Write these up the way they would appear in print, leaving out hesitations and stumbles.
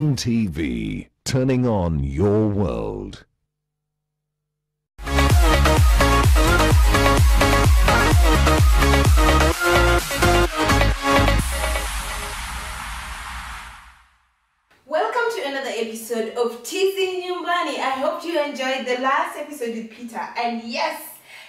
TV, turning on your world. Welcome to another episode of Teasing Nyumbani. I hope you enjoyed the last episode with Peter, and yes,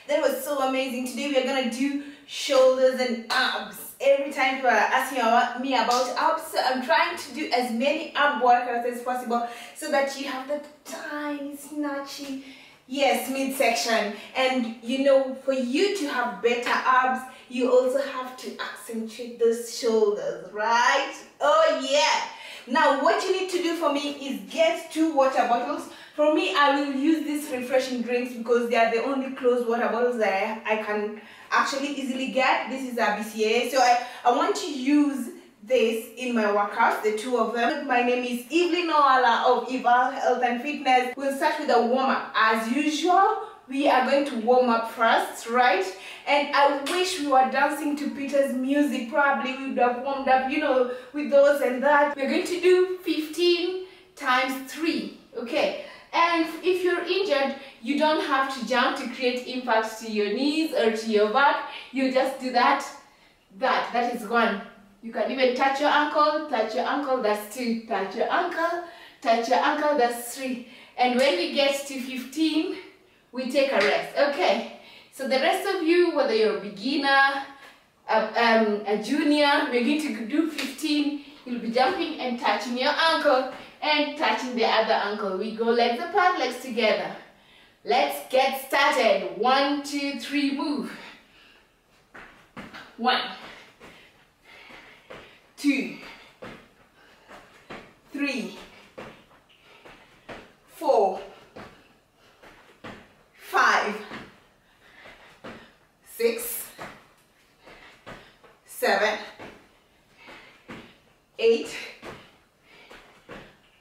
that was so amazing. Today we are gonna do shoulders and abs. Every time people are asking me about abs, so I'm trying to do as many ab workouts as possible so that you have the tiny, snatchy, yes, midsection. And you know, for you to have better abs, you also have to accentuate those shoulders, right? Oh yeah. Now what you need to do for me is get 2 water bottles. For me, I will use these refreshing drinks because they are the only closed water bottles that I can actually easily get. This is a BCA, so I want to use this in my workouts, the 2 of them. My name is Evelyn Oala of Eval Health and Fitness. We'll start with a warm-up. As usual, we are going to warm up first, right? And I wish we were dancing to Peter's music. Probably we would have warmed up, you know, with those and that. We're going to do 15 times 3, okay? And if you're injured, you don't have to jump to create impact to your knees or to your back. You just do that. That is 1. You can even touch your ankle, that's 2. Touch your ankle, that's 3. And when we get to 15, we take a rest. Okay, so the rest of you, whether you're a beginner, a junior, we're going to do 15. You'll be jumping and touching your ankle and touching the other ankle. We go legs apart, legs together. Let's get started. 1, 2, 3, move. 1, 2, 3, 4, 5, 6, 7, 8,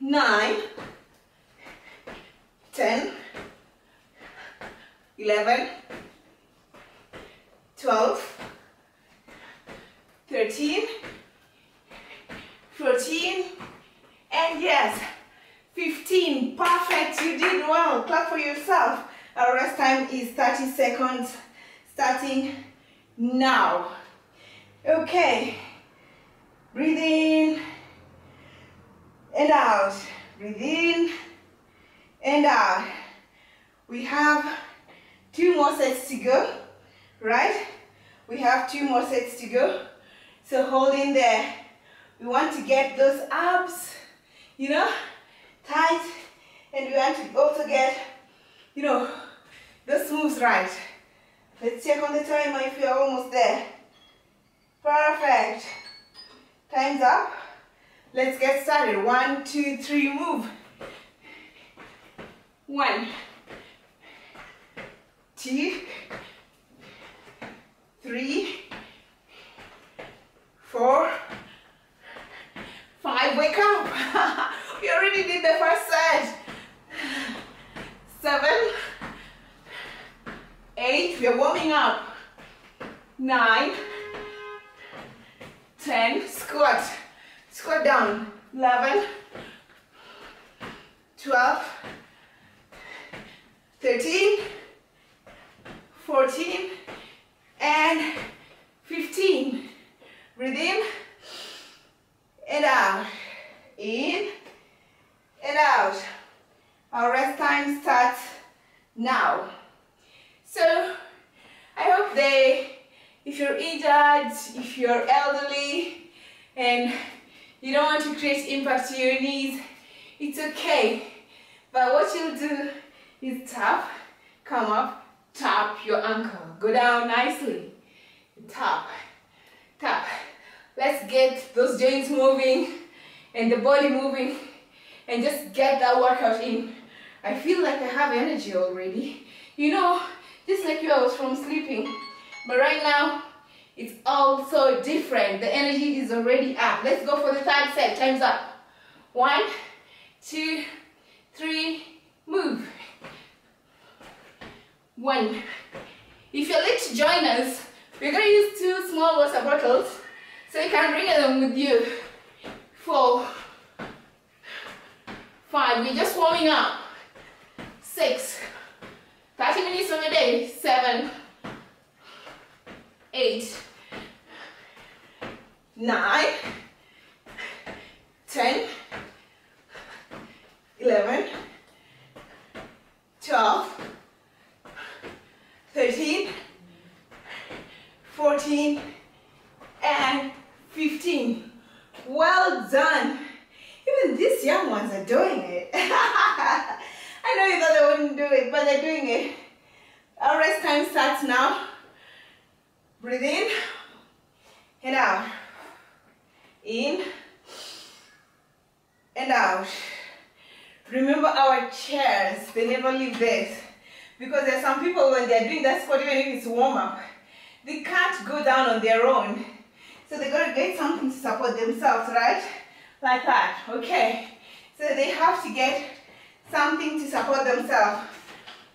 9, 10, 11, 12, 13, 14, and yes, 15. Perfect, you did well. Clap for yourself. Our rest time is 30 seconds starting now. Okay, breathe in and out, breathe in and out. We have 2 more sets to go, right? We have 2 more sets to go, so hold in there. We want to get those abs, you know, tight, and we want to also get, you know, those moves right. Let's check on the timer if we are almost there. Perfect. Time's up. Let's get started. 1, 2, 3, move. 1, 2, 3, 4, 5. Wake up. We already did the first set. 7, 8. We are warming up. 9, 10. Squat. Squat down. 11, 12, 13, 14, and 15. Breathe in and out. In and out. Our rest time starts now. So I hope if you're injured, if you're elderly, and you don't want to create impact to your knees, it's okay. But what you'll do is tap, come up, tap your ankle, go down nicely, tap, tap. Let's get those joints moving and the body moving and just get that workout in. I feel like I have energy already. You know, just like you, I was from sleeping, but right now it's all so different. The energy is already up. Let's go for the 3rd set. Time's up. 1, 2, 3, move. 1. If you're late to join us, we're going to use 2 small water bottles so you can bring them with you. 4, 5, we're just warming up. 6, 30 minutes on a day. 7, 8, 9, 10, 11, 12, 13, 14, and 15. Well done. Even these young ones are doing it. I know you thought they wouldn't do it, but they're doing it. Our rest time starts now. Breathe in and out. In and out. Remember our chairs, they never leave this. Because there are some people when they're doing that squat, even if it's warm up, they can't go down on their own. So they gotta get something to support themselves, right? Like that, okay. So they have to get something to support themselves.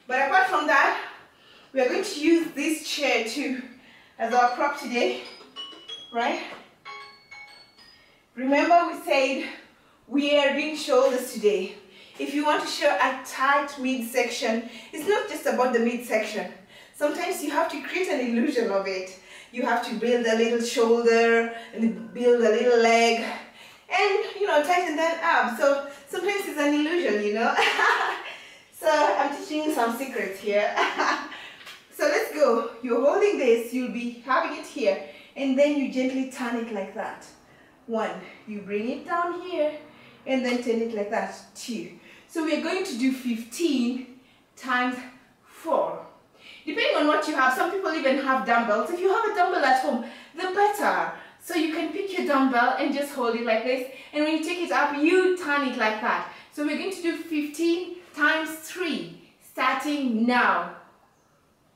But apart from that, we are going to use this chair too as our prop today, right? Remember we said we are doing shoulders today. If you want to show a tight midsection, it's not just about the midsection. Sometimes you have to create an illusion of it. You have to build a little shoulder and build a little leg and, you know, tighten that up. So sometimes it's an illusion, you know. So I'm teaching you some secrets here. So let's go. You're holding this, you'll be having it here, and then you gently turn it like that. 1, you bring it down here, and then turn it like that. 2. So we're going to do 15 times 4. Depending on what you have, some people even have dumbbells. If you have a dumbbell at home, the better. So you can pick your dumbbell and just hold it like this, and when you take it up, you turn it like that. So we're going to do 15 times 3, starting now.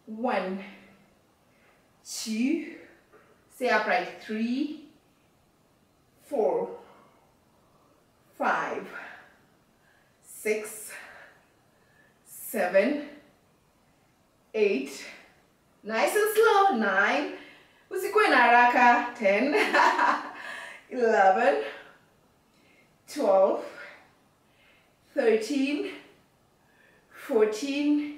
1, 2, stay upright. 3, 4, 5, 6, 7, 8, nice and slow. 9, usikuwe na haraka. 10, 11, 12, 13, 14,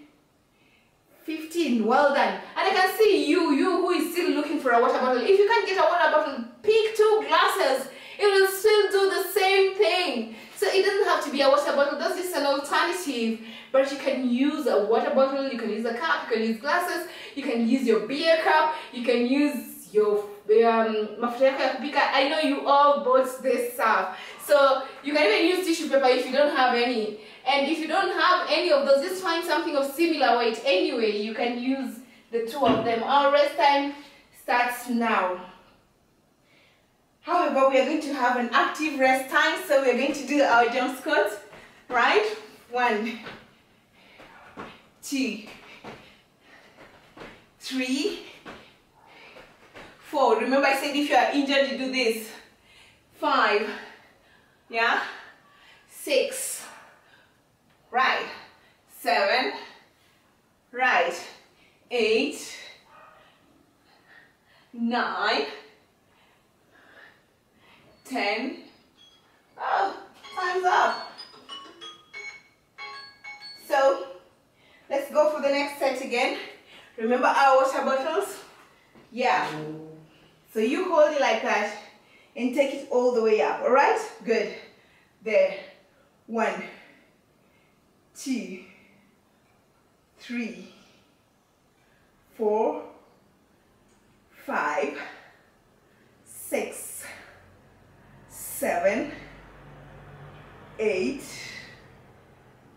15. Well done. And I can see you who is still looking for a water bottle. If you can't get a water bottle, pick 2 glasses. It will still do the same thing. So it doesn't have to be a water bottle. That's just an alternative. But you can use a water bottle, you can use a cup, you can use glasses, you can use your beer cup, you can use your mafuta yako ya kupika. I know you all bought this stuff. So you can even use tissue paper if you don't have any. And if you don't have any of those, just find something of similar weight. Anyway, you can use the 2 of them. Our rest time starts now. However, we are going to have an active rest time, so we are going to do our jump squats, right? 1, 2, 3, 4. Remember I said if you are injured, you do this. 5, yeah? 6, right? 7, right? 8, 9, 10. Oh, time's up. So let's go for the next set again. Remember our water bottles? Yeah. So you hold it like that and take it all the way up. All right? Good. There. 1, 2, 3, 4, 5, 6, 7, 8,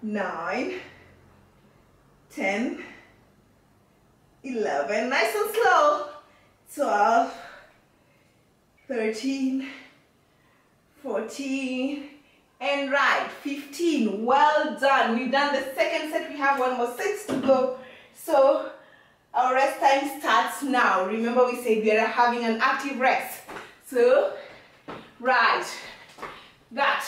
9, 10, 11, nice and slow. 12, 13, 14, and right, 15. Well done. We've done the second set. We have 1 more set to go. So our rest time starts now. Remember we said we are having an active rest. So, right, that.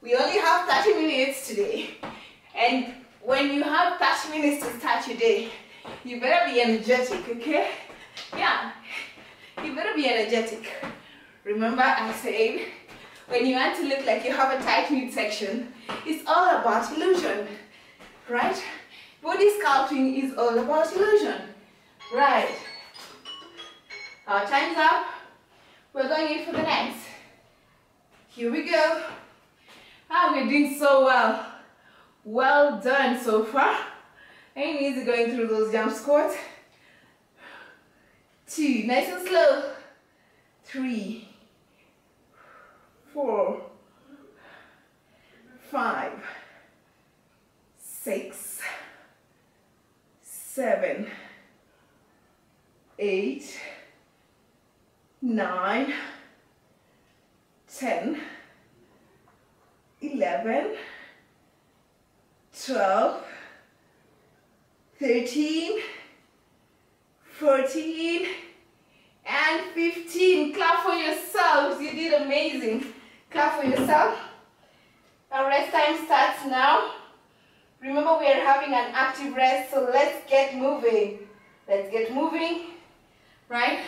We only have 30 minutes today. And when you have 30 minutes to start your day, you better be energetic, okay? Yeah, you better be energetic. Remember I said when you want to look like you have a tight midsection, it's all about illusion, right? Body sculpting is all about illusion, right? Our time's up. We're going in for the next. Here we go. Ah, we're doing so well. Well done so far. Ain't easy going through those jump squats. 2, nice and slow. 3, 4, 5, 6, 7, 8, 9, 10, 11, 12, 13, 14, and 15. Clap for yourselves. You did amazing. Clap for yourself. Our rest time starts now. Remember, we are having an active rest, so let's get moving. Let's get moving, right?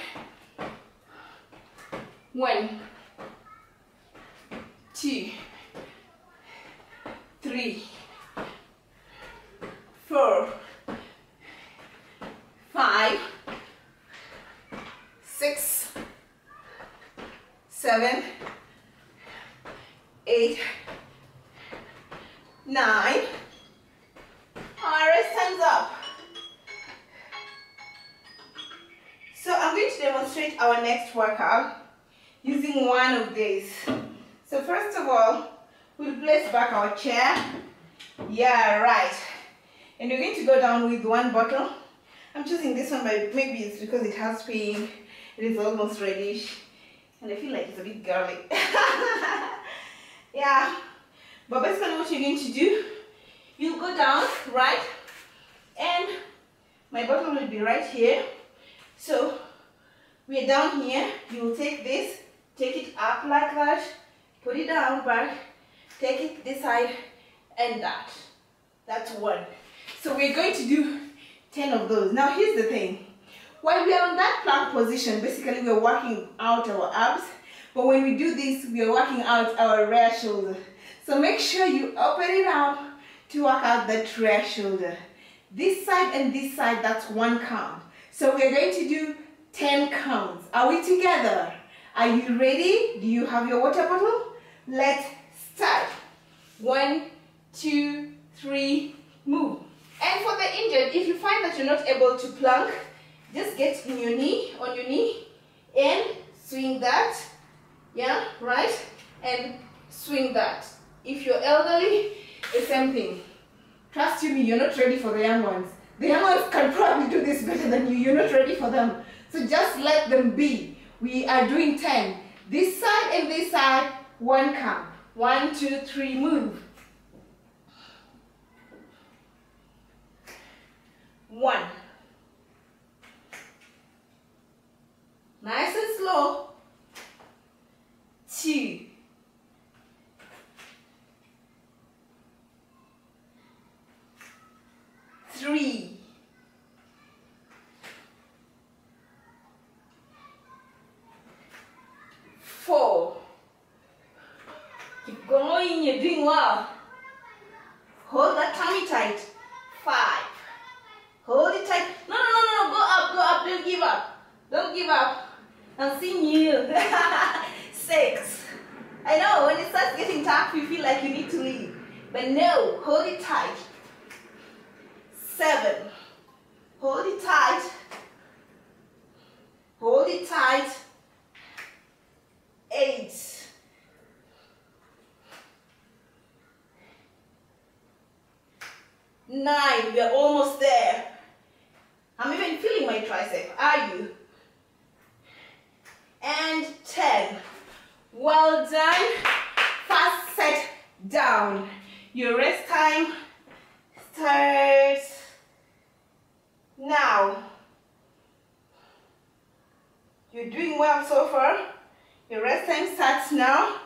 1, 2, 3, 4, 5, 6, 7, 8, 9. Our rest time's up. So I'm going to demonstrate our next workout using one of these. So first of all, we'll place back our chair. Yeah, right. And we're going to go down with one bottle. I'm choosing this one, but maybe it's because it has pink. It is almost reddish. And I feel like it's a bit girly. Yeah. But basically what you're going to do, you'll go down, right? And my bottle will be right here. So we're down here. You'll take this, take it up like that, put it down back, take it this side and that. That's 1. So we're going to do 10 of those. Now here's the thing. While we are on that plank position, basically we're working out our abs. But when we do this, we are working out our rear shoulder. So make sure you open it up to work out that rear shoulder. This side and this side, that's 1 count. So we're going to do 10 counts. Are we together? Are you ready? Do you have your water bottle? Let's start. 1, 2, 3, move. And for the injured, if you find that you're not able to plank, just get on your knee and swing that. Yeah, right? And swing that. If you're elderly, the same thing. Trust you me, you're not ready for the young ones. The young ones can probably do this better than you. You're not ready for them. So just let them be. We are doing 10. This side and this side, 1 count. 1, 2, 3, move. 1. Nice and slow. 2. 3. 4. Keep going, you're doing well. Hold that tummy tight. 5. Hold it tight. No, go up, don't give up. Don't give up. I'm seeing you. 6. I know, when it starts getting tough, you feel like you need to leave. But no, hold it tight. 7. Hold it tight. Hold it tight. 8. 9. We are almost there. I'm even feeling my tricep. Are you? And 10. Well done. First set down. Your rest time starts now. You're doing well so far. Your rest time starts now.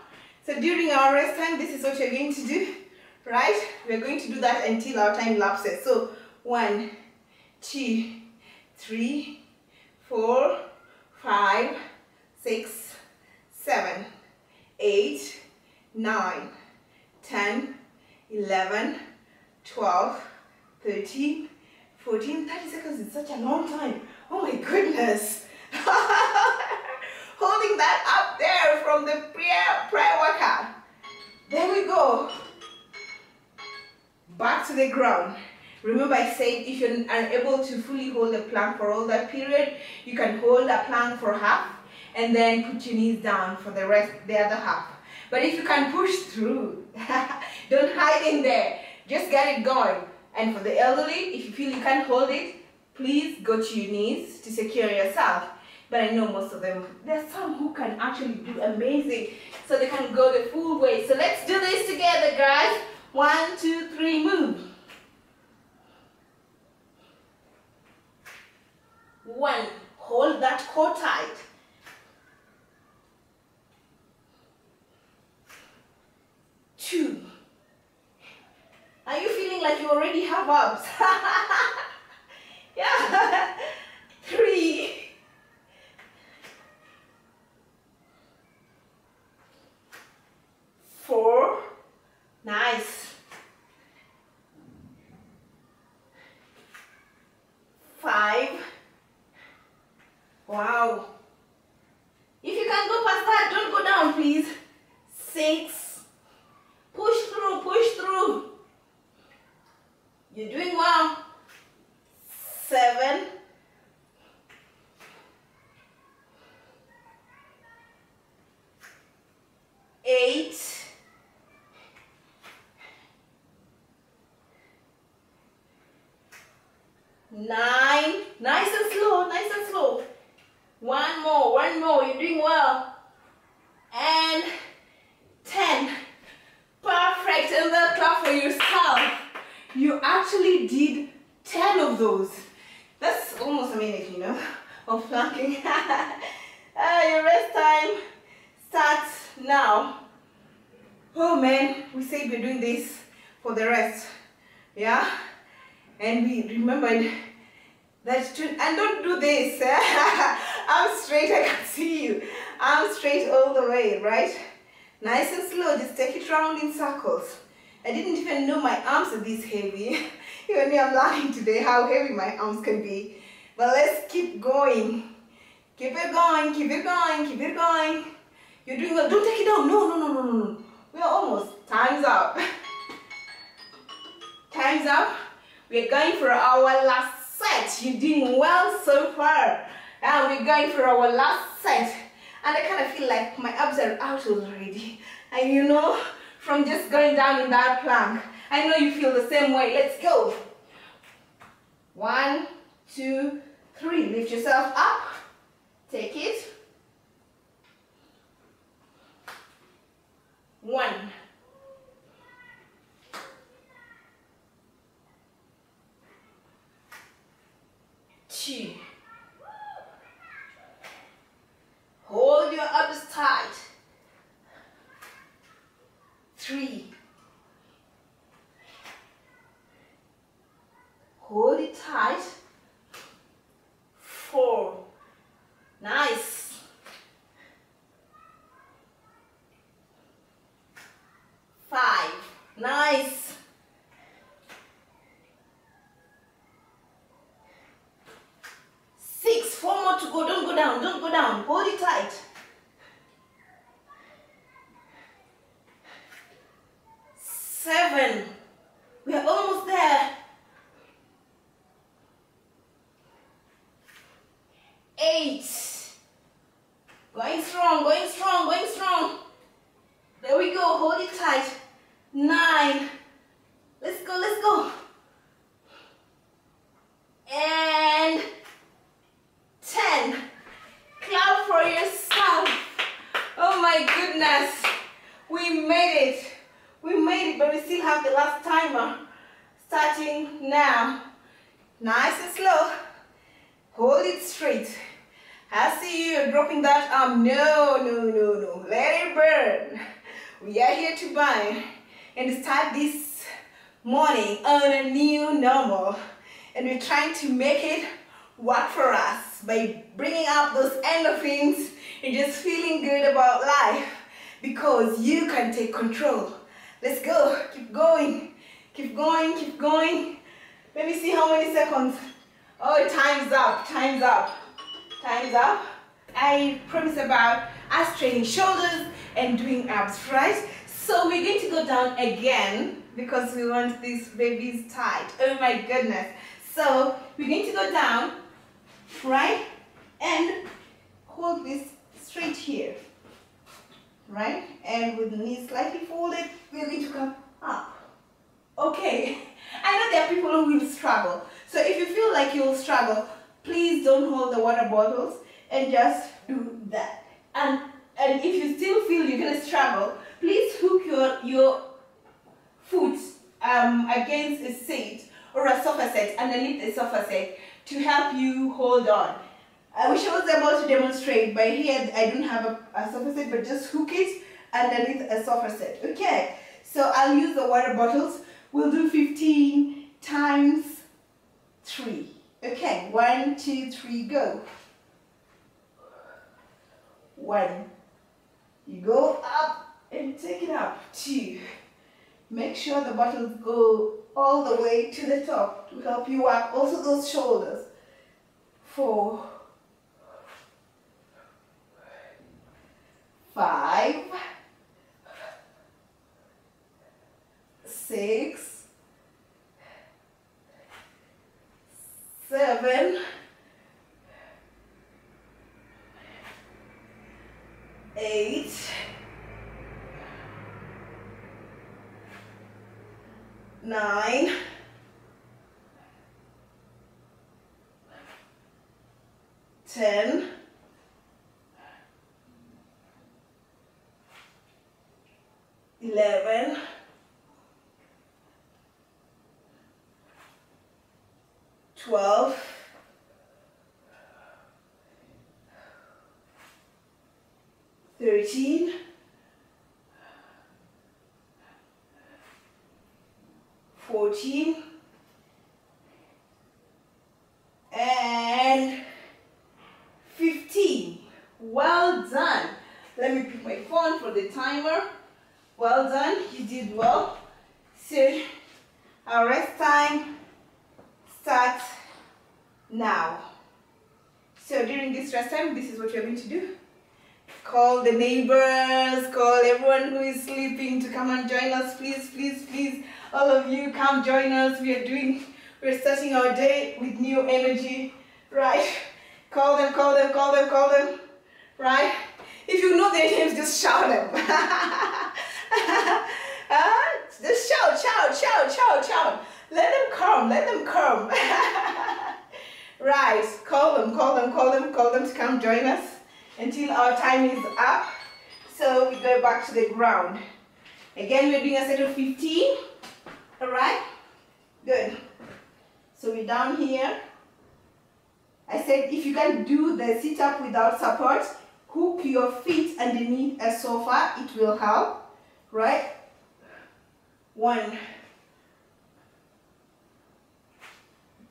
So during our rest time, this is what you're going to do, right? We're going to do that until our time lapses. So 1, 2, 3, 4, 5, 6, 7, 8, 9, 10, 11, 12, 13, 14, 30 seconds is such a long time. Oh my goodness. Holding that up there from the prayer workout. There we go. Back to the ground. Remember I said if you're unable to fully hold a plank for all that period, you can hold a plank for half and then put your knees down for the other half. But if you can push through, don't hide in there. Just get it going. And for the elderly, if you feel you can't hold it, please go to your knees to secure yourself. But I know most of them, there's some who can actually do amazing, so they can go the full way. So let's do this together, guys. 1, 2, 3, move. 1, hold that core tight. 2, are you feeling like you already have abs? Yeah. 3, 4, nice. 5, wow. If you can go past that, don't go down, please. 6, push through, push through. You're doing well. 7, 8, 9, nice and slow, nice and slow. One more, you're doing well. And 10, perfect, and then clap for yourself. You actually did 10 of those. That's almost a minute, you know, of planking. Your rest time starts now. Oh man, we said we're doing this for the rest, yeah? And we remembered that, and don't do this. I'm straight, I can see you. I'm straight all the way, right? Nice and slow, just take it round in circles. I didn't even know my arms are this heavy. Even me, I'm learning today how heavy my arms can be. But let's keep going. Keep it going, keep it going, keep it going. You're doing well. Don't take it down. No. We are almost. Time's up. Time's up. We're going for our last set. You're doing well so far. And we're going for our last set. And I kind of feel like my abs are out already. And you know, from just going down in that plank, I know you feel the same way. Let's go. 1, 2, 3. Lift yourself up. Take it. 1. 2. Hold your abs tight. 3. Hold it tight. 4. Nice. 5. Nice. 6. 4 more to go. Don't go down. Don't go down. Hold it tight. 7. We are almost there. 8. Going strong, going strong, going strong. There we go. Hold it tight. 9. Let's go, let's go. And 10. Clap for yourself. Oh my goodness. We made it. We made it, but we still have the last timer. Starting now. Nice and slow. Hold it straight. I see you dropping that arm. No. Let it burn. We are here to burn and start this morning on a new normal. And we're trying to make it work for us by bringing up those endorphins and just feeling good about life. because you can take control. Let's go. Keep going. Keep going. Keep going. Let me see how many seconds. Oh, time's up. Time's up. Time's up. I promised about us training shoulders and doing abs, right? So we're going to go down again because we want these babies tight. Oh my goodness. So we're going to go down, right? And hold this straight here, right? And with the knees slightly folded, we're going to come up. Okay, I know there are people who will struggle. So if you feel like you will struggle, please don't hold the water bottles and just do that. And if you still feel you're going to struggle, please hook your foot against a seat or a sofa set, underneath a sofa set, to help you hold on. I wish I was able to demonstrate, but here I don't have a sofa set, but just hook it underneath a sofa set. Okay, so I'll use the water bottles. We'll do 15 times 3. Okay, 1, 2, 3, go. 1. You go up and take it up. 2. Make sure the bottles go all the way to the top to help you work also those shoulders. 4. 5. 6. 7. 8. 9. 10. 11. 12. 13. 14. And 15. Well done. Let me pick my phone for the timer. Well done. You did well. So our rest time starts now. So during this rest time, this is what you're going to do. Call the neighbors, call everyone who is sleeping to come and join us. Please, please, please, all of you come join us. We're starting our day with new energy, right? Call them, call them, call them, call them, right? If you know their names, just shout them. Just shout, shout, shout, shout, shout. Let them come, let them come. Right, call them, call them, call them, call them to come join us until our time is up. So we go back to the ground. Again, we're doing a set of 15. All right, good. So we're down here. I said if you can do the sit-up without support, hook your feet underneath a sofa, it will help, right? 1,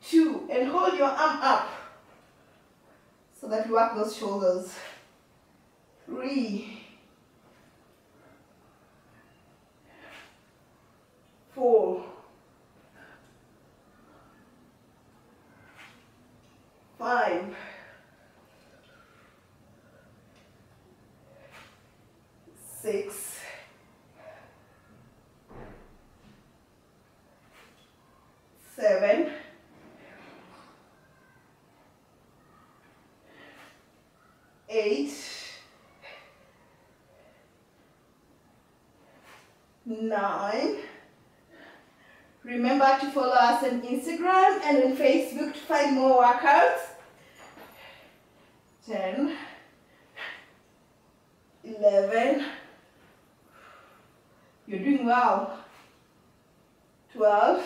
2, and hold your arm up so that you work those shoulders. 3, 4, 5, 6, 7, 8, 9. Remember to follow us on Instagram and on Facebook to find more workouts. 10, 11. You're doing well. 12,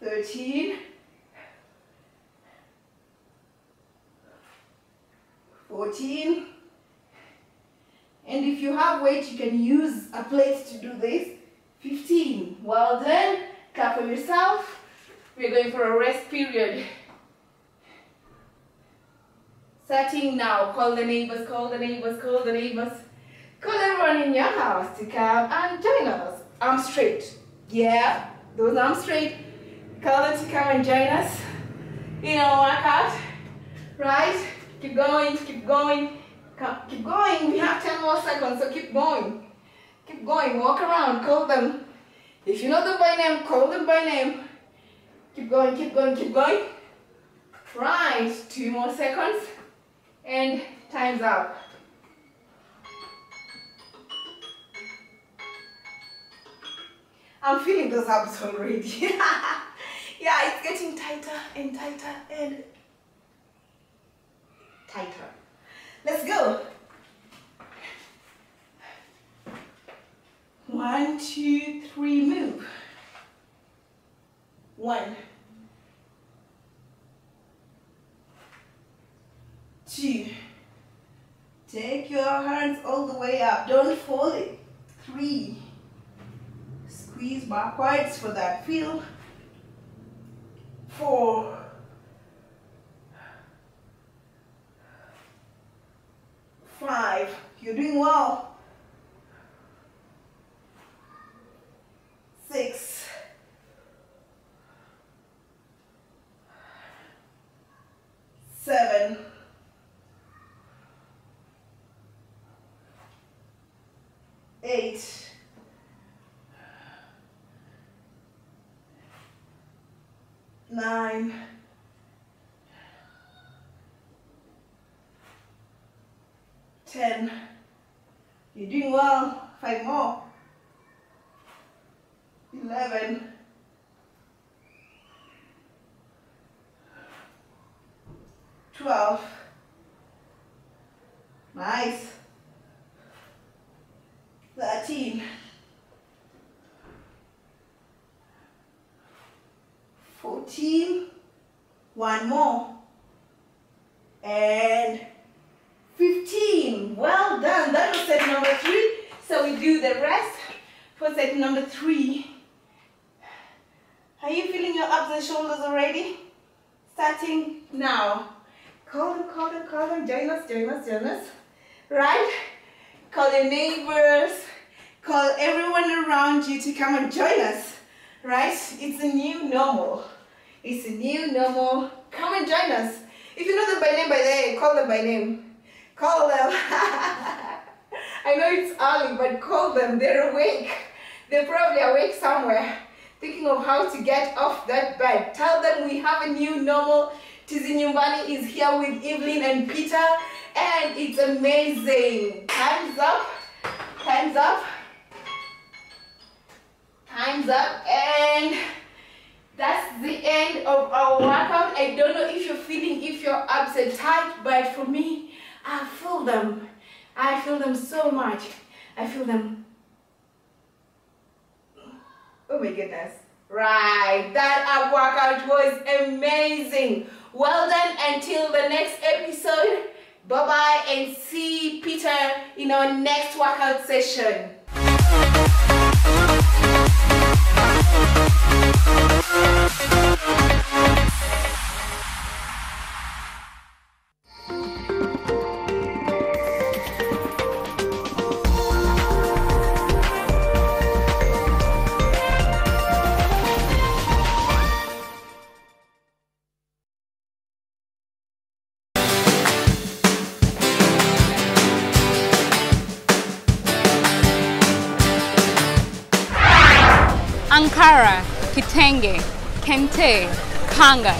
13, 14, and if you have weight, you can use a plate to do this. 15. Well done. Clap for yourself. We're going for a rest period. Starting now, call the neighbors, call the neighbors, call the neighbors. Call everyone in your house to come and join us. Arms straight. Yeah, those arms straight. Call them to come and join us in our workout. Right? Keep going, keep going. Keep going. We have 10 more seconds, so keep going. Keep going. Walk around. Call them. If you know them by name, call them by name. Keep going, keep going, keep going. Right. 2 more seconds. And time's up. I'm feeling those abs already. Yeah, it's getting tighter and tighter and tighter. Let's go. 1, 2, 3, move. 1, 2. Take your hands all the way up. Don't fold it. 3. Squeeze backwards for that feel. 4. 5. You're doing well. 6. 7. 8. 9. 10. You're doing well. 5 more. 11. 12. Nice. 13. 14. 1 more. And 15. Well done. That was set number 3. So we do the rest for set number 3. Are you feeling your abs and shoulders already? Starting now. Call them, call them, call them. Join us, join us, join us. Right? Call your neighbors. Call everyone around you to come and join us. Right? It's a new normal. It's a new normal. Come and join us. If you know them by name, call them by name. Call them. I know it's early, but call them. They're awake. They're probably awake somewhere, thinking of how to get off that bed. Tell them we have a new normal. Tizi Nyumbani is here with Evelyn and Peter, and it's amazing. Time's up. Time's up. Time's up. And that's the end of our workout. I don't know if you're feeling, if your abs are tight, but for me, I feel them. I feel them so much. I feel them. Oh my goodness. Right, that ab workout was amazing. Well done. Until the next episode. Bye-bye, and see Peter in our next workout session. Ankara, Kitenge, Kente, Kanga.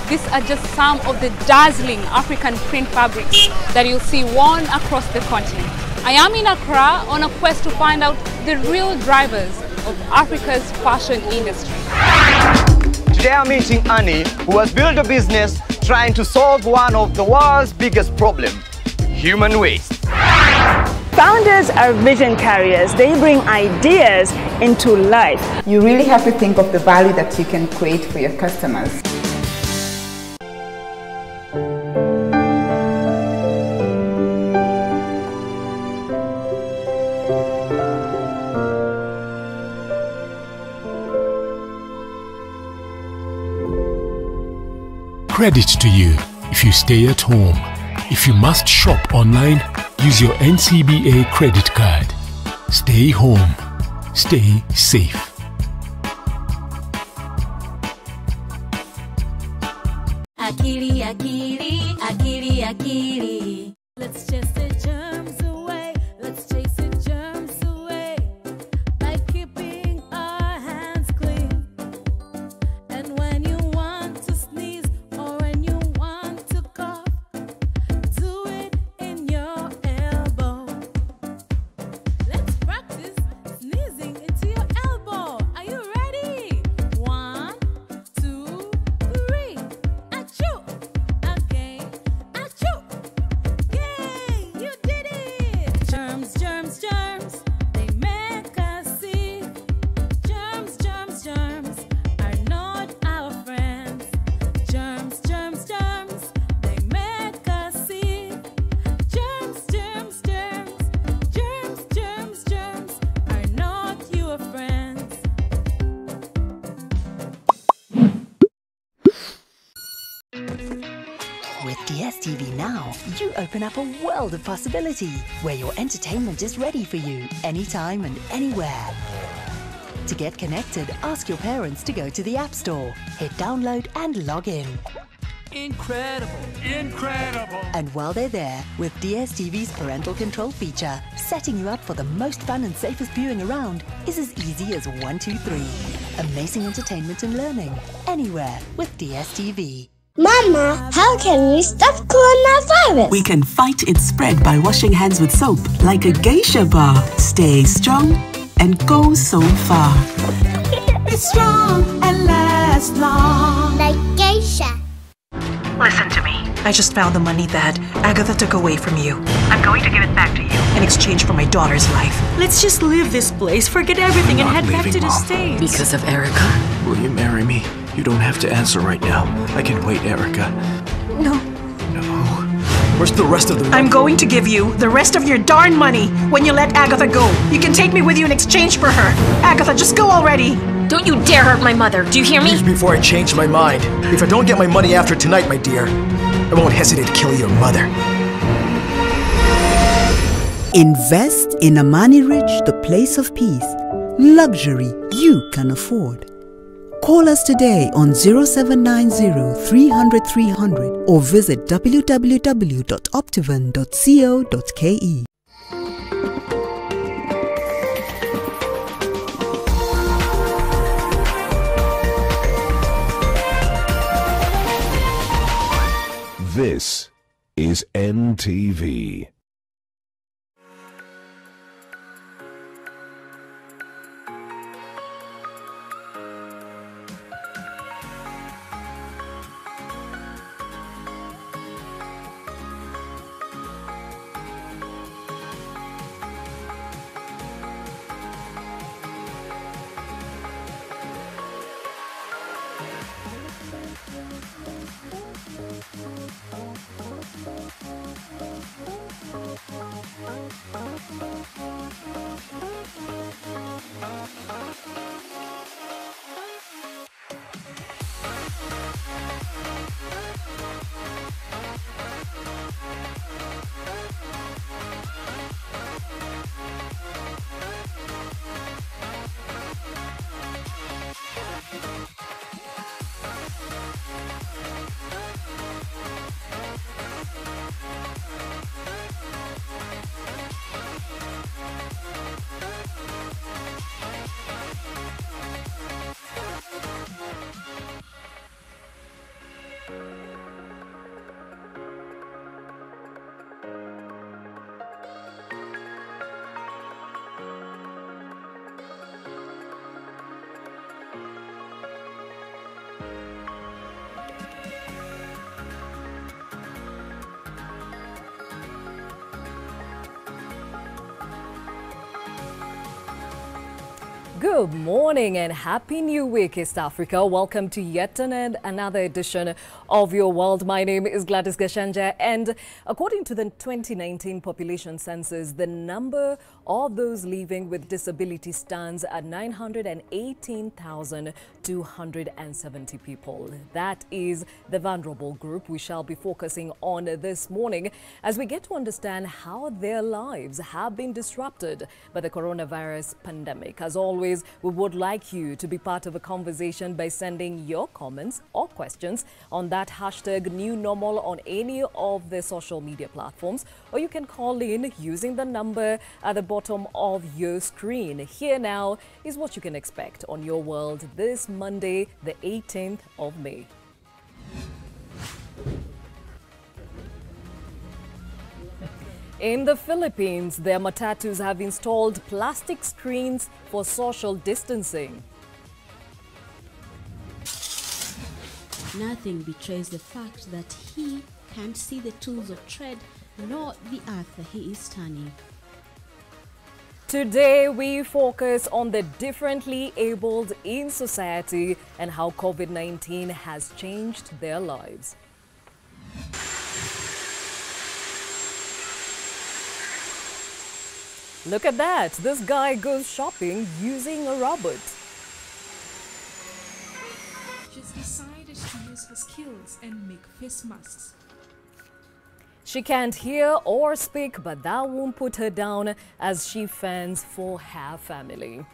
These are just some of the dazzling African print fabrics that you'll see worn across the continent. I am in Accra on a quest to find out the real drivers of Africa's fashion industry. Today I'm meeting Annie, who has built a business trying to solve one of the world's biggest problems, human waste. Founders are vision carriers. They bring ideas into life. You really have to think of the value that you can create for your customers. Credit to you if you stay at home If you must shop online, use your NCBA credit card. Stay home. Stay safe. Akili, akili, akili, akili. Let's chase the germs away. Let's chase the germs away by keeping our hands clean. And when you want to sneeze or when you want to cough, do it in your elbow. Let's practice sneezing into your elbow. Are you ready? 1, 2, 3. Achoo! Again. Achoo! Yay! You did it! Germs, germs, germs. They make us sick. Germs, germs, germs are not our friends. Germs, germs, germs. They make us sick. Germs, germs, germs. Germs, germs, germs are not your friends. With DSTV Now, you open up a world of possibility where your entertainment is ready for you anytime and anywhere. To get connected, ask your parents to go to the App Store, hit download and log in. Incredible! Incredible! And while they're there, with DSTV's parental control feature, setting you up for the most fun and safest viewing around is as easy as 1, 2, 3. Amazing entertainment and learning, anywhere with DSTV. Mama, how can we stop coronavirus? We can fight its spread by washing hands with soap, like a geisha bar. Stay strong and go so far. Be strong and last long. Like geisha. Listen to me. I just found the money that Agatha took away from you. I'm going to give it back to you in exchange for my daughter's life. Let's just leave this place, forget everything, and head back to the States. Because of Erica? Will you marry me? You don't have to answer right now. I can wait, Erica. No. No. Where's the rest of the money? I'm going to give you the rest of your darn money when you let Agatha go. You can take me with you in exchange for her. Agatha, just go already. Don't you dare hurt my mother. Do you hear me? Leave before I change my mind. If I don't get my money after tonight, my dear, I won't hesitate to kill your mother. Invest in Amani Ridge, the place of peace. Luxury you can afford. Call us today on 0790 300 300 or visit www.optivan.co.ke. This is NTV. Good morning and happy new week, East Africa. Welcome to yet another edition of Your World. My name is Gladys Gashanja, and according to the 2019 population census, the number of those living with disability stands at 918,270 people. That is the vulnerable group we shall be focusing on this morning as we get to understand how their lives have been disrupted by the coronavirus pandemic. As always, we would like you to be part of a conversation by sending your comments or questions on that hashtag new normal on any of the social media platforms, or you can call in using the number at the bottom of your screen. Here now is what you can expect on Your World this Monday, the 18th of May. In the Philippines, their matatus have installed plastic screens for social distancing. Nothing betrays the fact that he can't see the tools of trade nor the earth that he is turning. Today, we focus on the differently abled in society and how COVID-19 has changed their lives. Look at that. This guy goes shopping using a robot. She's decided to use her skills and make face masks. She can't hear or speak, but that won't put her down as she fends for her family.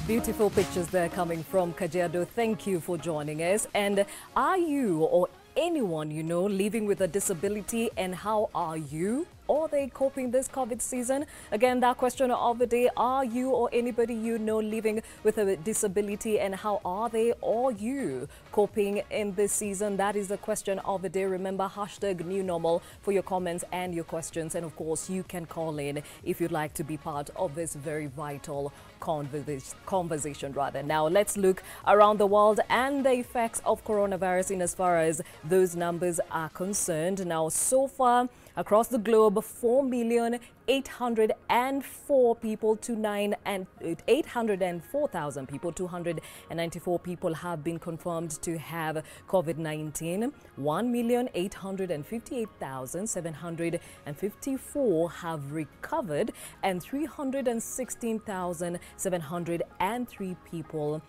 Beautiful pictures there coming from Kajiado. Thank you for joining us. And are you or anyone you know living with a disability, and how are you or they coping this COVID season? Again, that question of the day, are you or anybody you know living with a disability, and how are they or you coping in this season? That is the question of the day. Remember, hashtag new normal for your comments and your questions. And of course, you can call in if you'd like to be part of this very vital conversation rather. Now, let's look around the world and the effects of coronavirus in as far as those numbers are concerned. Now, so far across the globe, 4,804,000 people to 294 people have been confirmed to have COVID-19. 1,858,754 have recovered, and 316,703 people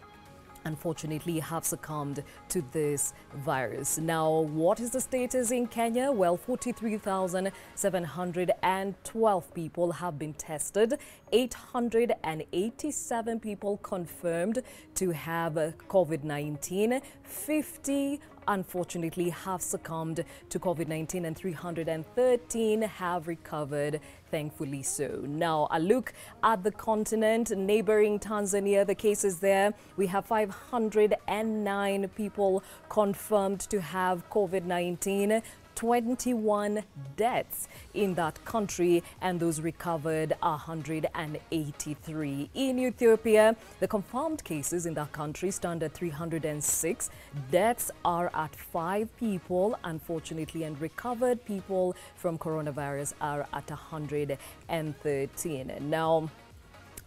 unfortunately have succumbed to this virus. Now, what is the status in Kenya? Well, 43,712 people have been tested. 887 people confirmed to have COVID-19. 50 unfortunately have succumbed to COVID-19, and 313 have recovered, thankfully so. Now, a look at the continent, neighboring Tanzania, the cases there. We have 509 people confirmed to have COVID-19. 21 deaths in that country, and those recovered 183. In Ethiopia, the confirmed cases in that country stand at 306. Deaths are at 5 people, unfortunately, and recovered people from coronavirus are at 113. Now,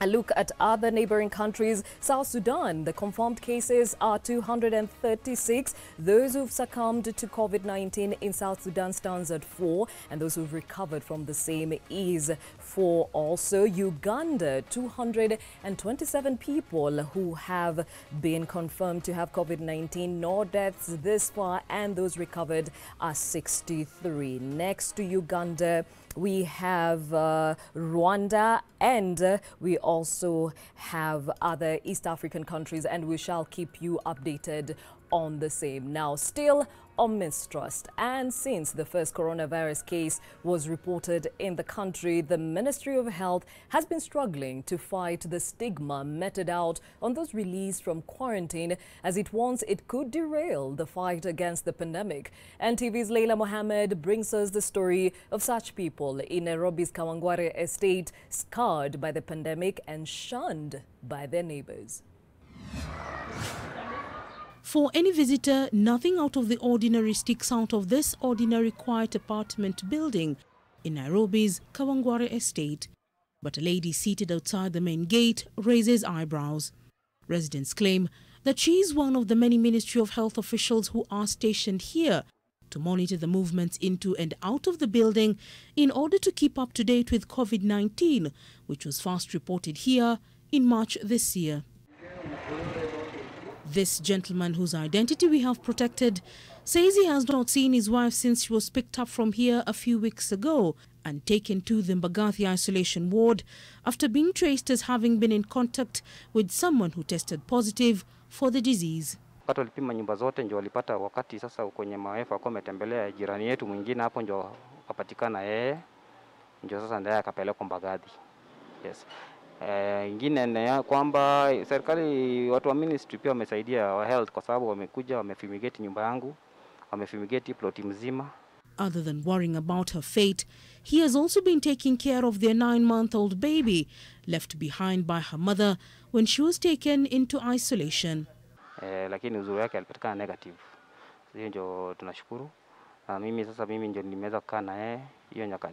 a look at other neighboring countries. South Sudan, the confirmed cases are 236. Those who've succumbed to COVID-19 in South Sudan stands at 4, and those who've recovered from the same is 4 also. Uganda, 227 people who have been confirmed to have COVID-19. No deaths this far, and those recovered are 63. Next to Uganda, we have Rwanda, and we also have other East African countries, and we shall keep you updated on the same. Now, still or mistrust. And since the first coronavirus case was reported in the country, the Ministry of Health has been struggling to fight the stigma meted out on those released from quarantine, as it warns it could derail the fight against the pandemic. NTV's Leila Mohammed brings us the story of such people in Nairobi's Kawangware estate, scarred by the pandemic and shunned by their neighbors. For any visitor, nothing out of the ordinary sticks out of this ordinary quiet apartment building in Nairobi's Kawangware estate. But a lady seated outside the main gate raises eyebrows. Residents claim that she is one of the many Ministry of Health officials who are stationed here to monitor the movements into and out of the building in order to keep up to date with COVID-19, which was first reported here in March this year. This gentleman, whose identity we have protected, says he has not seen his wife since she was picked up from here a few weeks ago and taken to the Mbagathi isolation ward after being traced as having been in contact with someone who tested positive for the disease. Wakati walipima nyumba zote ndio walipata, wakati sasa kwenye maefa kwa metembelea jirani yetu mwingine hapo ndio kapatikana yeye, ndio sasa ndiye akapelekwa Mbagathi. Yes. Ingine ni kwamba serikali, watu wa ministry pia wamesaidia wa health kwa sababu wamekuja wamefumigate nyumba yangu, wamefumigate ploti mzima. Other than worrying about her fate, he has also been taking care of their 9-month-old baby, left behind by her mother when she was taken into isolation. Lakini uzuri wake alipatikana negative. Hiyo ndio tunashukuru. Na mimi ndio nimeweza kukaa na yeye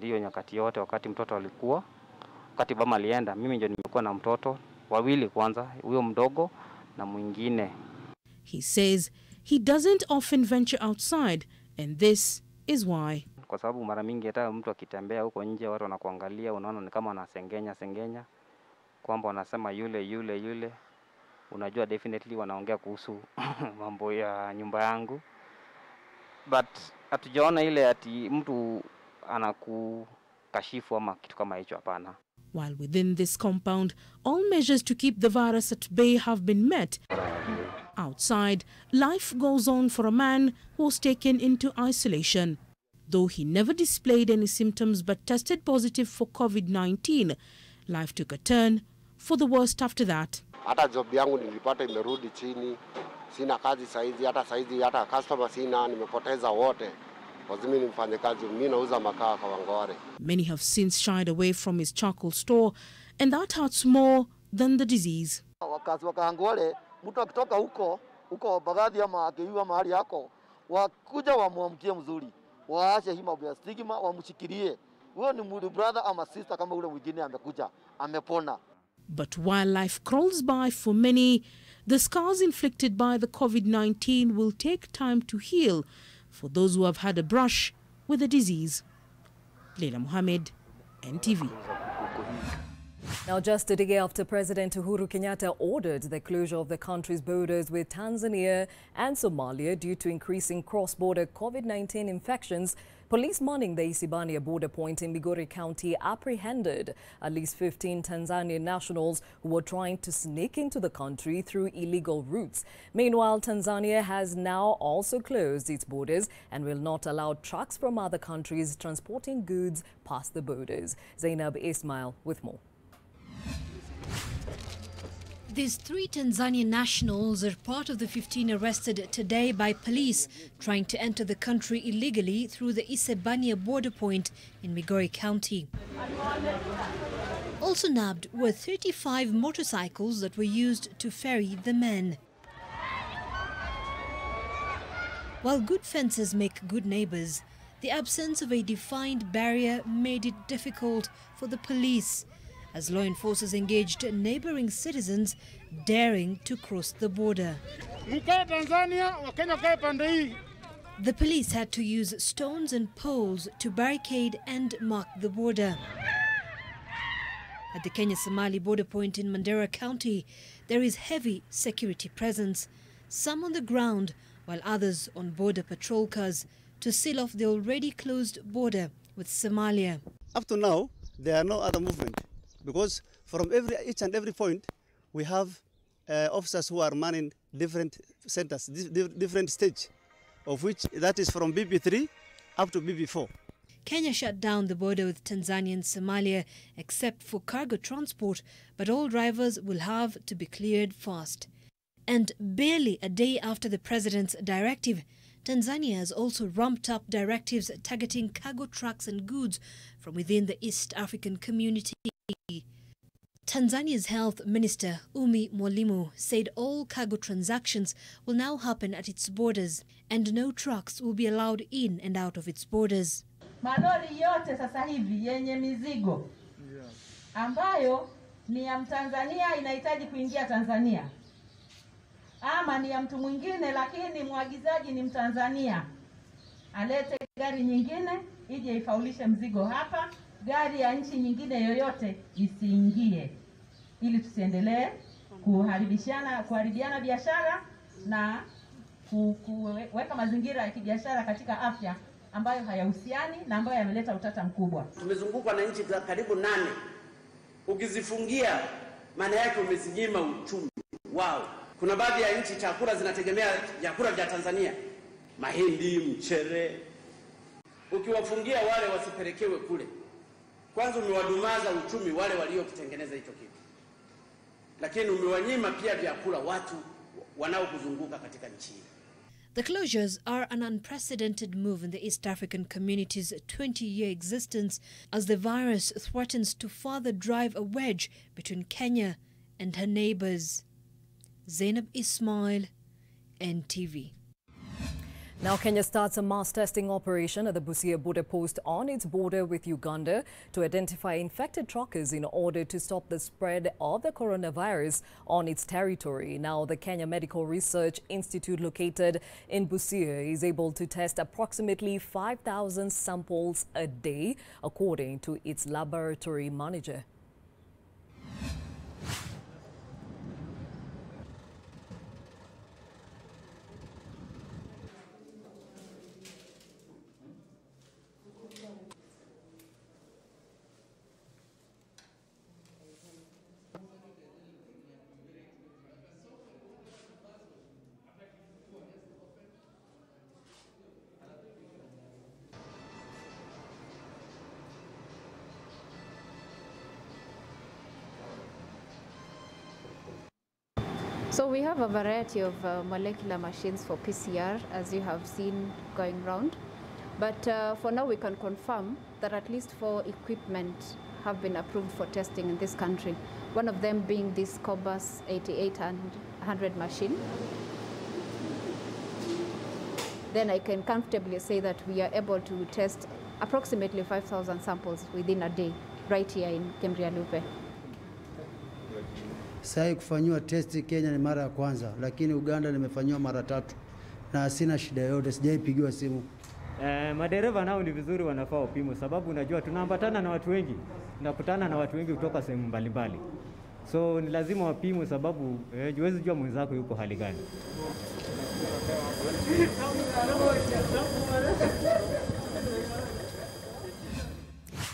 hiyo nyakati yote wakati mtoto alikuwa. Wakati mama alienda, mimi ndio nimekuwa na mtoto wawili kwanza, huyo mdogo na mwingine. He says he doesn't often venture outside, and this is why. Kwa sababu mara mingi hata mtu akitembea huko nje watu wanakuangalia, unaona ni kama wanasengenya kwamba wanasema yule. Unajua definitely wanaongea kuhusu mambo ya nyumba yangu. But hatujaona ile ati mtu anakukashifu ama kitu kama hicho, hapana. While within this compound, all measures to keep the virus at bay have been met. Outside, life goes on for a man who was taken into isolation. Though he never displayed any symptoms but tested positive for COVID-19, life took a turn for the worst after that. Hata job yangu nilipata imerudi chini. Sina kazi saizi, hata customer sina, nimepoteza wote. Mimi nimfanye kazi, mimi nauza makaa Kawangware. Many have since shied away from his charcoal store, and that hurts more than the disease. Wakazi wa Kawangware, mtu akitoka huko Mbagathi ama akiwa mahali yako, wakuja wamwamkie mzuri. Waache hii mambo ya stigma, wamshikilie. Huyo ni mtu brother ama sister kama ule mwingine amekuja, amepona. But while life crawls by for many, the scars inflicted by the COVID-19 will take time to heal for those who have had a brush with the disease. Leila Mohammed, NTV. Now, just a day after President Uhuru Kenyatta ordered the closure of the country's borders with Tanzania and Somalia due to increasing cross-border COVID-19 infections, police manning the Isibania border point in Migori County apprehended at least 15 Tanzanian nationals who were trying to sneak into the country through illegal routes. Meanwhile, Tanzania has now also closed its borders and will not allow trucks from other countries transporting goods past the borders. Zainab Ismail with more. These 3 Tanzanian nationals are part of the 15 arrested today by police trying to enter the country illegally through the Isebania border point in Migori County. Also nabbed were 35 motorcycles that were used to ferry the men. While good fences make good neighbors, the absence of a defined barrier made it difficult for the police, as law enforcers engaged neighboring citizens daring to cross the border. The police had to use stones and poles to barricade and mark the border. At the Kenya-Somali border point in Mandera County, there is heavy security presence, some on the ground while others on border patrol cars to seal off the already closed border with Somalia. Up to now, there are no other movement, because from each and every point, we have officers who are manning different centers, different stage of which that is from BB3 up to BB4. Kenya shut down the border with Tanzania and Somalia except for cargo transport, but all drivers will have to be cleared fast. And barely a day after the president's directive, Tanzania has also ramped up directives targeting cargo trucks and goods from within the East African community. Tanzania's Health Minister Umi Mwalimu said all cargo transactions will now happen at its borders and no trucks will be allowed in and out of its borders. Malori yote sasa hivi yenye mizigo ambayo ni ya Mtanzania inahitaji kuingia Tanzania, ama ni ya mtu mwingine lakini mwagizaji ni Mtanzania, alete gari nyingine ije ifaulishe mzigo hapa, gari ya nchi nyingine yoyote isiingie, ili tusiendelee kuharibiana biashara na kuweka mazingira ya kibiashara katika afya ambayo hayahusiani na ambayo yameleta utata mkubwa. Tumezungukwa na nchi za karibu 8. Ukizifungia maana yake umezinyima uchumi wao. Kuna baadhi ya nchi chakula zinategemea vyakula vya Tanzania, mahindi, mchere. Ukiwafungia wale wasipelekewe kule, kwanza umewadumaza uchumi wale waliokitengeneza hicho kitu, lakini umewanyima pia vyakula watu wanaokuzunguka katika nchi. The closures are an unprecedented move in the East African community's 20-year existence as the virus threatens to further drive a wedge between Kenya and her neighbors. Zainab Ismail, NTV. Now, Kenya starts a mass testing operation at the Busia border post on its border with Uganda to identify infected truckers in order to stop the spread of the coronavirus on its territory. Now, the Kenya Medical Research Institute located in Busia is able to test approximately 5,000 samples a day, according to its laboratory manager. So we have a variety of molecular machines for PCR, as you have seen going round. But for now, we can confirm that at least 4 equipment have been approved for testing in this country. One of them being this Cobus 8800 machine. Then I can comfortably say that we are able to test approximately 5,000 samples within a day, right here in Kemrialupe. Sai kufanyiwa testi Kenya ni mara ya kwanza, lakini Uganda nimefanyiwa mara 3 na sina shida yote, sijaipigiwa simu. Madereva nao ni vizuri wanafaa upimo, sababu unajua tunaambatana na watu wengi, tunakutana na watu wengi kutoka sehemu mbalimbali. So ni lazima wapimwe, sababu huwezi jua mwenzako yuko hali gani.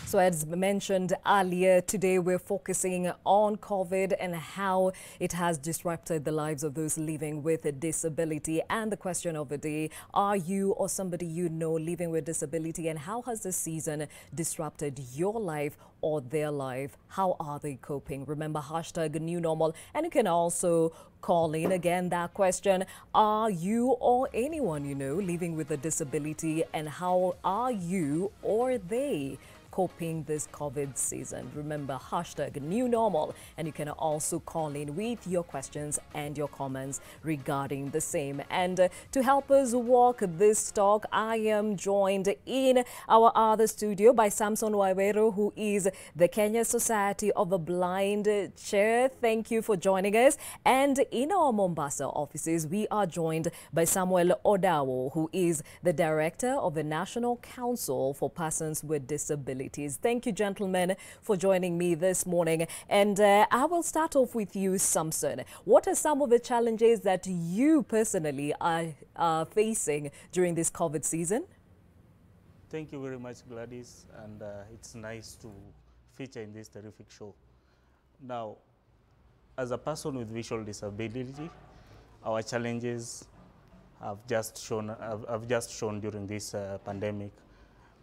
So as mentioned earlier, today we're focusing on COVID and how it has disrupted the lives of those living with a disability. And the question of the day, are you or somebody you know living with disability, and how has this season disrupted your life or their life? How are they coping? Remember, hashtag new normal, and you can also call in again that question. Are you or anyone you know living with a disability, and how are you or they coping this COVID season? Remember, hashtag new normal, and you can also call in with your questions and your comments regarding the same. And to help us walk this talk, I am joined in our other studio by Samson Waweru, who is the Kenya Society of the Blind Chair. Thank you for joining us. And in our Mombasa offices, we are joined by Samuel Odawo, who is the Director of the National Council for Persons with Disabilities. Thank you, gentlemen, for joining me this morning. And I will start off with you, Samson. What are some of the challenges that you personally are facing during this COVID season? Thank you very much, Gladys. And it's nice to feature in this terrific show. Now, as a person with visual disability, our challenges have just shown during this pandemic.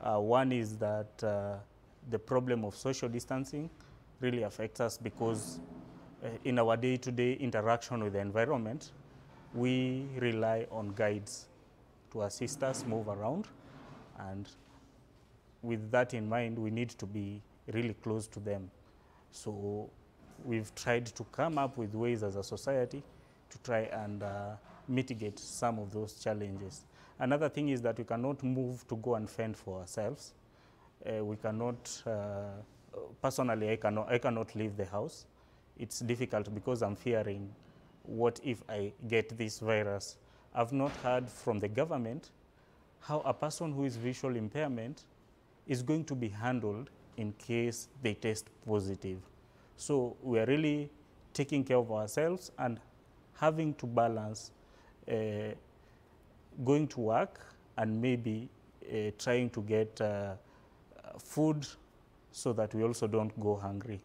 One is that the problem of social distancing really affects us because in our day-to-day interaction with the environment, we rely on guides to assist us move around, and with that in mind, we need to be really close to them. So we've tried to come up with ways as a society to try and mitigate some of those challenges. Another thing is that we cannot move to go and fend for ourselves. We cannot, personally, I cannot leave the house. It's difficult because I'm fearing, what if I get this virus? I've not heard from the government how a person who is visual impairment is going to be handled in case they test positive. So we are really taking care of ourselves and having to balance going to work and maybe trying to get food so that we also don't go hungry.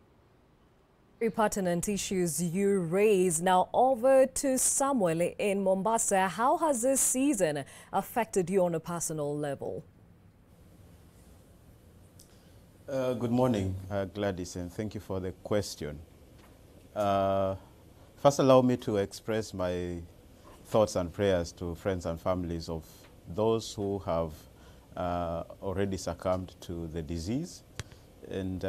Very pertinent issues you raise. Now over to Samuel in Mombasa. How has this season affected you on a personal level? Good morning, Gladys, and thank you for the question. First, allow me to express my thoughts and prayers to friends and families of those who have already succumbed to the disease. And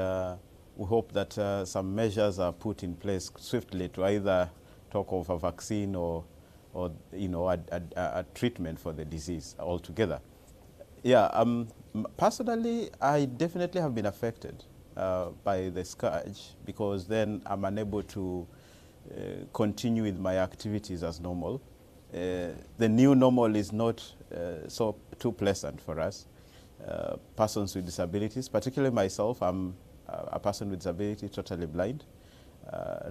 we hope that some measures are put in place swiftly to either talk of a vaccine or a treatment for the disease altogether. Yeah, personally, I definitely have been affected by the scourge, because then I'm unable to continue with my activities as normal. The new normal is not too pleasant for us, persons with disabilities, particularly myself. I'm a person with disability, totally blind,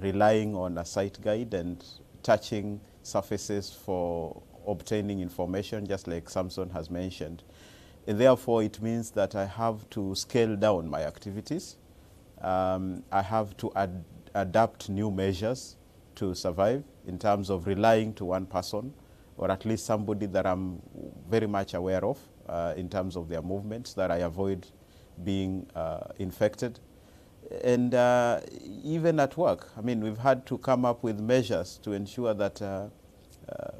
relying on a sight guide and touching surfaces for obtaining information, just like Samson has mentioned. And therefore, it means that I have to scale down my activities. I have to adapt new measures to survive in terms of relying to one person, or at least somebody that I'm very much aware of in terms of their movements, that I avoid being infected. And even at work, I mean, we've had to come up with measures to ensure that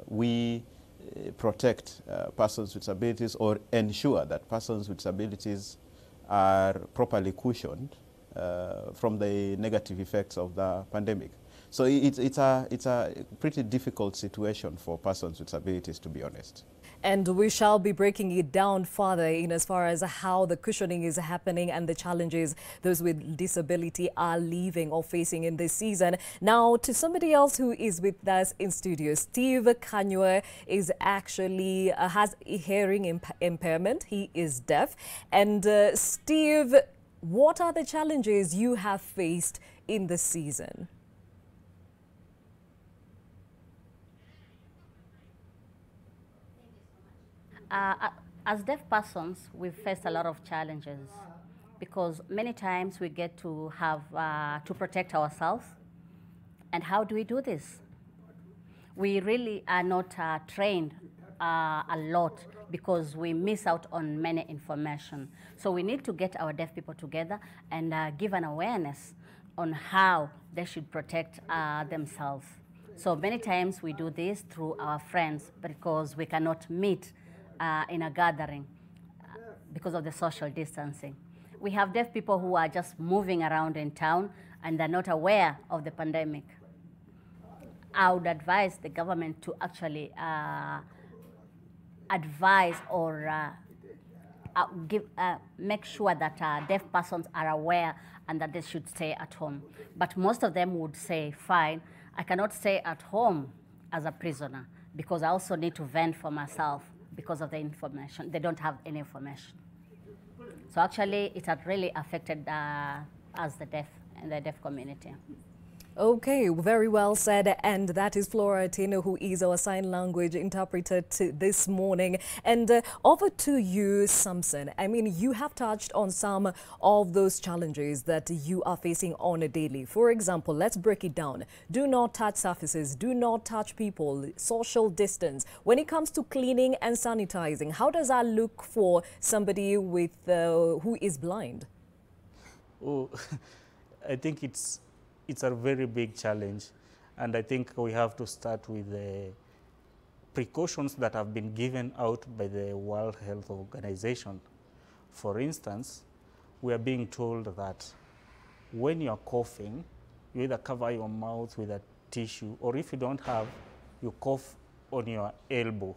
we protect persons with disabilities, or ensure that persons with disabilities are properly cushioned from the negative effects of the pandemic. So it's a pretty difficult situation for persons with disabilities, to be honest. And we shall be breaking it down further in as far as how the cushioning is happening and the challenges those with disability are living or facing in this season. Now, to somebody else who is with us in studio, Steve Kanywe is actually has a hearing impairment. He is deaf. And Steve, what are the challenges you have faced in this season? As deaf persons, we've faced a lot of challenges because many times we get to have to protect ourselves. And how do we do this? We really are not trained a lot because we miss out on many information. So we need to get our deaf people together and give an awareness on how they should protect themselves. So many times we do this through our friends because we cannot meet in a gathering because of the social distancing. We have deaf people who are just moving around in town and they're not aware of the pandemic. I would advise the government to actually advise or make sure that deaf persons are aware and that they should stay at home. But most of them would say, fine, I cannot stay at home as a prisoner because I also need to vent for myself because of the information. They don't have any information. So actually, it had really affected us, the deaf, and the deaf community. Okay, very well said. And that is Flora Atino, who is our sign language interpreter this morning. And over to you, Samson. I mean, you have touched on some of those challenges that you are facing on a daily. For example, let's break it down. Do not touch surfaces. Do not touch people. Social distance. When it comes to cleaning and sanitizing, how does that look for somebody with who is blind? Oh, I think it's a very big challenge, and I think we have to start with the precautions that have been given out by the World Health Organization. For instance, we are being told that when you are coughing, you either cover your mouth with a tissue, or if you don't have, you cough on your elbow.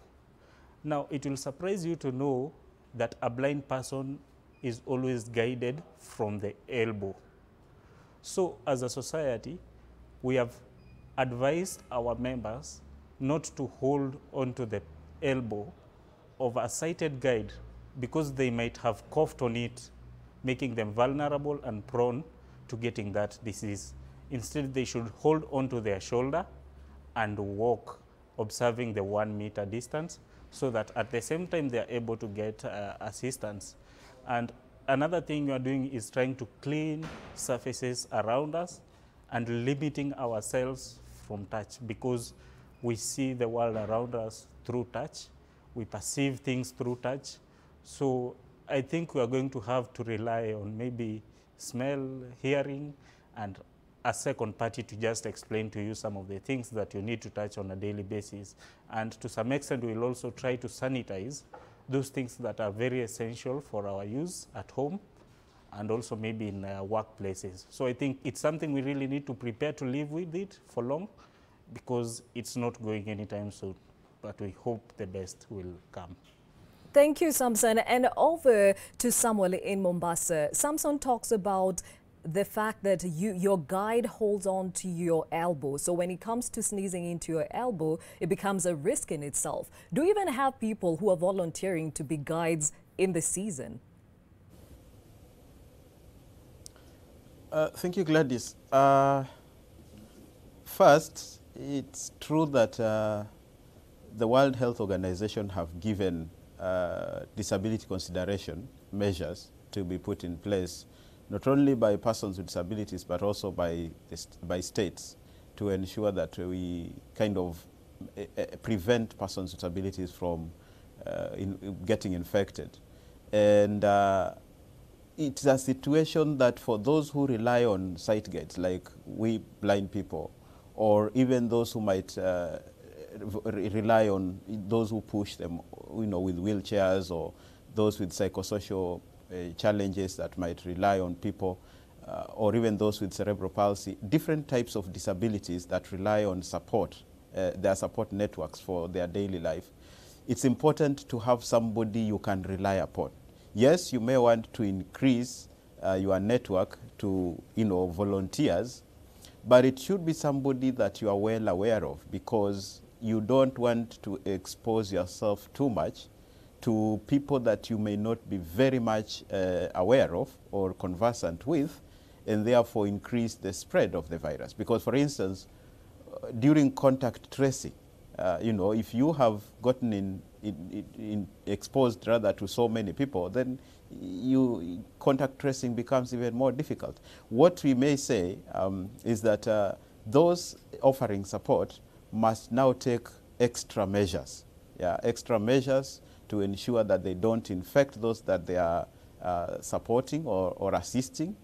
Now, it will surprise you to know that a blind person is always guided from the elbow. So as a society, we have advised our members not to hold onto the elbow of a sighted guide because they might have coughed on it, making them vulnerable and prone to getting that disease. Instead, they should hold onto their shoulder and walk, observing the 1 meter distance, so that at the same time they are able to get assistance. And another thing you are doing is trying to clean surfaces around us and limiting ourselves from touch, because we see the world around us through touch. We perceive things through touch. So I think we are going to have to rely on maybe smell, hearing, and a second party to just explain to you some of the things that you need to touch on a daily basis. And to some extent, we'll also try to sanitize those things that are very essential for our use at home and also maybe in workplaces. So I think it's something we really need to prepare to live with it for long, because it's not going anytime soon, but we hope the best will come. Thank you, Samson. And over to Samuel in Mombasa. Samson talks about the fact that your guide holds on to your elbow. So when it comes to sneezing into your elbow, it becomes a risk in itself. Do you even have people who are volunteering to be guides in the season? Thank you, Gladys. First, it's true that the World Health Organization have given disability consideration measures to be put in place, not only by persons with disabilities, but also by states, to ensure that we kind of prevent persons with disabilities from getting infected. And it's a situation that for those who rely on sight guides, like we blind people, or even those who might rely on those who push them, with wheelchairs, or those with psychosocial challenges that might rely on people, or even those with cerebral palsy, different types of disabilities that rely on support, their support networks for their daily life. It's important to have somebody you can rely upon. Yes, you may want to increase your network to volunteers, but it should be somebody that you are well aware of, because you don't want to expose yourself too much to people that you may not be very much aware of or conversant with, and therefore increase the spread of the virus. Because, for instance, during contact tracing, if you have gotten exposed rather to so many people, then contact tracing becomes even more difficult. What we may say is that those offering support must now take extra measures, extra measures to ensure that they don't infect those that they are supporting or assisting.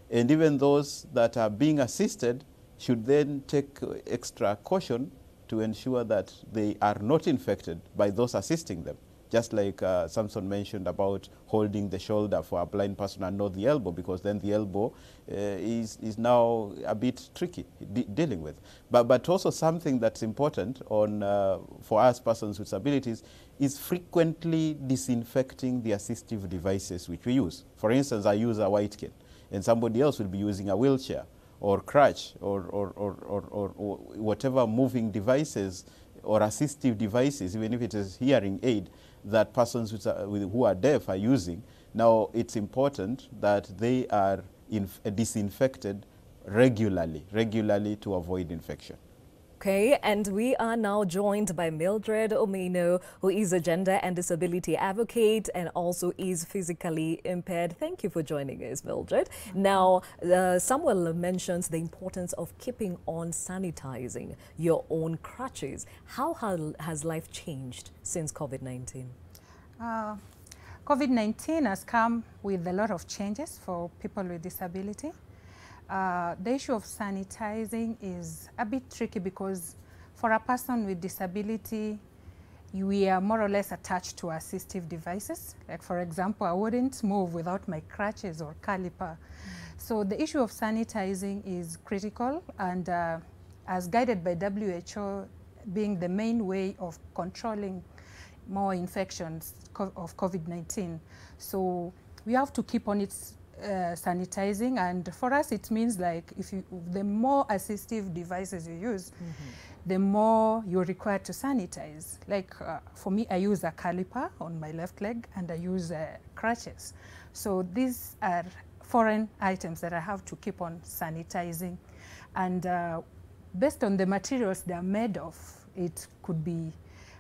And even those that are being assisted should then take extra caution to ensure that they are not infected by those assisting them. Just like Samson mentioned about holding the shoulder for a blind person and not the elbow, because then the elbow is now a bit tricky dealing with. But also something that's important for us persons with disabilities is frequently disinfecting the assistive devices which we use. For instance, I use a white cane, and somebody else will be using a wheelchair or crutch or whatever moving devices or assistive devices, even if it is hearing aid, that persons who are deaf are using. Now, it's important that they are disinfected regularly to avoid infection. Okay, and we are now joined by Mildred Omeno, who is a gender and disability advocate and also is physically impaired. Thank you for joining us, Mildred. Now, Samuel mentions the importance of keeping on sanitizing your own crutches. How has life changed since COVID-19? COVID-19 has come with a lot of changes for people with disability. The issue of sanitizing is a bit tricky because for a person with disability, we are more or less attached to assistive devices. Like, for example, I wouldn't move without my crutches or caliper. So the issue of sanitizing is critical, and as guided by WHO being the main way of controlling more infections of COVID-19. So we have to keep on its sanitizing, and for us it means like the more assistive devices you use, the more you're required to sanitize. Like for me, I use a caliper on my left leg and I use crutches. So these are foreign items that I have to keep on sanitizing, and based on the materials they are made of, it could be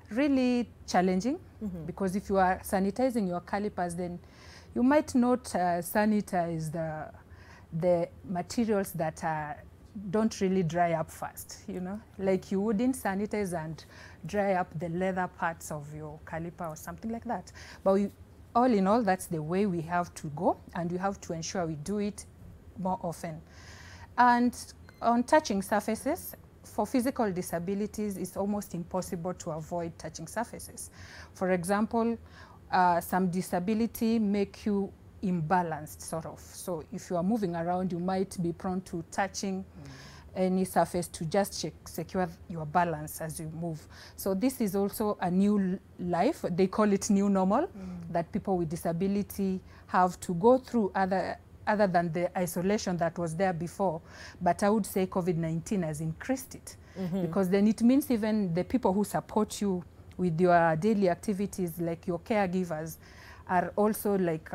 really challenging because if you are sanitizing your calipers, then you might not sanitize the materials that don't really dry up fast, you know? Like you wouldn't sanitize and dry up the leather parts of your caliper or something like that. But all in all, that's the way we have to go, and we have to ensure we do it more often. And on touching surfaces, for physical disabilities, it's almost impossible to avoid touching surfaces. For example, some disability make you imbalanced, sort of. So if you are moving around, you might be prone to touching any surface to just secure your balance as you move. So this is also a new life. They call it new normal, that people with disability have to go through other than the isolation that was there before. But I would say COVID-19 has increased it, because then it means even the people who support you with your daily activities, like your caregivers, are also like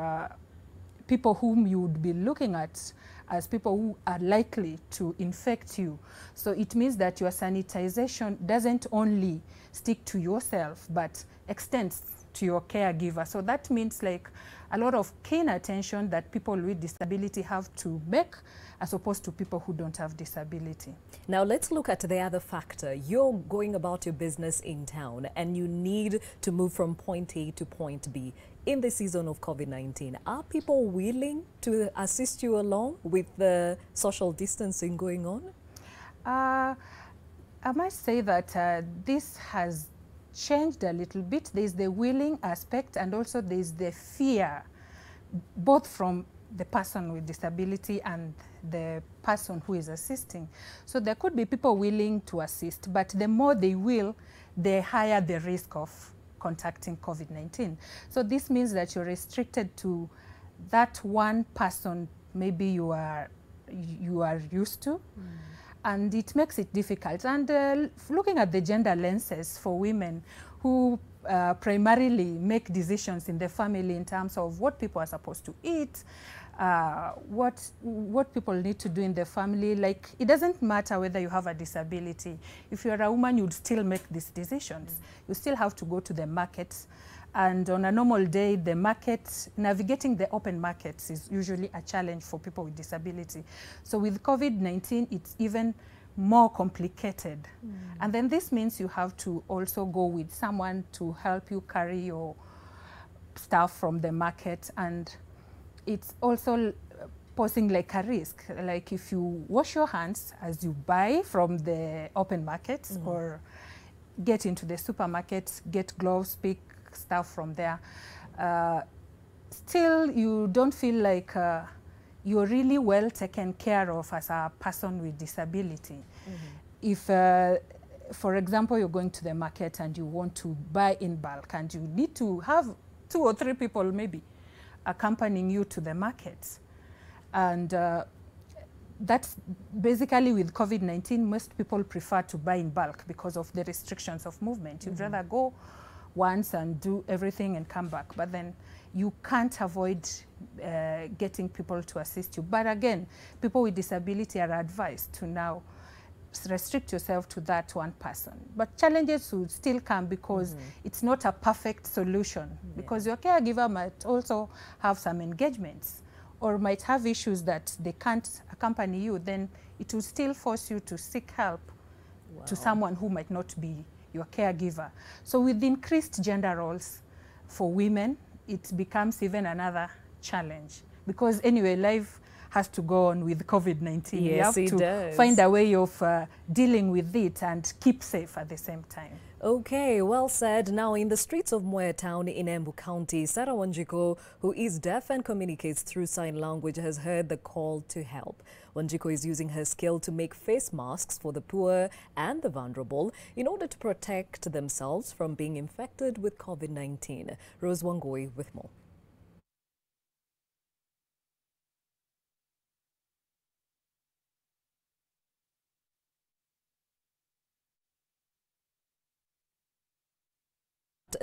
people whom you would be looking at as people who are likely to infect you. So it means that your sanitization doesn't only stick to yourself, but extends to your caregiver. So that means like a lot of keen attention that people with disability have to make, as opposed to people who don't have disability. Now let's look at the other factor. You're going about your business in town and you need to move from point A to point B in the season of COVID-19. Are people willing to assist you along with the social distancing going on? I must say that this has changed a little bit. There's the willing aspect, and also there's the fear, both from the person with disability and the person who is assisting. So there could be people willing to assist, but the more they will, the higher the risk of contacting COVID-19. So this means that you're restricted to that one person maybe you are used to. And it makes it difficult. And looking at the gender lenses for women who primarily make decisions in the family in terms of what people are supposed to eat, what people need to do in the family. Like, it doesn't matter whether you have a disability. If you're a woman, you'd still make these decisions. You still have to go to the markets. And on a normal day, the market, navigating the open markets is usually a challenge for people with disability. So with COVID-19, it's even more complicated. And then this means you have to also go with someone to help you carry your stuff from the market. And it's also posing like a risk. Like if you wash your hands as you buy from the open markets or get into the supermarket, get gloves, pick stuff from there, still you don't feel like you're really well taken care of as a person with disability. If, for example, you're going to the market and you want to buy in bulk and you need to have 2 or 3 people maybe accompanying you to the market. And that's basically with COVID-19, most people prefer to buy in bulk because of the restrictions of movement. You'd rather go once and do everything and come back. But then you can't avoid getting people to assist you. But again, people with disability are advised to now restrict yourself to that one person. But challenges will still come because it's not a perfect solution, because your caregiver might also have some engagements or might have issues that they can't accompany you. Then it will still force you to seek help to someone who might not be your caregiver. So with increased gender roles for women, it becomes even another challenge, because anyway, life has to go on with COVID-19. Yes, you have to find a way of dealing with it and keep safe at the same time. Okay, well said. Now, in the streets of Moya Town in Embu County, Sarah Wanjiko, who is deaf and communicates through sign language, has heard the call to help. Wanjiko is using her skill to make face masks for the poor and the vulnerable in order to protect themselves from being infected with COVID-19. Rose Wangoi with more.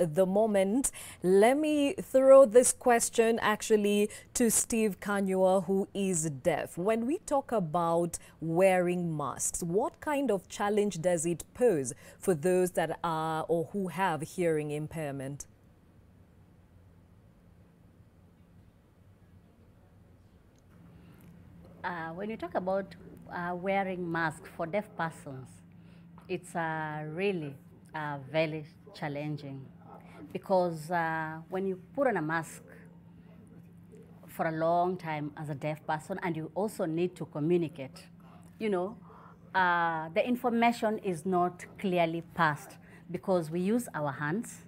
The moment, let me throw this question actually to Steve Kanyua, who is deaf. When we talk about wearing masks, what kind of challenge does it pose for those that are or who have hearing impairment? When you talk about wearing masks for deaf persons, it's really very challenging, because when you put on a mask for a long time as a deaf person and you also need to communicate, you know, the information is not clearly passed, because we use our hands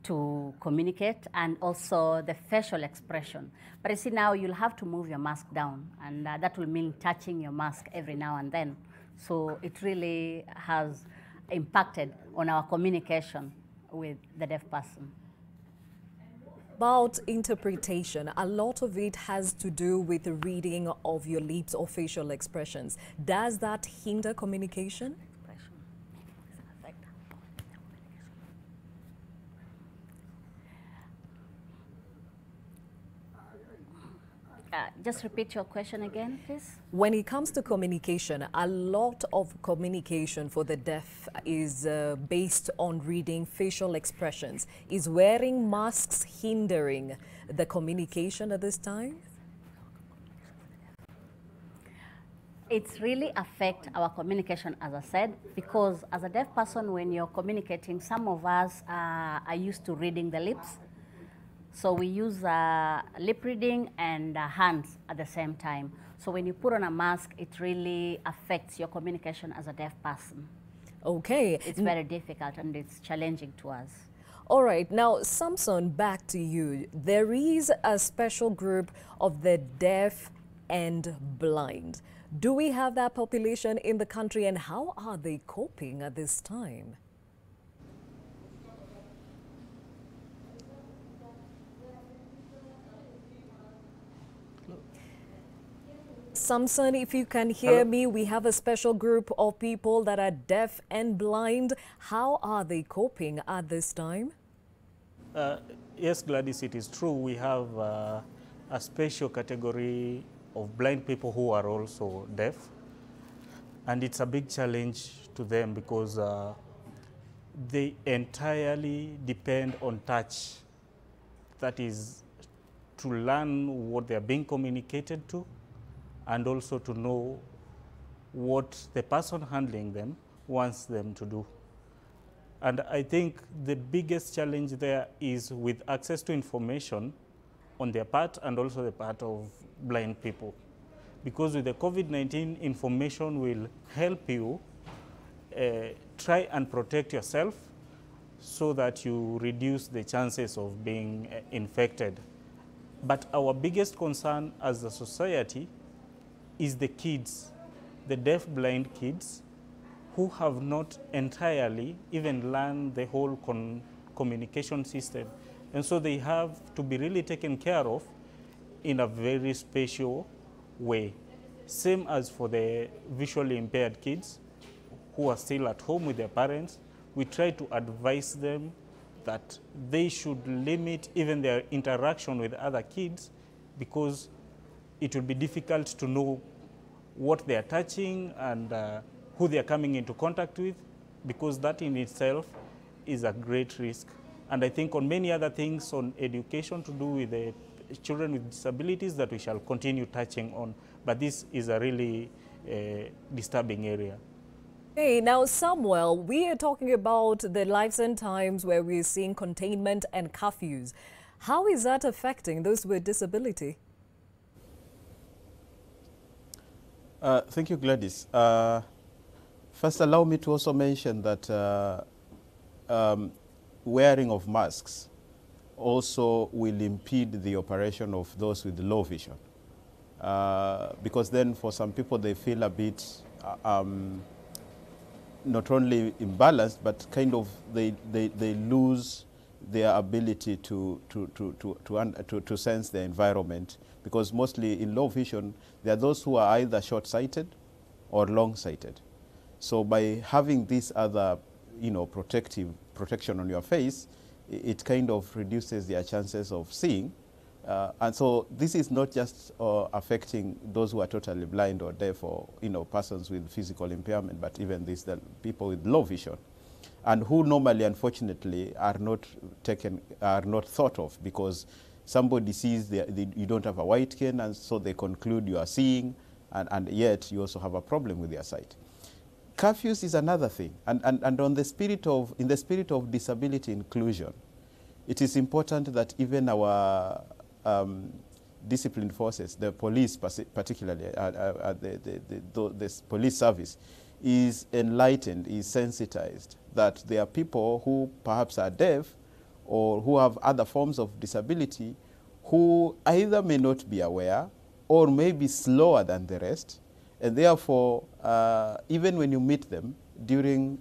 to communicate and also the facial expression. But you see, now you'll have to move your mask down, and that will mean touching your mask every now and then. So it really has impacted on our communication with the deaf person. About interpretation, a lot of it has to do with the reading of your lips or facial expressions. Does that hinder communication? Just repeat your question again, please. When it comes to communication, a lot of communication for the deaf is based on reading facial expressions. Is wearing masks hindering the communication at this time? It's really affect our communication, as I said, because as a deaf person, when you're communicating, some of us are used to reading the lips. So we use lip reading and hands at the same time. So when you put on a mask, it really affects your communication as a deaf person. Okay. It's very difficult and it's challenging to us. All right. Now, Samson, back to you. There is a special group of the deaf and blind. Do we have that population in the country, and how are they coping at this time? Samson, if you can hear me, we have a special group of people that are deaf and blind. How are they coping at this time? Yes, Gladys, it is true. We have a special category of blind people who are also deaf. And it's a big challenge to them because they entirely depend on touch. That is, to learn what they are being communicated to, and also to know what the person handling them wants them to do. And I think the biggest challenge there is with access to information on their part and also the part of blind people. Because with the COVID-19, information will help you try and protect yourself so that you reduce the chances of being infected. But our biggest concern as a society is the kids, the deaf-blind kids, who have not entirely even learned the whole communication system. And so they have to be really taken care of in a very special way. Same as for the visually impaired kids who are still at home with their parents. We try to advise them that they should limit even their interaction with other kids, because it will be difficult to know what they are touching and who they are coming into contact with, because that in itself is a great risk. And I think on many other things, on education to do with the children with disabilities, that we shall continue touching on. But this is a really disturbing area. Hey, now Samuel, we are talking about the lives and times where we're seeing containment and curfews. How is that affecting those with disability? Thank you, Gladys. First, allow me to also mention that wearing of masks also will impede the operation of those with low vision. Because then for some people they feel a bit not only imbalanced, but kind of they lose their ability to sense the environment, because mostly in low vision there are those who are either short-sighted or long-sighted. So by having this other, protection on your face, it kind of reduces their chances of seeing. And so this is not just affecting those who are totally blind or deaf, or persons with physical impairment, but even the people with low vision, and who normally, unfortunately, are not thought of, because somebody sees you don't have a white cane, and so they conclude you are seeing, and yet you also have a problem with your sight. Curfews is another thing, and in the spirit of disability inclusion, it is important that even our disciplined forces, the police particularly, the police service, is enlightened, is sensitized that there are people who perhaps are deaf or who have other forms of disability, who either may not be aware or may be slower than the rest, and therefore even when you meet them during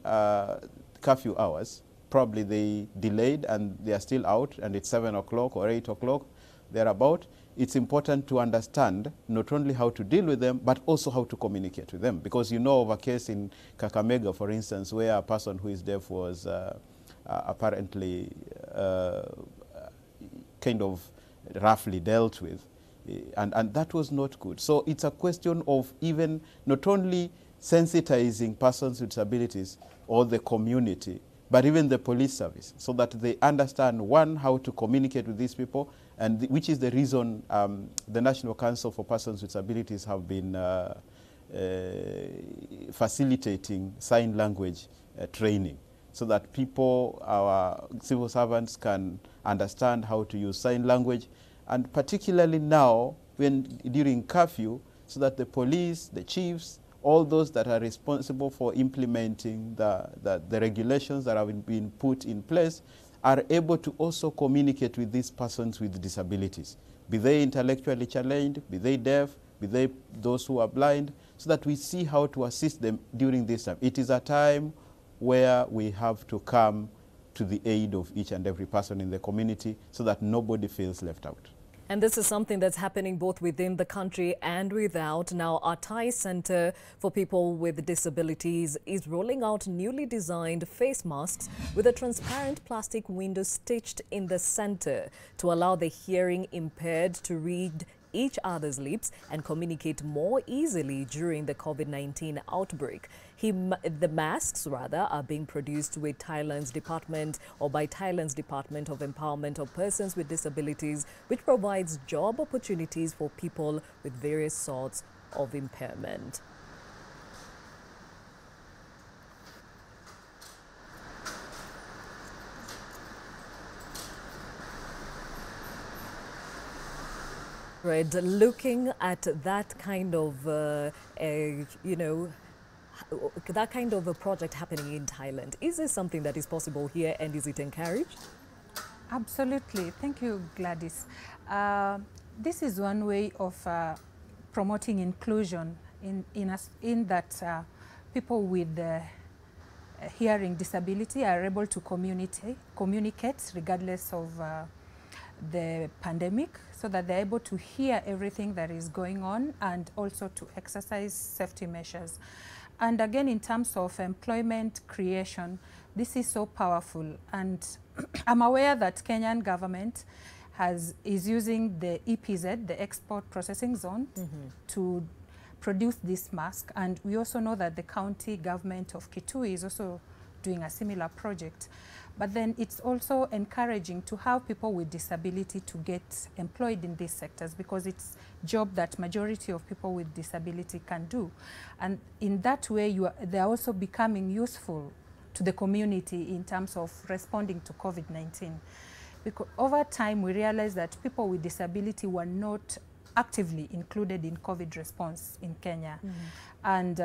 curfew hours, probably they delayed and they are still out and it's 7 o'clock or 8 o'clock, thereabout, it's important to understand not only how to deal with them, but also how to communicate with them. Because you know of a case in Kakamega, for instance, where a person who is deaf was apparently kind of roughly dealt with, and that was not good. So it's a question of even not only sensitizing persons with disabilities or the community, but even the police service, so that they understand, one, how to communicate with these people, and which is the reason the National Council for Persons with Disabilities have been facilitating sign language training, so that people, our civil servants, can understand how to use sign language, and particularly now, during curfew, so that the police, the chiefs, all those that are responsible for implementing the regulations that have been put in place are able to also communicate with these persons with disabilities, be they intellectually challenged, be they deaf, be they those who are blind, so that we see how to assist them during this time. It is a time where we have to come to the aid of each and every person in the community, so that nobody feels left out. And this is something that's happening both within the country and without. Now, our Thai Center for People with Disabilities is rolling out newly designed face masks with a transparent plastic window stitched in the center to allow the hearing impaired to read each other's lips and communicate more easily during the COVID-19 outbreak. The masks, rather, are being produced with Thailand's Department of Empowerment of Persons with Disabilities, which provides job opportunities for people with various sorts of impairment. Right, looking at that kind of, that kind of a project happening in Thailand, is this something that is possible here, and is it encouraged? Absolutely. Thank you, Gladys. This is one way of promoting inclusion in that people with hearing disability are able to communicate regardless of the pandemic, so that they're able to hear everything that is going on and also to exercise safety measures. And again, in terms of employment creation, this is so powerful, and I'm aware that Kenyan government is using the EPZ, the Export Processing Zone, to produce this mask, and we also know that the county government of Kitui is also doing a similar project. But then it's also encouraging to have people with disability to get employed in these sectors, because it's a job that majority of people with disability can do. And in that way, they're also becoming useful to the community in terms of responding to COVID-19. Because over time, we realized that people with disability were not actively included in COVID response in Kenya. And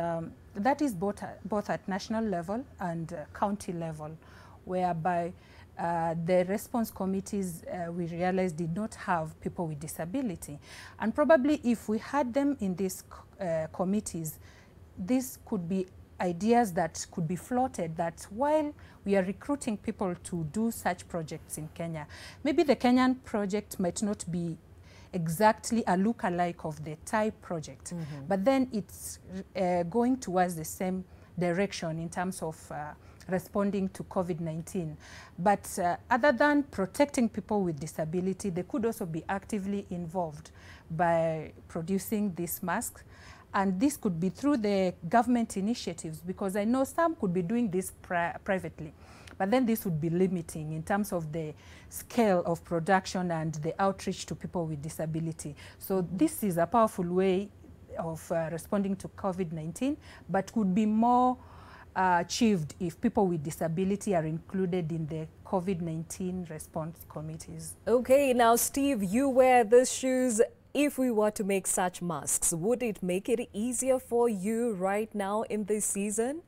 that is both at national level and county level, whereby the response committees, we realized, did not have people with disability. And probably if we had them in these committees, this could be ideas that could be floated, that while we are recruiting people to do such projects in Kenya, maybe the Kenyan project might not be exactly a look-alike of the Thai project, but then it's going towards the same direction in terms of responding to COVID-19. But other than protecting people with disability, they could also be actively involved by producing these masks. And this could be through the government initiatives, because I know some could be doing this privately. But then this would be limiting in terms of the scale of production and the outreach to people with disability. So this is a powerful way of responding to COVID-19, but would be more achieved if people with disability are included in the COVID-19 response committees. Okay, now Steve, you wear these shoes. If we were to make such masks, would it make it easier for you right now in this season?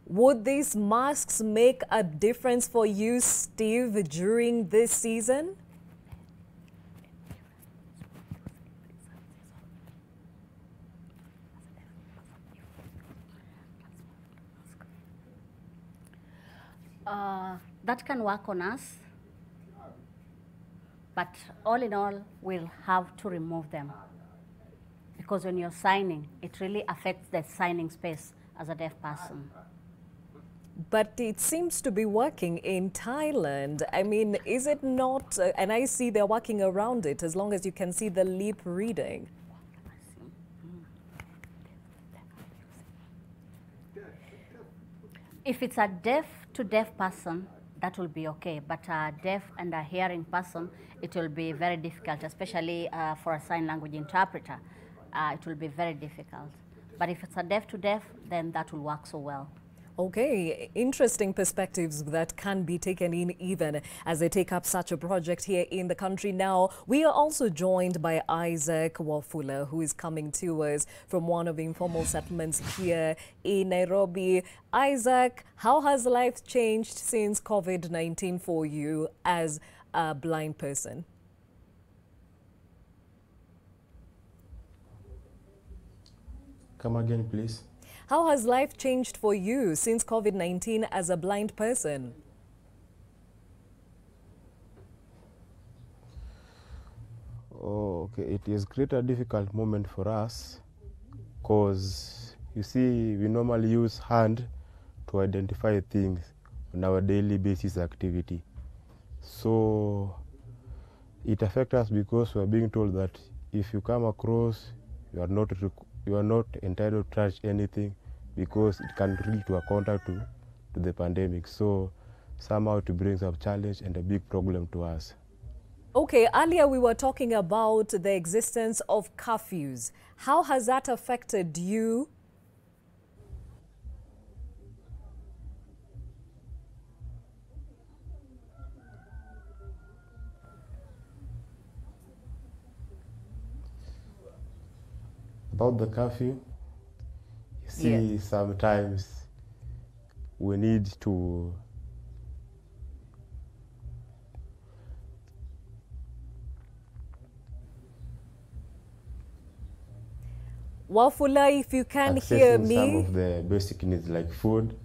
Would these masks make a difference for you, Steve, during this season? That can work on us, but all in all, we'll have to remove them, because when you're signing, it really affects the signing space as a deaf person. But it seems to be working in Thailand. I mean, is it not? And I see they're working around it as long as you can see the lip reading. If it's a deaf to deaf person, that will be okay. But a deaf and a hearing person, it will be very difficult, especially for a sign language interpreter. It will be very difficult. But if it's a deaf to deaf, then that will work so well. Okay, interesting perspectives that can be taken in even as they take up such a project here in the country. Now, we are also joined by Isaac Wafula, who is coming to us from one of the informal settlements here in Nairobi. Isaac, how has life changed since COVID-19 for you as a blind person? Come again, please. How has life changed for you since COVID-19 as a blind person? Oh, okay. It is quite a difficult moment for us because, you see, we normally use hand to identify things on our daily basis activity. So it affects us because we are being told that if you come across, you are not entitled to touch anything, because it can lead to a contact to the pandemic. So somehow it brings up challenge and a big problem to us. Okay, earlier we were talking about the existence of curfews. How has that affected you? About the curfew, you see, sometimes we need to Wafula, if you can accessing hear me. some of the basic needs like food.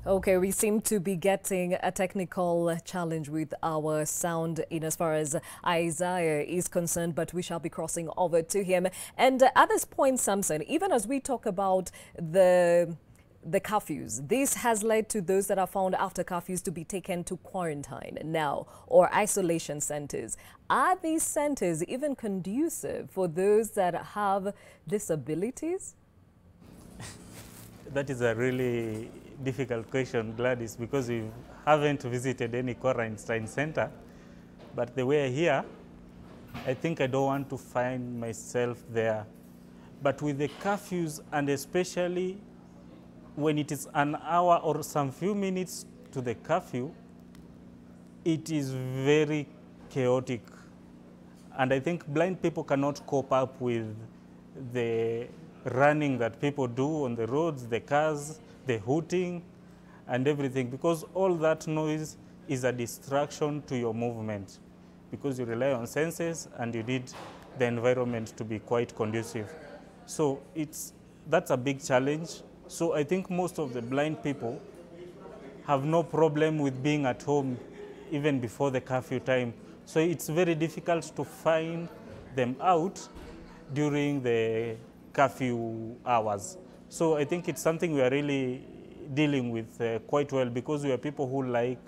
Okay, we seem to be getting a technical challenge with our sound in as far as Isaiah is concerned, but we shall be crossing over to him. And at this point, Samson, even as we talk about the curfews, this has led to those that are found after curfews to be taken to quarantine now or isolation centers. Are these centers even conducive for those that have disabilities? That is a really difficult question, Gladys, because we haven't visited any quarantine center. But the way here, I think I don't want to find myself there. But with the curfews, and especially when it is an hour or some few minutes to the curfew, it is very chaotic. And I think blind people cannot cope up with the running that people do on the roads, the cars, the hooting, and everything, because all that noise is a distraction to your movement, because you rely on senses and you need the environment to be quite conducive. So that's a big challenge. So I think most of the blind people have no problem with being at home even before the curfew time. So it's very difficult to find them out during the curfew hours. So I think it's something we are really dealing with quite well, because we are people who like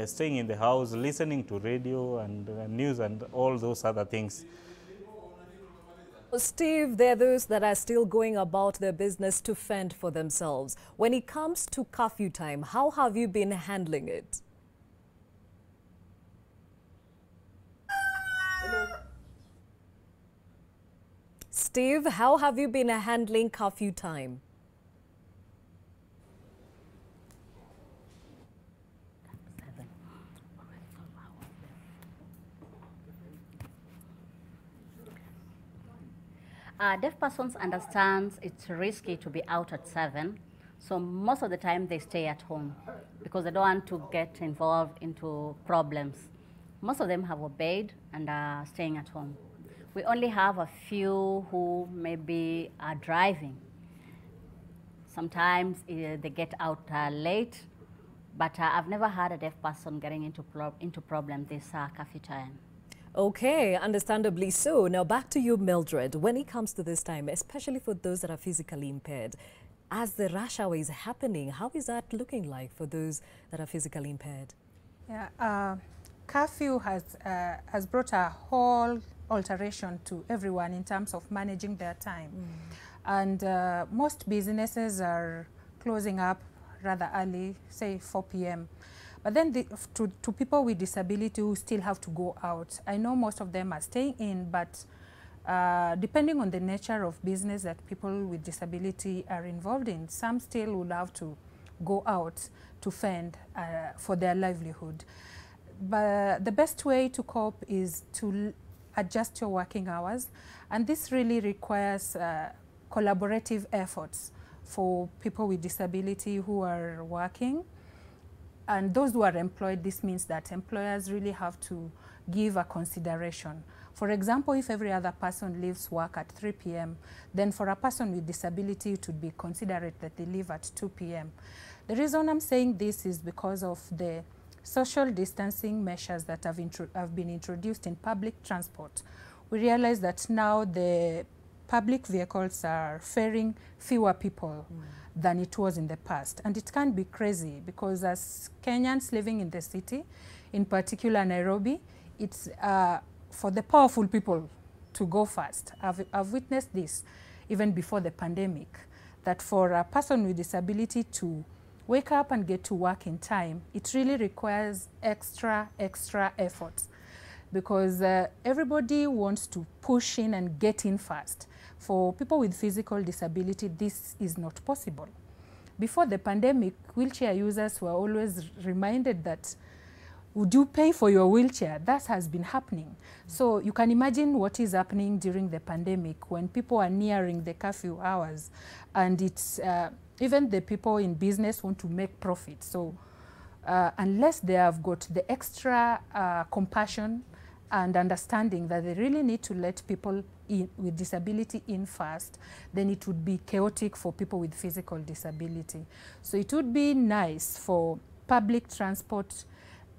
staying in the house, listening to radio and news and all those other things. Steve, there are those that are still going about their business to fend for themselves. When it comes to curfew time, how have you been handling it? Steve, how have you been handling curfew time? Deaf persons understand it's risky to be out at 7, so most of the time they stay at home because they don't want to get involved into problems. Most of them have obeyed and are staying at home. We only have a few who maybe are driving. Sometimes they get out late, but I've never had a deaf person getting into problem this curfew time. Okay, understandably so. Now back to you, Mildred. When it comes to this time, especially for those that are physically impaired, as the rush hour is happening, how is that looking like for those that are physically impaired? Yeah, curfew has brought a whole alteration to everyone in terms of managing their time. And most businesses are closing up rather early, say 4 p.m. But then to people with disability who still have to go out, I know most of them are staying in, but depending on the nature of business that people with disability are involved in, some still will have to go out to fend for their livelihood. But the best way to cope is to adjust your working hours, and this really requires collaborative efforts for people with disability who are working. And those who are employed, this means that employers really have to give a consideration. For example, if every other person leaves work at 3 p.m., then for a person with disability, it would be considerate that they leave at 2 p.m. The reason I'm saying this is because of the social distancing measures that have been introduced in public transport. We realize that now the public vehicles are ferrying fewer people than it was in the past. And it can be crazy because as Kenyans living in the city, in particular Nairobi, it's for the powerful people to go first. I've witnessed this even before the pandemic, that for a person with disability to wake up and get to work in time, it really requires extra effort, because everybody wants to push in and get in fast. For people with physical disability, this is not possible. Before the pandemic, wheelchair users were always reminded that, would you pay for your wheelchair? That has been happening. So you can imagine what is happening during the pandemic when people are nearing the curfew hours, and it's even the people in business want to make profit. So unless they have got the extra compassion and understanding that they really need to let people with disability in first, then it would be chaotic for people with physical disability. So it would be nice for public transport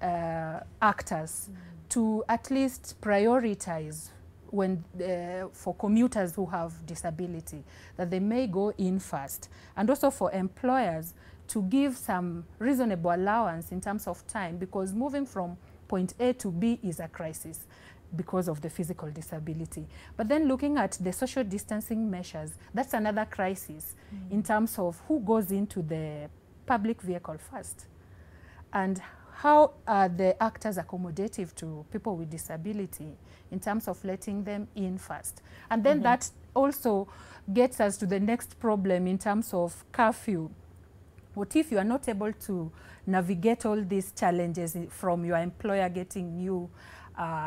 actors to at least prioritize when for commuters who have disability, that they may go in first, and also for employers to give some reasonable allowance in terms of time, because moving from point A to B is a crisis because of the physical disability. But then looking at the social distancing measures, that's another crisis in terms of who goes into the public vehicle first, and how are the actors accommodative to people with disability in terms of letting them in first. And then that also gets us to the next problem in terms of curfew. What if you are not able to navigate all these challenges from your employer getting you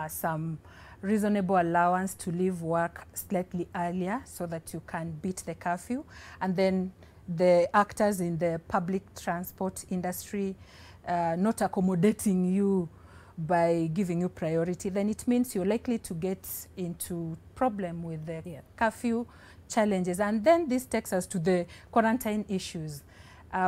some reasonable allowance to leave work slightly earlier so that you can beat the curfew, and then the actors in the public transport industry not accommodating you by giving you priority, then it means you're likely to get into problem with the curfew challenges. And then this takes us to the quarantine issues.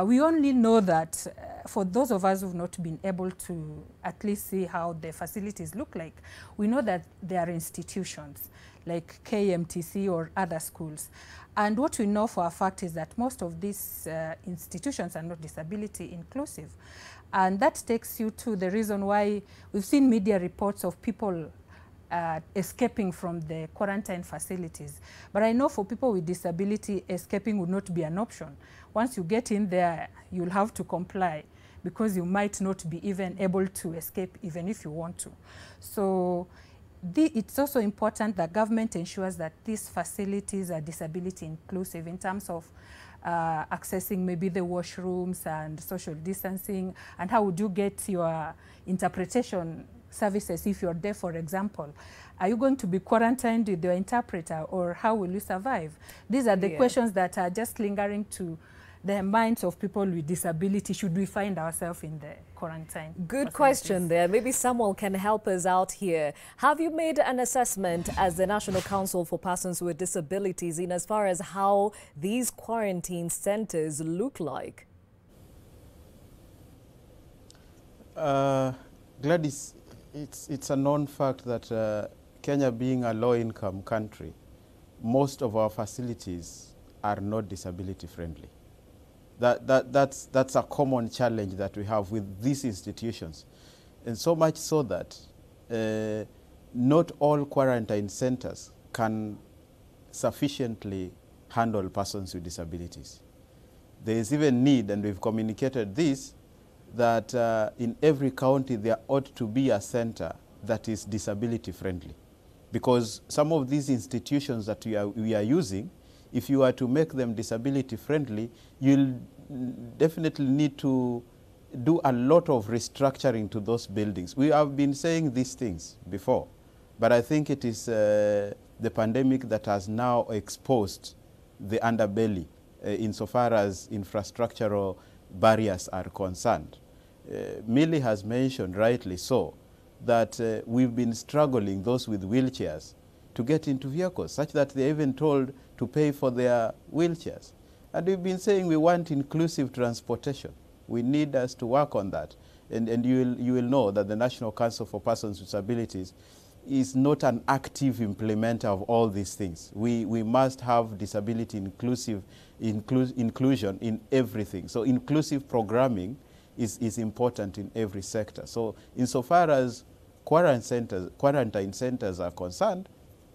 We only know that for those of us who've not been able to at least see how the facilities look like, we know that there are institutions like KMTC or other schools. And what we know for a fact is that most of these institutions are not disability inclusive. And that takes you to the reason why we've seen media reports of people escaping from the quarantine facilities. But I know for people with disability, escaping would not be an option. Once you get in there, you'll have to comply, because you might not be even able to escape even if you want to. So it's also important that government ensures that these facilities are disability inclusive in terms of accessing maybe the washrooms and social distancing, and how would you get your interpretation services if you're deaf, for example. Are you going to be quarantined with your interpreter, or how will you survive? These are the questions that are just lingering to the minds of people with disability should we find ourselves in the quarantine. Good question there. Maybe someone can help us out here. Have you made an assessment as the National Council for Persons with Disabilities in as far as how these quarantine centers look like? Gladys, it's a known fact that Kenya being a low-income country, most of our facilities are not disability friendly. That's a common challenge that we have with these institutions. And so much so that not all quarantine centers can sufficiently handle persons with disabilities. There is even need, and we've communicated this, that in every county there ought to be a center that is disability friendly. Because some of these institutions that we are using, if you are to make them disability friendly, you'll definitely need to do a lot of restructuring to those buildings. We have been saying these things before, but I think it is the pandemic that has now exposed the underbelly insofar as infrastructural barriers are concerned. Millie has mentioned, rightly so, that we've been struggling, those with wheelchairs, to get into vehicles, such that they're even told to pay for their wheelchairs. And we've been saying we want inclusive transportation. We need us to work on that. And you will know that the National Council for Persons with Disabilities is not an active implementer of all these things. We must have disability inclusion in everything. So inclusive programming is important in every sector. So insofar as quarantine centers are concerned,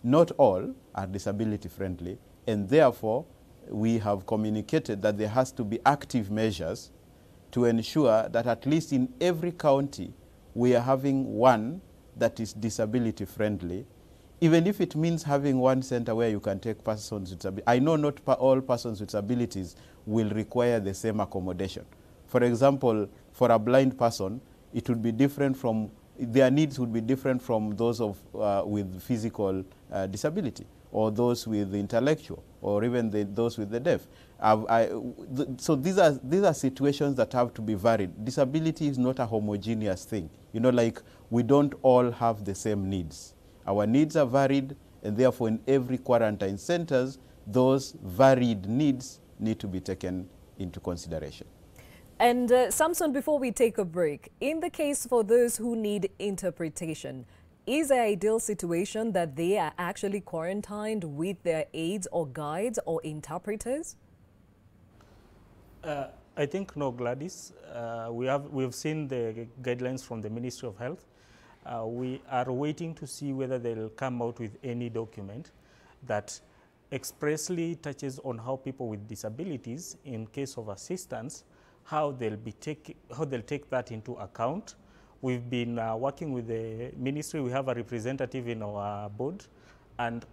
not all are disability friendly, and therefore we have communicated that there has to be active measures to ensure that at least in every county we are having one that is disability friendly, even if it means having one center where you can take persons with disabilities. I know not all persons with disabilities will require the same accommodation. For example, for a blind person, it would be different from, their needs would be different from those of with physical disability, or those with intellectual, or even those with the deaf. So these are situations that have to be varied. Disability is not a homogeneous thing. You know, like we don't all have the same needs. Our needs are varied, And therefore, in every quarantine centers, those varied needs need to be taken into consideration. And Samson, before we take a break, in the case for those who need interpretation, is the ideal situation that they are actually quarantined with their aides or guides or interpreters? I think no, Gladys. We've seen the guidelines from the Ministry of Health. We are waiting to see whether they'll come out with any document that expressly touches on how people with disabilities, in case of assistance, how they'll take that into account. We've been working with the ministry. We have a representative in our board, and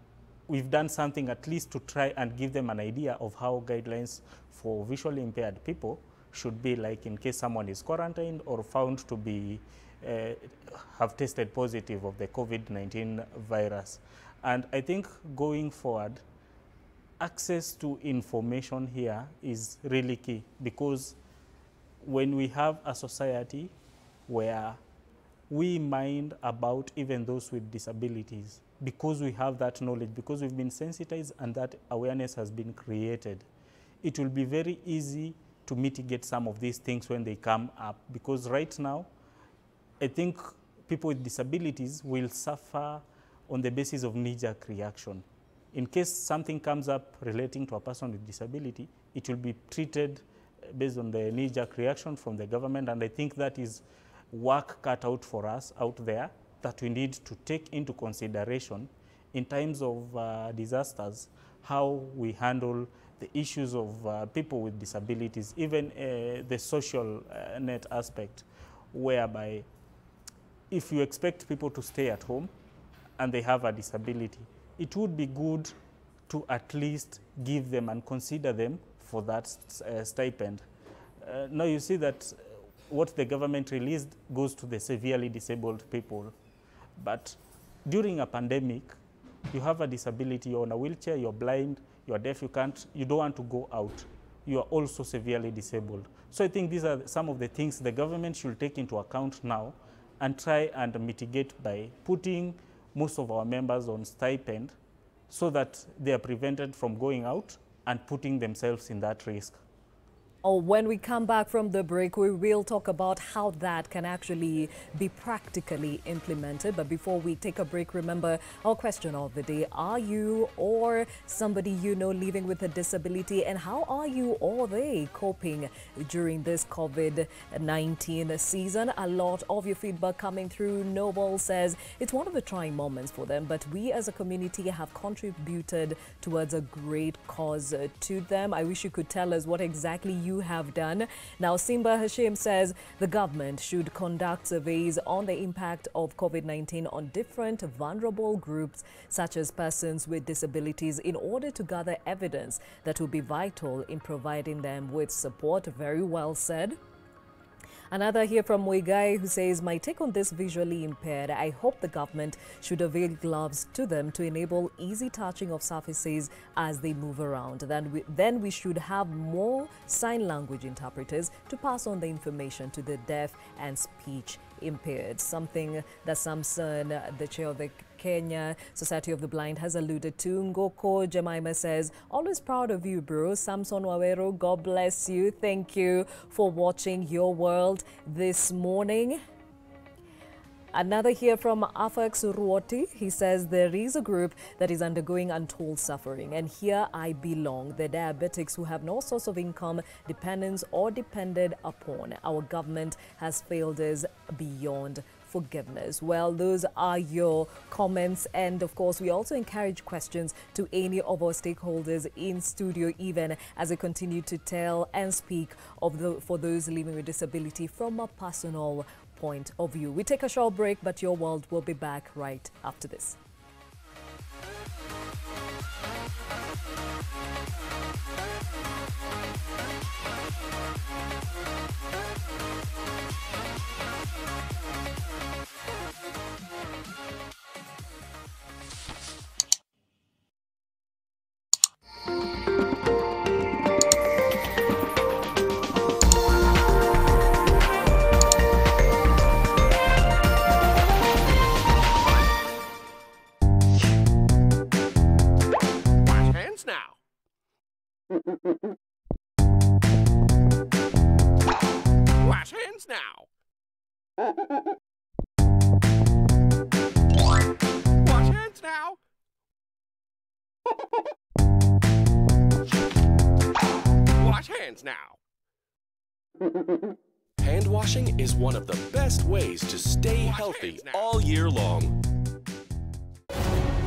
we've done something at least to try and give them an idea of how guidelines for visually impaired people should be like in case someone is quarantined or found to be have tested positive of the COVID-19 virus. And I think going forward, access to information here is really key, because when we have a society where we mind about even those with disabilities, because we have that knowledge, because we've been sensitized and that awareness has been created, it will be very easy to mitigate some of these things when they come up. Because right now, I think people with disabilities will suffer on the basis of knee-jerk reaction. In case something comes up relating to a person with disability, it will be treated based on the knee-jerk reaction from the government, and I think that is work cut out for us out there that we need to take into consideration in times of disasters, how we handle the issues of people with disabilities, even the social net aspect, whereby if you expect people to stay at home and they have a disability, it would be good to at least give them and consider them for that stipend. Now you see that what the government released goes to the severely disabled people. But during a pandemic, you have a disability, you're on a wheelchair, you're blind, you're deaf, you don't want to go out. You are also severely disabled. So I think these are some of the things the government should take into account now and try and mitigate by putting most of our members on stipend so that they are prevented from going out and putting themselves in that risk. When we come back from the break, we will talk about how that can actually be practically implemented. But before we take a break, remember our question of the day. Are you or somebody you know living with a disability, and how are you or they coping during this COVID-19 season? A lot of your feedback coming through. Noble says it's one of the trying moments for them, but we as a community have contributed towards a great cause to them. I wish you could tell us what exactly you have done. Now, Simba Hashim says the government should conduct surveys on the impact of COVID-19 on different vulnerable groups, such as persons with disabilities, in order to gather evidence that will be vital in providing them with support. Very well said. Another here from Muigai who says, my take on this visually impaired, I hope the government should avail gloves to them to enable easy touching of surfaces as they move around. Then we should have more sign language interpreters to pass on the information to the deaf and speech impaired. Something that Samson, the chair of the Kenya Society of the Blind, has alluded to. Ngoko Jemima says, always proud of you, bro. Samson Wawero, God bless you. Thank you for watching Your World this morning. Another here from Afax Ruoti. He says there is a group that is undergoing untold suffering, and here I belong. The diabetics who have no source of income, dependence, or depended upon. Our government has failed us beyond forgiveness. Well, those are your comments, and of course we also encourage questions to any of our stakeholders in studio, even as we continue to tell and speak of for those living with disability from a personal point of view. We take a short break, but Your World will be back right after this. Wash hands now. Wash hands now. Wash hands now. Hand washing is one of the best ways to stay healthy all year long.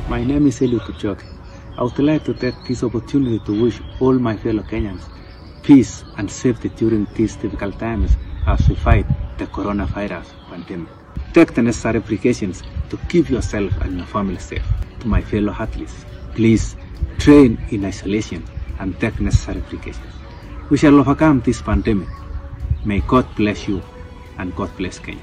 My name is Eliud Kipchoge. I would like to take this opportunity to wish all my fellow Kenyans peace and safety during these difficult times as we fight the coronavirus pandemic. Take the necessary precautions to keep yourself and your family safe. To my fellow athletes, please train in isolation and take necessary precautions. We shall overcome this pandemic. May God bless you and God bless Kenya.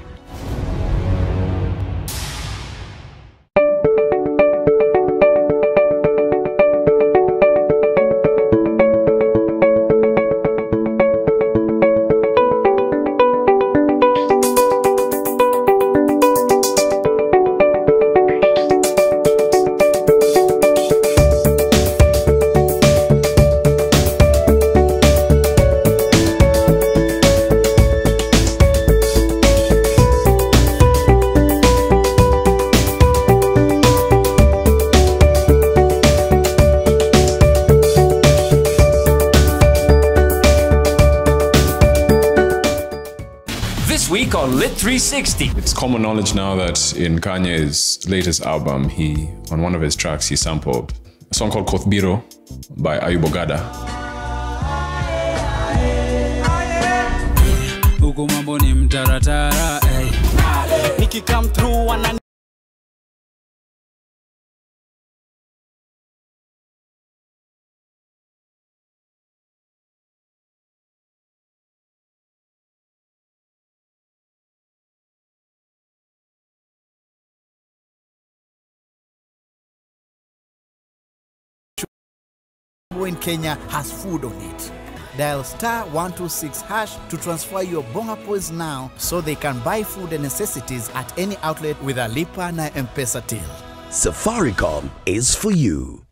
Week on Lit 360. It's common knowledge now that in Kanye's latest album, on one of his tracks, he sampled a song called Kothbiro by Ayub Ogada. Huku mambo ni mtaratara, Niki come through wana in Kenya has food on it. Dial *126# to transfer your Bonga points now so they can buy food and necessities at any outlet with a Lipa na M-Pesa till. Safaricom is for you.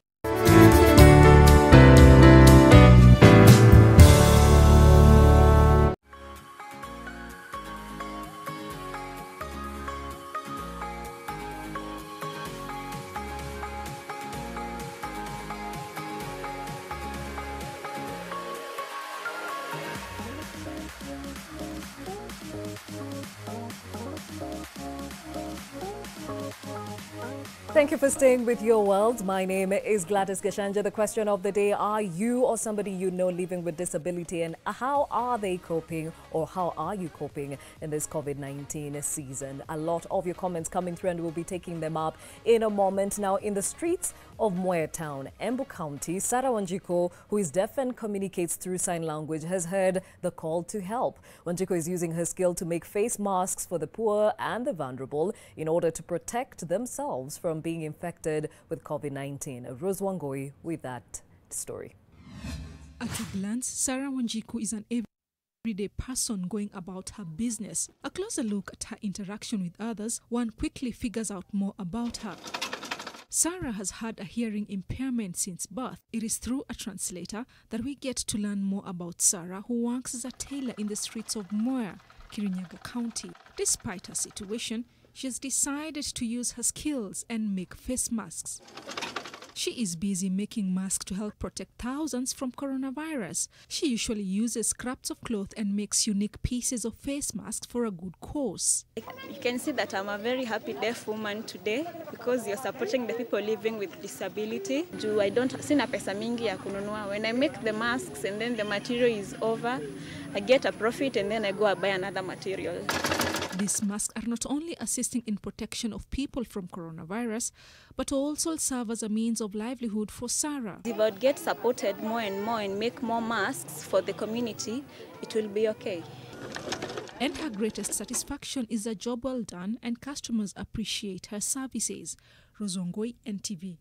Thank you for staying with Your World. My name is Gladys Gashanja. The question of the day, are you or somebody you know living with disability, and how are they coping, or how are you coping in this COVID-19 season? A lot of your comments coming through, and we'll be taking them up in a moment. Now, in the streets of Mwea Town, Embu County, Sarah Wanjiko, who is deaf and communicates through sign language, has heard the call to help. Wanjiko is using her skill to make face masks for the poor and the vulnerable in order to protect themselves from being infected with COVID-19. Rose Wangoi with that story. At a glance, Sarah Wanjiko is an everyday person going about her business. A closer look at her interaction with others, one quickly figures out more about her. Sarah has had a hearing impairment since birth. It is through a translator that we get to learn more about Sarah, who works as a tailor in the streets of Mwea, Kirinyaga County. Despite her situation, she has decided to use her skills and make face masks. She is busy making masks to help protect thousands from coronavirus. She usually uses scraps of cloth and makes unique pieces of face masks for a good cause. You can see that I'm a very happy deaf woman today because you're supporting the people living with disability. I don't sina pesa mingi ya kununua. When I make the masks and then the material is over, I get a profit and then I go and buy another material. These masks are not only assisting in protection of people from coronavirus, but also serve as a means of livelihood for Sarah. If I would get supported more and more and make more masks for the community, it will be okay. And her greatest satisfaction is a job well done and customers appreciate her services. Rozongoi, NTV.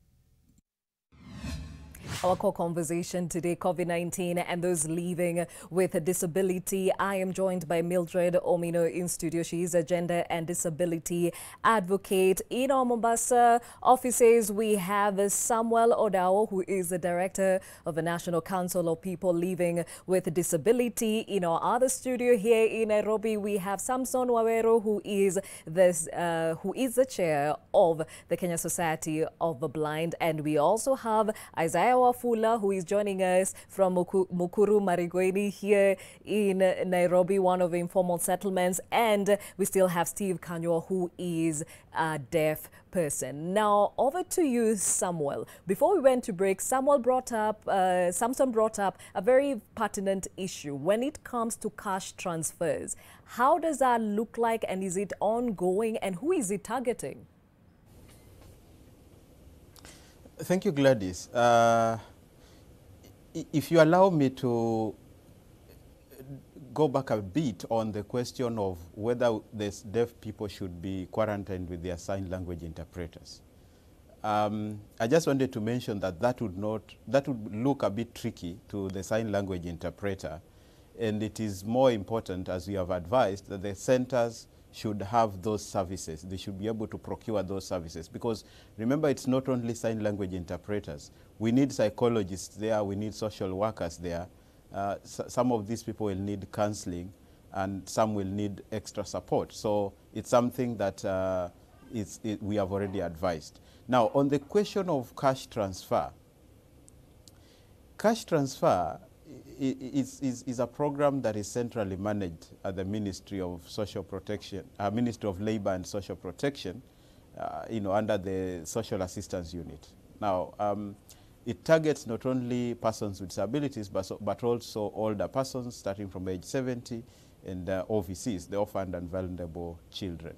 Our core conversation today, COVID-19 and those living with a disability. I am joined by Mildred Omino in studio. She is a gender and disability advocate. In our Mombasa offices, we have Samuel Odao, who is the director of the National Council of People Living with Disability. In our other studio here in Nairobi, we have Samson Wawero, who is the chair of the Kenya Society of the Blind. And we also have Isaiah Wafula, who is joining us from Mukuru Marigweni here in Nairobi, one of the informal settlements. And we still have Steve Kanywa, who is a deaf person. Now, over to you, Samuel. Before we went to break, Samson brought up a very pertinent issue when it comes to cash transfers. How does that look like, and is it ongoing, and who is it targeting? Thank you, Gladys. If you allow me to go back a bit on the question of whether these deaf people should be quarantined with their sign language interpreters. I just wanted to mention that would look a bit tricky to the sign language interpreter, and it is more important, as we have advised, that the centers should have those services. They should be able to procure those services, because remember, it's not only sign language interpreters. We need psychologists there, we need social workers there. Some of these people will need counseling, and some will need extra support. So it's something that we have already advised. Now, on the question of cash transfer is a program that is centrally managed at the Ministry of Social Protection, Ministry of Labor and Social Protection, under the Social Assistance Unit. Now, it targets not only persons with disabilities, but also older persons starting from age 70 and overseas, the orphaned and vulnerable children.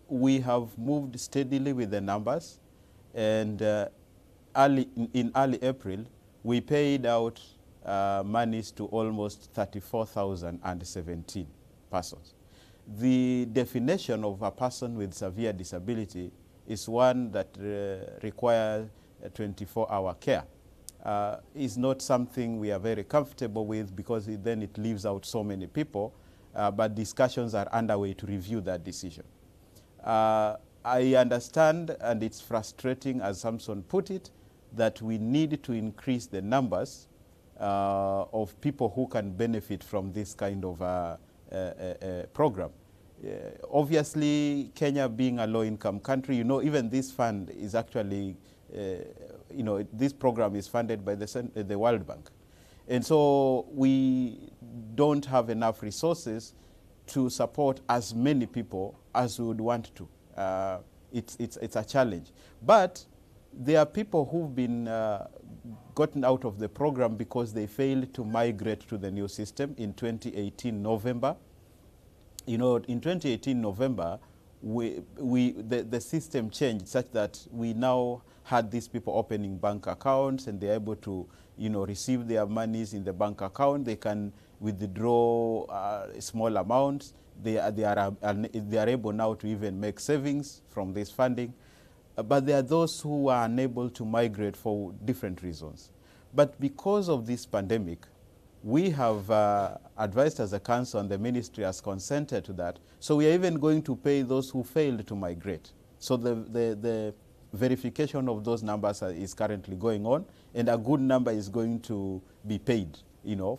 We have moved steadily with the numbers, and in early April, we paid out monies to almost 34,017 persons. The definition of a person with severe disability is one that requires 24-hour care. Is not something we are very comfortable with, because then it leaves out so many people, but discussions are underway to review that decision. I understand, and it's frustrating, as Samson put it, that we need to increase the numbers of people who can benefit from this kind of program. Obviously, Kenya being a low-income country, even this fund is actually, this program is funded by the World Bank. And so we don't have enough resources to support as many people as we would want to. It's a challenge. But there are people who've been gotten out of the program because they failed to migrate to the new system in 2018 November. In 2018 November, the system changed such that we now had these people opening bank accounts, and they're able to receive their monies in the bank account. They can withdraw small amounts. They are able now to even make savings from this funding. But there are those who are unable to migrate for different reasons. But because of this pandemic, we have advised as a council, and the ministry has consented to that. So we are even going to pay those who failed to migrate. So the verification of those numbers is currently going on, and a good number is going to be paid,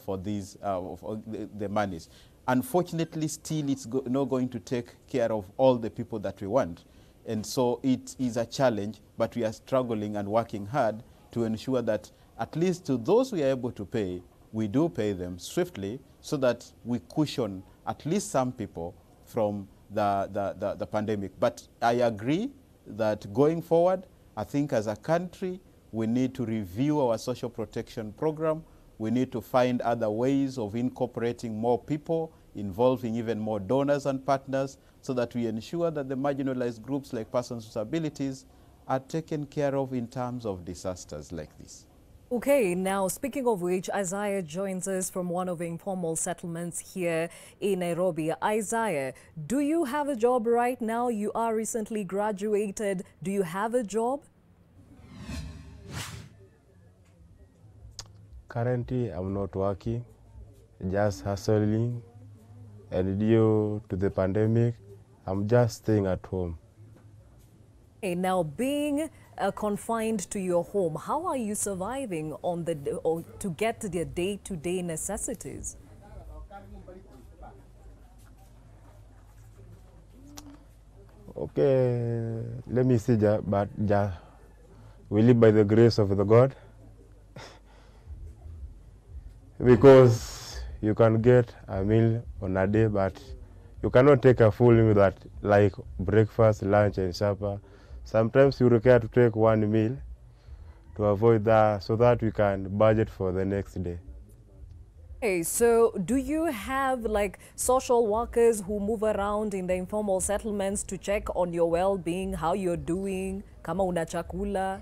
for these for the monies. Unfortunately, still it's not going to take care of all the people that we want. And so it is a challenge, but we are struggling and working hard to ensure that at least to those we are able to pay, we do pay them swiftly, so that we cushion at least some people from the pandemic. But I agree that going forward, I think as a country, we need to review our social protection program. We need to find other ways of incorporating more people, involving even more donors and partners, so that we ensure that the marginalized groups like persons with disabilities are taken care of in terms of disasters like this. Okay, now speaking of which, Isaiah joins us from one of the informal settlements here in Nairobi. Isaiah, do you have a job right now? You are recently graduated. Do you have a job? Currently, I'm not working, just hustling, and due to the pandemic, I'm just staying at home. Now, being confined to your home, how are you surviving on or to get to the day-to-day necessities? Okay, let me see, but we live by the grace of the God. Because you can get a meal on a day, but you cannot take a full meal that like breakfast, lunch, and supper. Sometimes you require to take one meal to avoid that, so that we can budget for the next day. Okay, so do you have like social workers who move around in the informal settlements to check on your well-being, how you're doing, kama una chakula?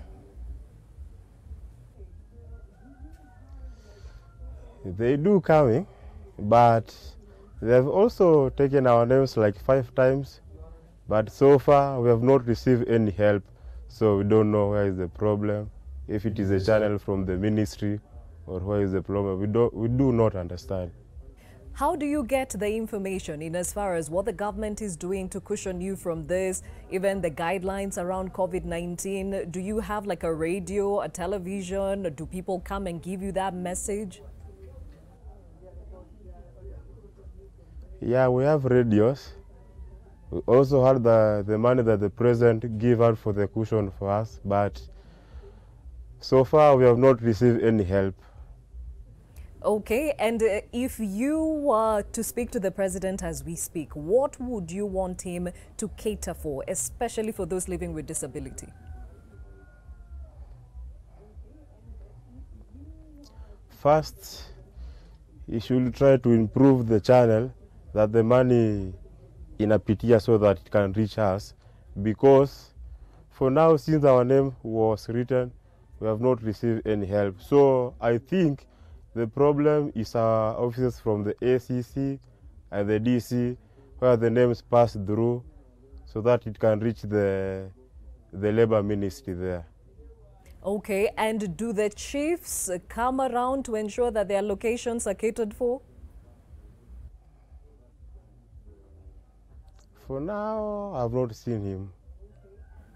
They do coming, but they've also taken our names like 5 times, but so far we have not received any help, so we don't know where is the problem, if it is a channel from the ministry or where is the problem. We do not understand. How do you get the information in as far as what the government is doing to cushion you from this, even the guidelines around COVID-19? Do you have like a radio, a television? Do people come and give you that message? Yeah, we have radios. We also had the money that the president gave out for the cushion for us, but so far we have not received any help. Okay, and if you were to speak to the president as we speak, what would you want him to cater for, especially for those living with disability? First, he should try to improve the channel that the money inapitia so that it can reach us, because for now, since our name was written, we have not received any help. So I think the problem is our officers from the ACC and the DC, where the names pass through so that it can reach the labor ministry there. Okay, and do the chiefs come around to ensure that their locations are catered for? For now, I've not seen him.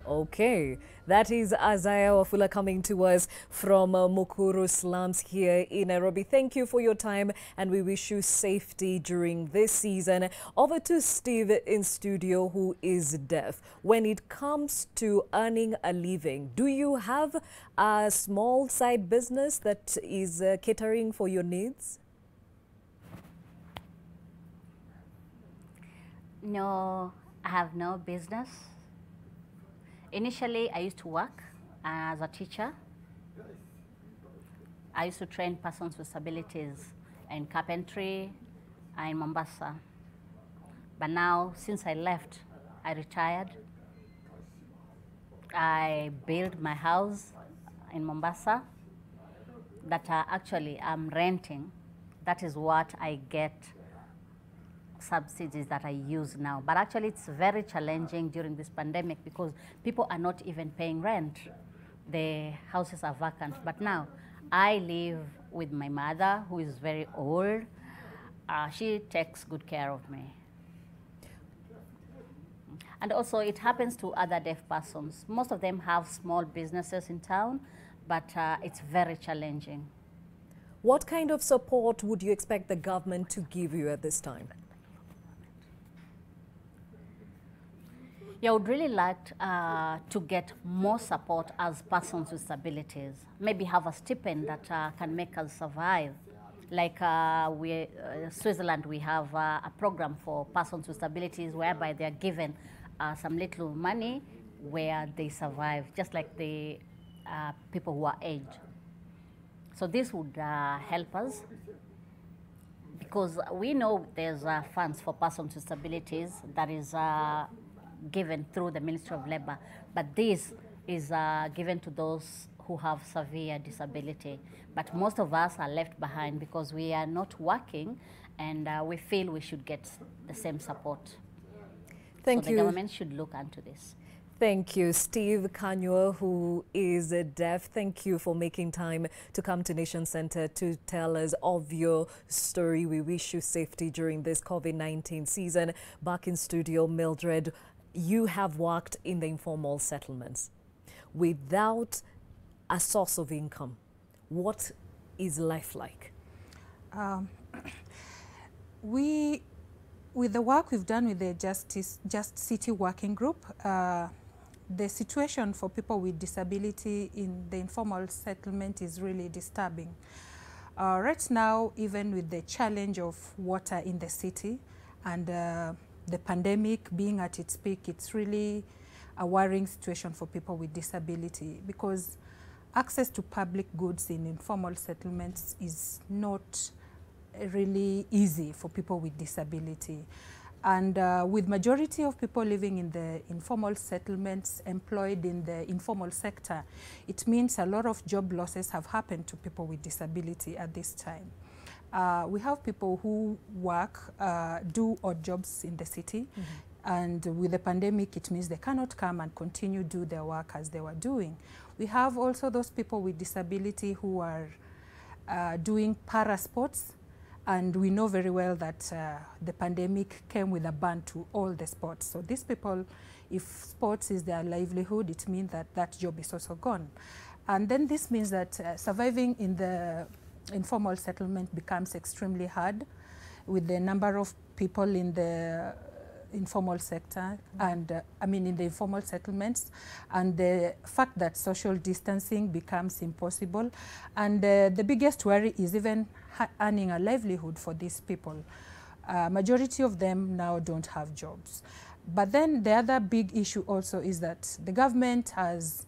Okay, that is Isaiah Wafula coming to us from Mukuru slums here in Nairobi. Thank you for your time, and we wish you safety during this season. Over to Steve in studio, who is deaf. When it comes to earning a living, do you have a small side business that is catering for your needs? No, I have no business. Initially, I used to work as a teacher. I used to train persons with disabilities in carpentry in Mombasa. But now, since I left, I retired. I built my house in Mombasa that actually I'm renting. That is what I get subsidies that I use now. But actually it's very challenging during this pandemic because people are not even paying rent. The houses are vacant. But now I live with my mother, who is very old. She takes good care of me. And also it happens to other deaf persons. Most of them have small businesses in town, but it's very challenging. What kind of support would you expect the government to give you at this time? Yeah, I would really like to get more support as persons with disabilities. Maybe have a stipend that can make us survive. Like Switzerland, we have a program for persons with disabilities whereby they are given some little money where they survive, just like the people who are aged. So this would help us, because we know there's funds for persons with disabilities that is given through the Ministry of Labor, but this is given to those who have severe disability. But most of us are left behind because we are not working, and we feel we should get the same support. Thank you. So the government should look into this. Thank you, Steve Kanywa, who is deaf. Thank you for making time to come to Nation Center to tell us of your story. We wish you safety during this COVID-19 season. Back in studio, Mildred, you have worked in the informal settlements. Without a source of income, what is life like? With the work we've done with the Just City Working Group, the situation for people with disability in the informal settlement is really disturbing. Right now, even with the challenge of water in the city and the pandemic being at its peak, it's really a worrying situation for people with disability, because access to public goods in informal settlements is not really easy for people with disability. And with majority of people living in the informal settlements employed in the informal sector, it means a lot of job losses have happened to people with disability at this time. We have people who work, do odd jobs in the city, and with the pandemic, it means they cannot come and continue do their work as they were doing. We have also those people with disability who are doing para sports, and we know very well that the pandemic came with a ban to all the sports. So these people, if sports is their livelihood, it means that that job is also gone. And then this means that surviving in the informal settlement becomes extremely hard, with the number of people in the informal sector and in the informal settlements, and the fact that social distancing becomes impossible. And the biggest worry is even earning a livelihood for these people. Majority of them now don't have jobs. But then the other big issue also is that the government has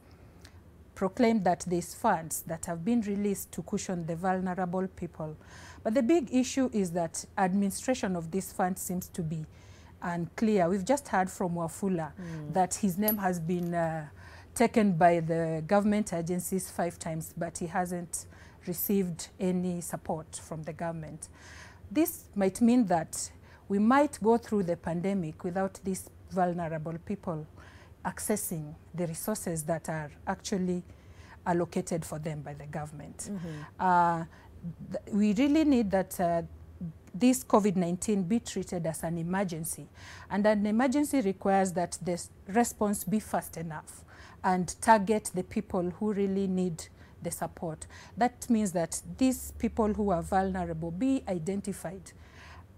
proclaimed that there's funds that have been released to cushion the vulnerable people. But the big issue is that administration of these funds seems to be unclear. We've just heard from Wafula that his name has been taken by the government agencies 5 times, but he hasn't received any support from the government. This might mean that we might go through the pandemic without these vulnerable people accessing the resources that are actually allocated for them by the government. We really need that this COVID-19 be treated as an emergency, and an emergency requires that the response be fast enough and target the people who really need the support. That means that these people who are vulnerable be identified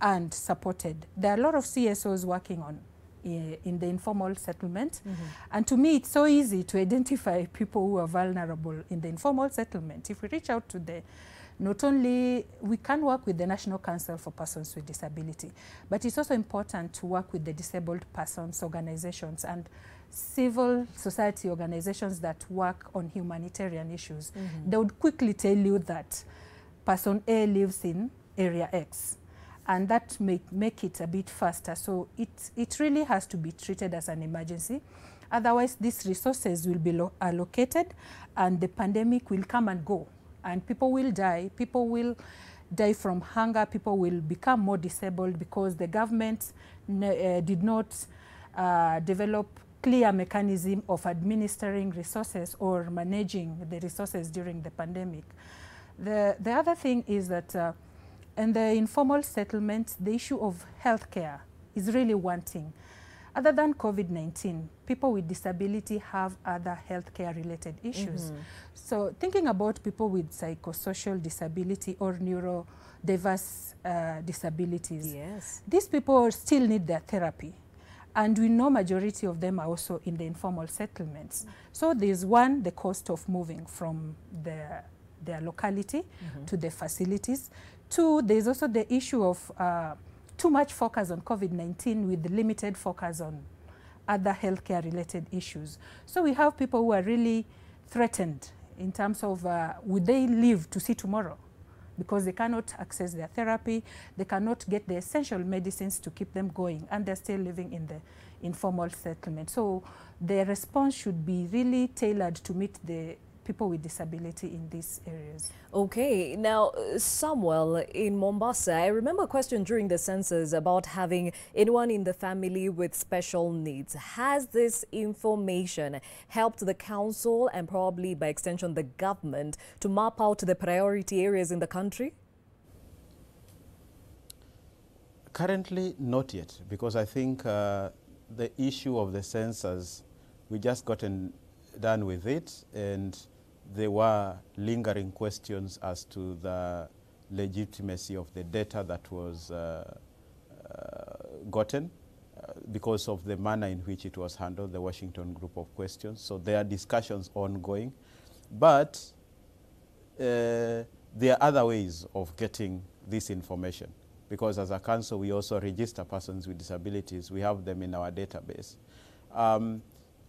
and supported. There are a lot of CSOs working on in the informal settlement, and to me it's so easy to identify people who are vulnerable in the informal settlement. If we reach out to the not only we can work with the National Council for Persons with Disability, but it's also important to work with the disabled persons organizations and civil society organizations that work on humanitarian issues. They would quickly tell you that person A lives in area X, and that make it a bit faster. So it really has to be treated as an emergency. Otherwise, these resources will be allocated, and the pandemic will come and go. And people will die. People will die from hunger. People will become more disabled because the government did not develop clear mechanism of administering resources or managing the resources during the pandemic. The other thing is that in the informal settlements, the issue of healthcare is really wanting. Other than COVID-19, people with disability have other healthcare related issues. So thinking about people with psychosocial disability or neurodiverse disabilities, these people still need their therapy. And we know majority of them are also in the informal settlements. So there's one, the cost of moving from their locality to the facilities. 2, there's also the issue of too much focus on COVID-19 with limited focus on other healthcare related issues. So we have people who are really threatened in terms of would they live to see tomorrow, because they cannot access their therapy, they cannot get the essential medicines to keep them going, and they're still living in the informal settlement. So the response should be really tailored to meet the people with disability in these areas. Okay, now Samuel in Mombasa, I remember a question during the census about having anyone in the family with special needs. Has this information helped the council and probably by extension the government to map out the priority areas in the country? Currently, not yet, because I think the issue of the census, we just gotten done with it, and there were lingering questions as to the legitimacy of the data that was gotten because of the manner in which it was handled, the Washington group of questions. So there are discussions ongoing, but there are other ways of getting this information, because as a council, we also register persons with disabilities. We have them in our database.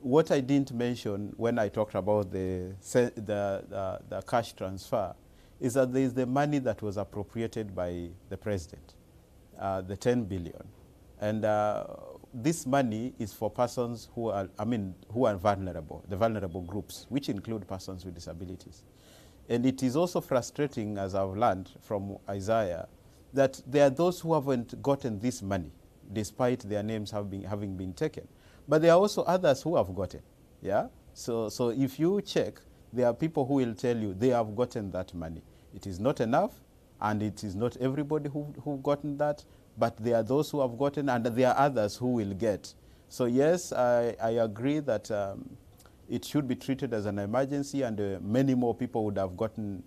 What I didn't mention when I talked about the cash transfer is that there is the money that was appropriated by the president, the 10 billion. And this money is for persons who are, who are vulnerable, the vulnerable groups, which include persons with disabilities. And it is also frustrating, as I've learned from Isaiah, that there are those who haven't gotten this money, despite their names having been taken. But there are also others who have gotten, yeah? So if you check, there are people who will tell you they have gotten that money. It is not enough, and it is not everybody who've gotten that, but there are those who have gotten, and there are others who will get. So yes, I agree that it should be treated as an emergency, and many more people would have gotten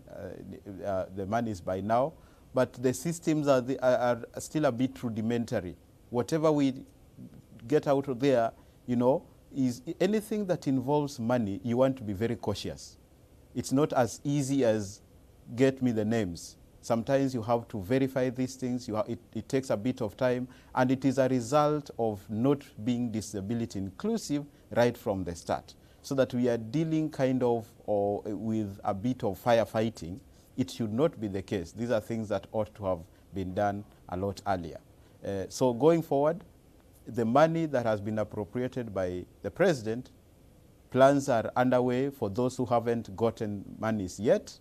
the monies by now. But the systems are still a bit rudimentary. Whatever we get out of there, you know, is anything that involves money, you want to be very cautious. It's not as easy as get me the names. Sometimes you have to verify these things. It takes a bit of time, and it is a result of not being disability inclusive right from the start. So that we are dealing kind of with a bit of firefighting. It should not be the case. These are things that ought to have been done a lot earlier. So going forward, the money that has been appropriated by the president, plans are underway for those who haven't gotten monies yet,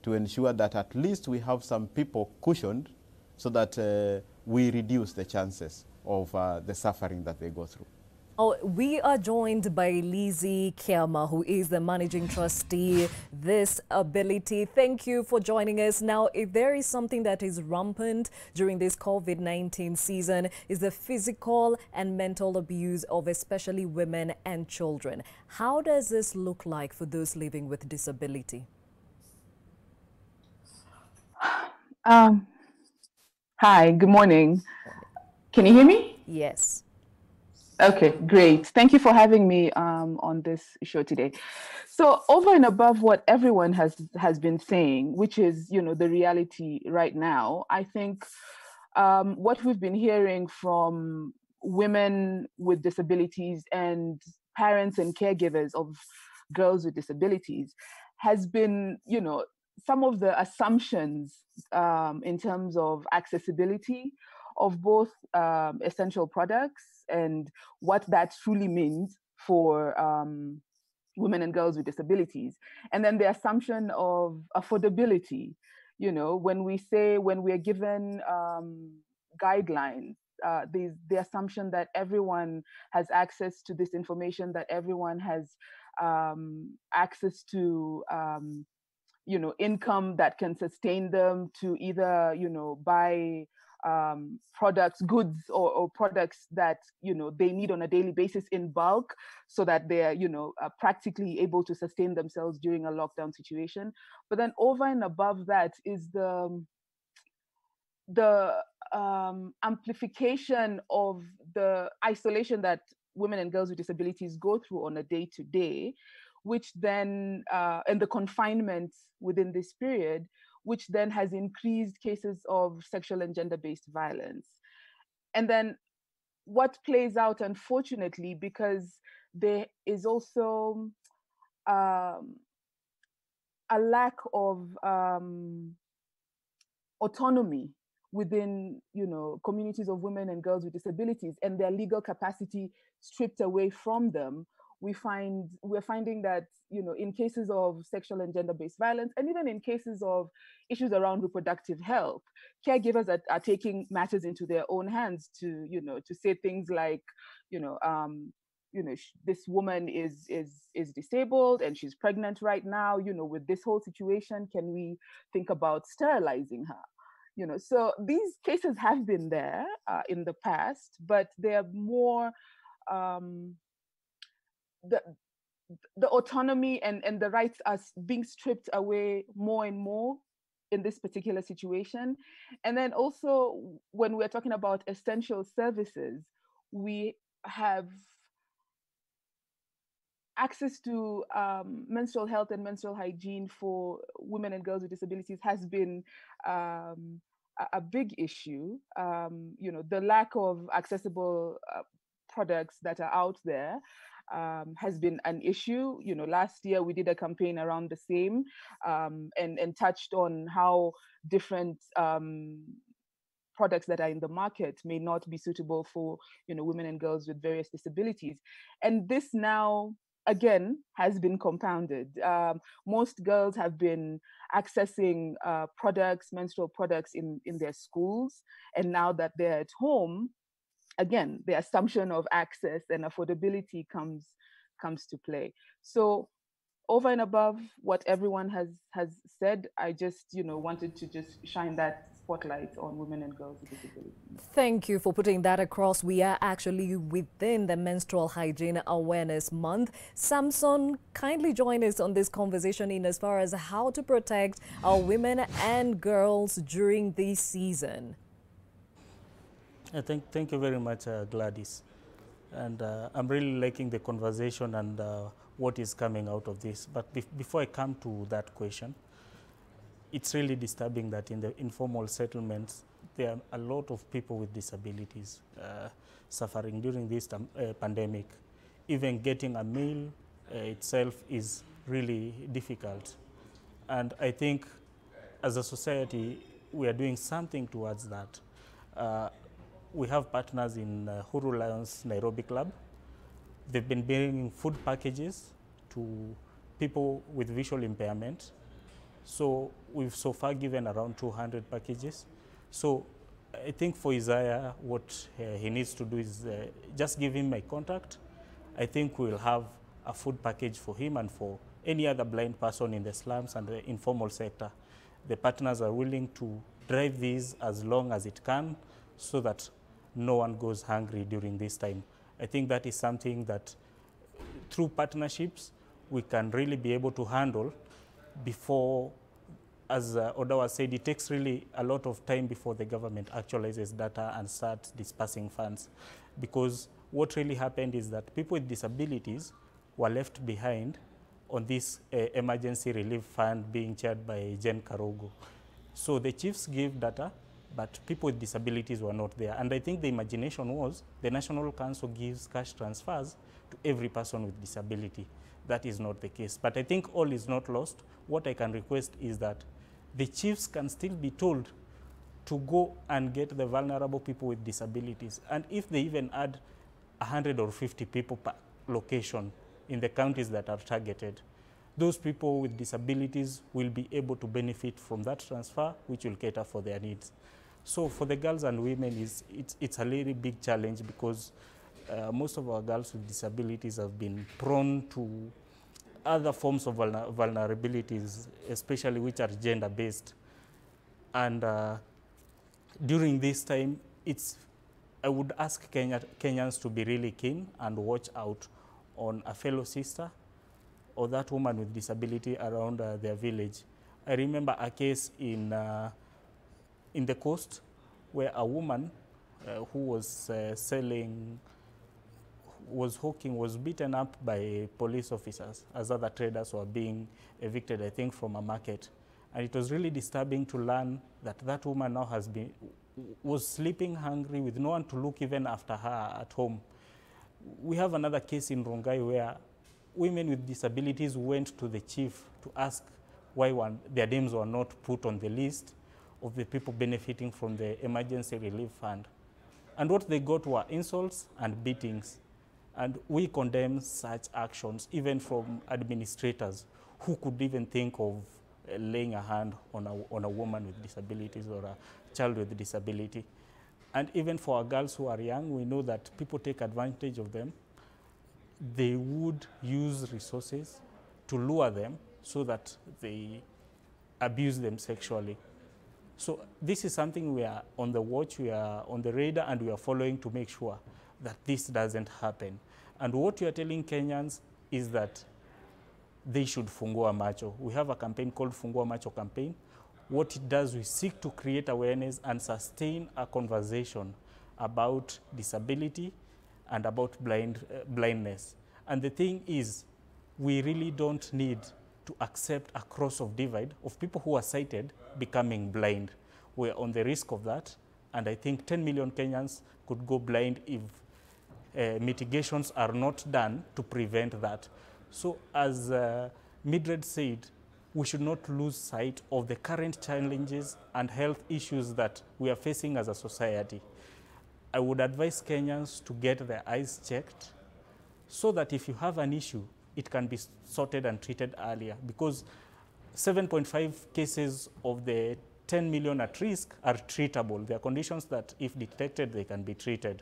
to ensure that at least we have some people cushioned so that we reduce the chances of the suffering that they go through. Oh, we are joined by Lizzie Kiama, who is the managing trustee, Disability. Thank you for joining us. Now, if there is something that is rampant during this COVID-19 season, is the physical and mental abuse of especially women and children. How does this look like for those living with disability? Hi, good morning. Can you hear me? Yes. Okay, great. Thank you for having me on this show today. So over and above what everyone has been saying, which is, you know, the reality right now, I think what we've been hearing from women with disabilities and parents and caregivers of girls with disabilities has been, you know, some of the assumptions in terms of accessibility of both essential products and what that truly means for women and girls with disabilities. And then the assumption of affordability, you know, when we're given guidelines, the assumption that everyone has access to this information, that everyone has access to you know, income that can sustain them to either, you know, buy products, goods, or products that, you know, they need on a daily basis in bulk, so that they're, you know, practically able to sustain themselves during a lockdown situation. But then over and above that is the amplification of the isolation that women and girls with disabilities go through on a day-to-day, which then, and the confinement within this period, which then has increased cases of sexual and gender-based violence. And then what plays out, unfortunately, because there is also a lack of autonomy within, you know, communities of women and girls with disabilities, and their legal capacity stripped away from them, we're finding that, you know, in cases of sexual and gender-based violence, and even in cases of issues around reproductive health, caregivers are taking matters into their own hands to, you know, to say things like, you know, this woman is disabled and she's pregnant right now, you know, with this whole situation, can we think about sterilizing her? You know, so these cases have been there in the past, but they're more the autonomy and the rights are being stripped away more and more in this particular situation. And then also, when we're talking about essential services, we have access to menstrual health and menstrual hygiene for women and girls with disabilities has been a big issue. You know, the lack of accessible products that are out there has been an issue. You know, last year we did a campaign around the same and touched on how different products that are in the market may not be suitable for, you know, women and girls with various disabilities. And this now, again, has been compounded. Most girls have been accessing products, menstrual products in their schools. And now that they're at home, again, the assumption of access and affordability comes to play. So over and above what everyone has said, I just, you know, wanted to just shine that spotlight on women and girls with disabilities. Thank you for putting that across. We are actually within the Menstrual Hygiene Awareness Month. Samson, kindly join us on this conversation in as far as how to protect our women and girls during this season. Thank you very much, Gladys. And I'm really liking the conversation and what is coming out of this. But before I come to that question, it's really disturbing that in the informal settlements, there are a lot of people with disabilities suffering during this pandemic. Even getting a meal itself is really difficult. And I think as a society, we are doing something towards that. We have partners in Huru Lions Nairobi Club. They've been bringing food packages to people with visual impairment. So we've so far given around 200 packages. So I think for Isaiah, what he needs to do is just give him my contact. I think we'll have a food package for him and for any other blind person in the slums and the informal sector. The partners are willing to drive these as long as it can so that no one goes hungry during this time. I think that is something that through partnerships, we can really be able to handle before, as Odawa said, it takes really a lot of time before the government actualizes data and starts dispersing funds. Because what really happened is that people with disabilities were left behind on this emergency relief fund being chaired by Jen Karogo. So the chiefs gave data, but people with disabilities were not there. And I think the imagination was the National Council gives cash transfers to every person with disability. That is not the case. But I think all is not lost. What I can request is that the chiefs can still be told to go and get the vulnerable people with disabilities. And if they even add 100 or 50 people per location in the counties that are targeted, those people with disabilities will be able to benefit from that transfer, which will cater for their needs. So for the girls and women, it's a really big challenge because most of our girls with disabilities have been prone to other forms of vulnerabilities, especially which are gender-based. And during this time, I would ask Kenyans to be really keen and watch out on a fellow sister or that woman with disability around their village. I remember a case in the coast where a woman who was hawking was beaten up by police officers as other traders were being evicted, I think, from a market. And it was really disturbing to learn that that woman now was sleeping hungry with no one to look even after her at home. We have another case in Rongai where women with disabilities went to the chief to ask why their names were not put on the list of the people benefiting from the emergency relief fund. And what they got were insults and beatings. And we condemn such actions, even from administrators who could even think of laying a hand on a woman with disabilities or a child with disability. And even for our girls who are young, we know that people take advantage of them. They would use resources to lure them so that they abuse them sexually. So this is something we are on the watch, we are on the radar, and we are following to make sure that this doesn't happen. And what we are telling Kenyans is that they should fungua macho. We have a campaign called Fungua Macho campaign. What it does, we seek to create awareness and sustain a conversation about disability and about blindness. And the thing is, we really don't need to accept a cross of divide of people who are sighted becoming blind. We're on the risk of that, and I think 10 million Kenyans could go blind if mitigations are not done to prevent that. So as Mildred said, we should not lose sight of the current challenges and health issues that we are facing as a society. I would advise Kenyans to get their eyes checked so that if you have an issue, it can be sorted and treated earlier, because 7.5 cases of the 10 million at risk are treatable. There are conditions that if detected, they can be treated.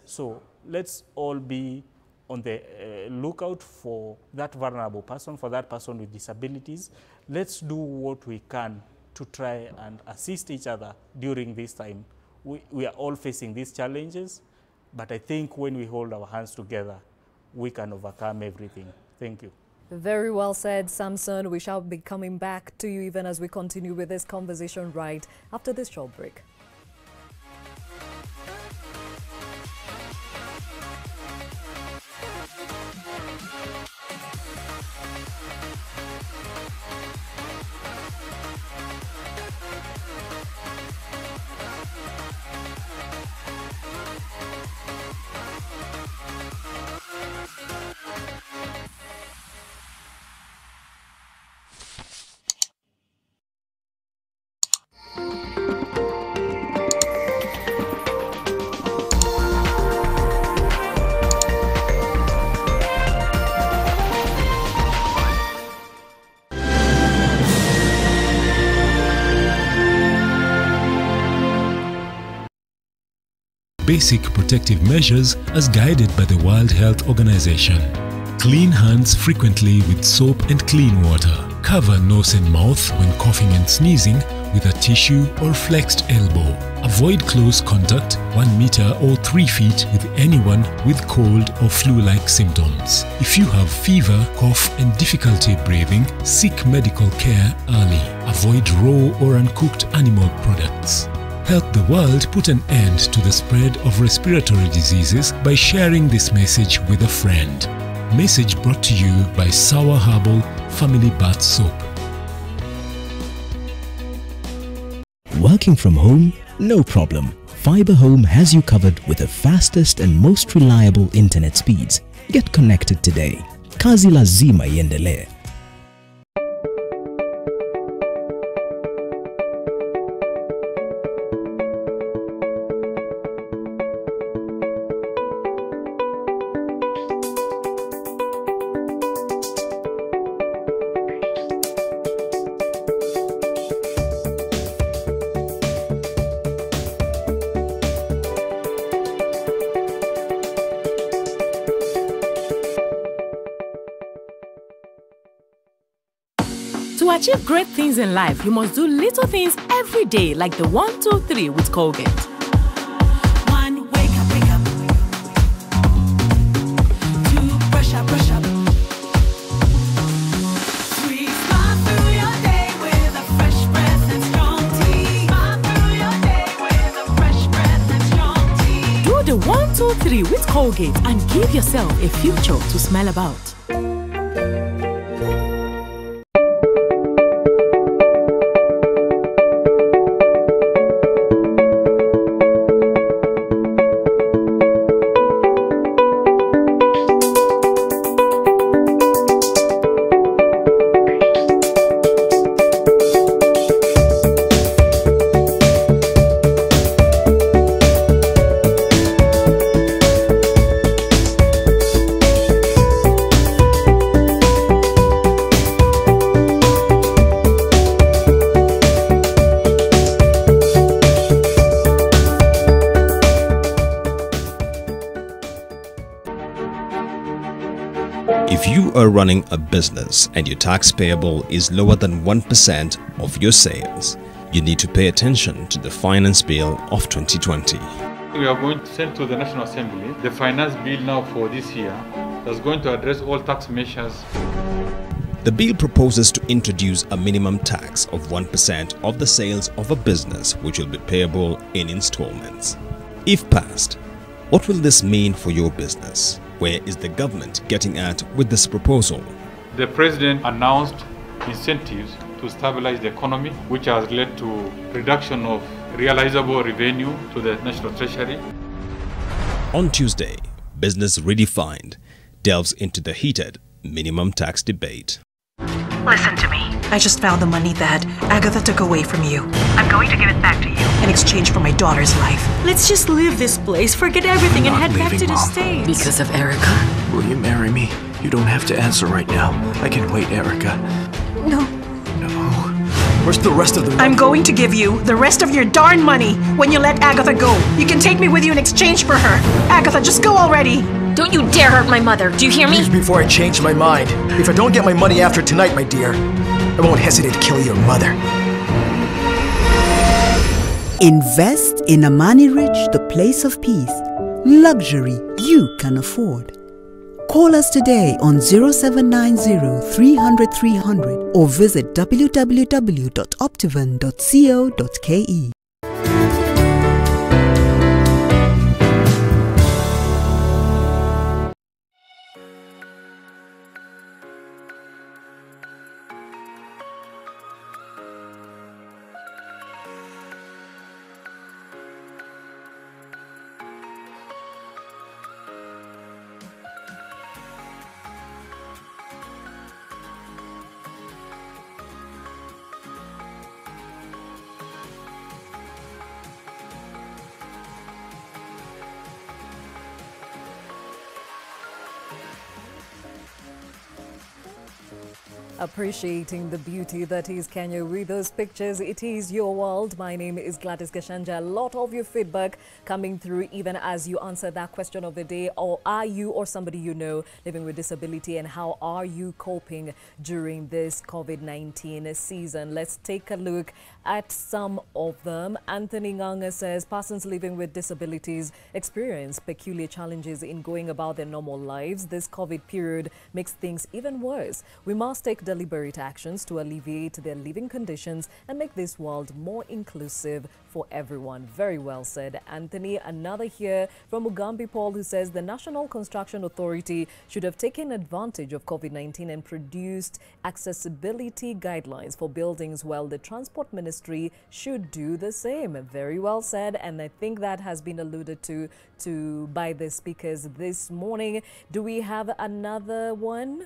So let's all be on the lookout for that vulnerable person, for that person with disabilities. Let's do what we can to try and assist each other during this time. We are all facing these challenges, but I think when we hold our hands together, we can overcome everything. Thank you. Very well said, Samson. We shall be coming back to you even as we continue with this conversation right after this short break. Basic protective measures as guided by the World Health Organization. Clean hands frequently with soap and clean water. Cover nose and mouth when coughing and sneezing with a tissue or flexed elbow. Avoid close contact 1 meter or 3 feet with anyone with cold or flu-like symptoms. If you have fever, cough and difficulty breathing, seek medical care early. Avoid raw or uncooked animal products. Help the world put an end to the spread of respiratory diseases by sharing this message with a friend. Message brought to you by Sour Herbal Family Bath Soap. Working from home? No problem. Fiber Home has you covered with the fastest and most reliable internet speeds. Get connected today. Kazi lazima iendelee. To achieve great things in life, you must do little things every day, like the 1, 2, 3 with Colgate. 1, wake up, wake up. 2, brush up, brush up. 3, smile through your day with a fresh breath and strong tea. Smile through your day with a fresh breath and strong tea. Do the 1, 2, 3 with Colgate and give yourself a future to smell about. are running a business and your tax payable is lower than 1% of your sales, you need to pay attention to the Finance Bill of 2020. We are going to send to the National Assembly the finance bill now for this year that's going to address all tax measures. The bill proposes to introduce a minimum tax of 1% of the sales of a business which will be payable in installments. If passed, what will this mean for your business? Where is the government getting at with this proposal? The President announced incentives to stabilize the economy, which has led to reduction of realizable revenue to the National Treasury. On Tuesday, Business Redefined delves into the heated minimum tax debate. Listen to me. I just found the money that Agatha took away from you. I'm going to give it back to you in exchange for my daughter's life. Let's just leave this place, forget everything, and head back to the States. Because of Erica? Will you marry me? You don't have to answer right now. I can wait, Erica. No. Where's the rest of the money? I'm going to give you the rest of your darn money when you let Agatha go. You can take me with you in exchange for her. Agatha, just go already. Don't you dare hurt my mother. Do you hear me? Leave before I change my mind. If I don't get my money after tonight, my dear, I won't hesitate to kill your mother. Invest in Amani Rich, the place of peace. Luxury you can afford. Call us today on 0790 300 300 or visit www.optivan.co.ke. Appreciating the beauty that is Kenya with those pictures. It is your world. My name is Gladys Gashanja. A lot of your feedback coming through even as you answer that question of the day. Or are you or somebody you know living with disability, and how are you coping during this COVID-19 season? Let's take a look at some of them. Anthony Nganga says persons living with disabilities experience peculiar challenges in going about their normal lives. This COVID period makes things even worse. We must take deliberate actions to alleviate their living conditions and make this world more inclusive for everyone. Very well said, Anthony. Another here from Mugambi Paul, who says the National Construction Authority should have taken advantage of COVID-19 and produced accessibility guidelines for buildings, while the Transport Ministry should do the same. Very well said, and I think that has been alluded to by the speakers this morning. Do we have another one?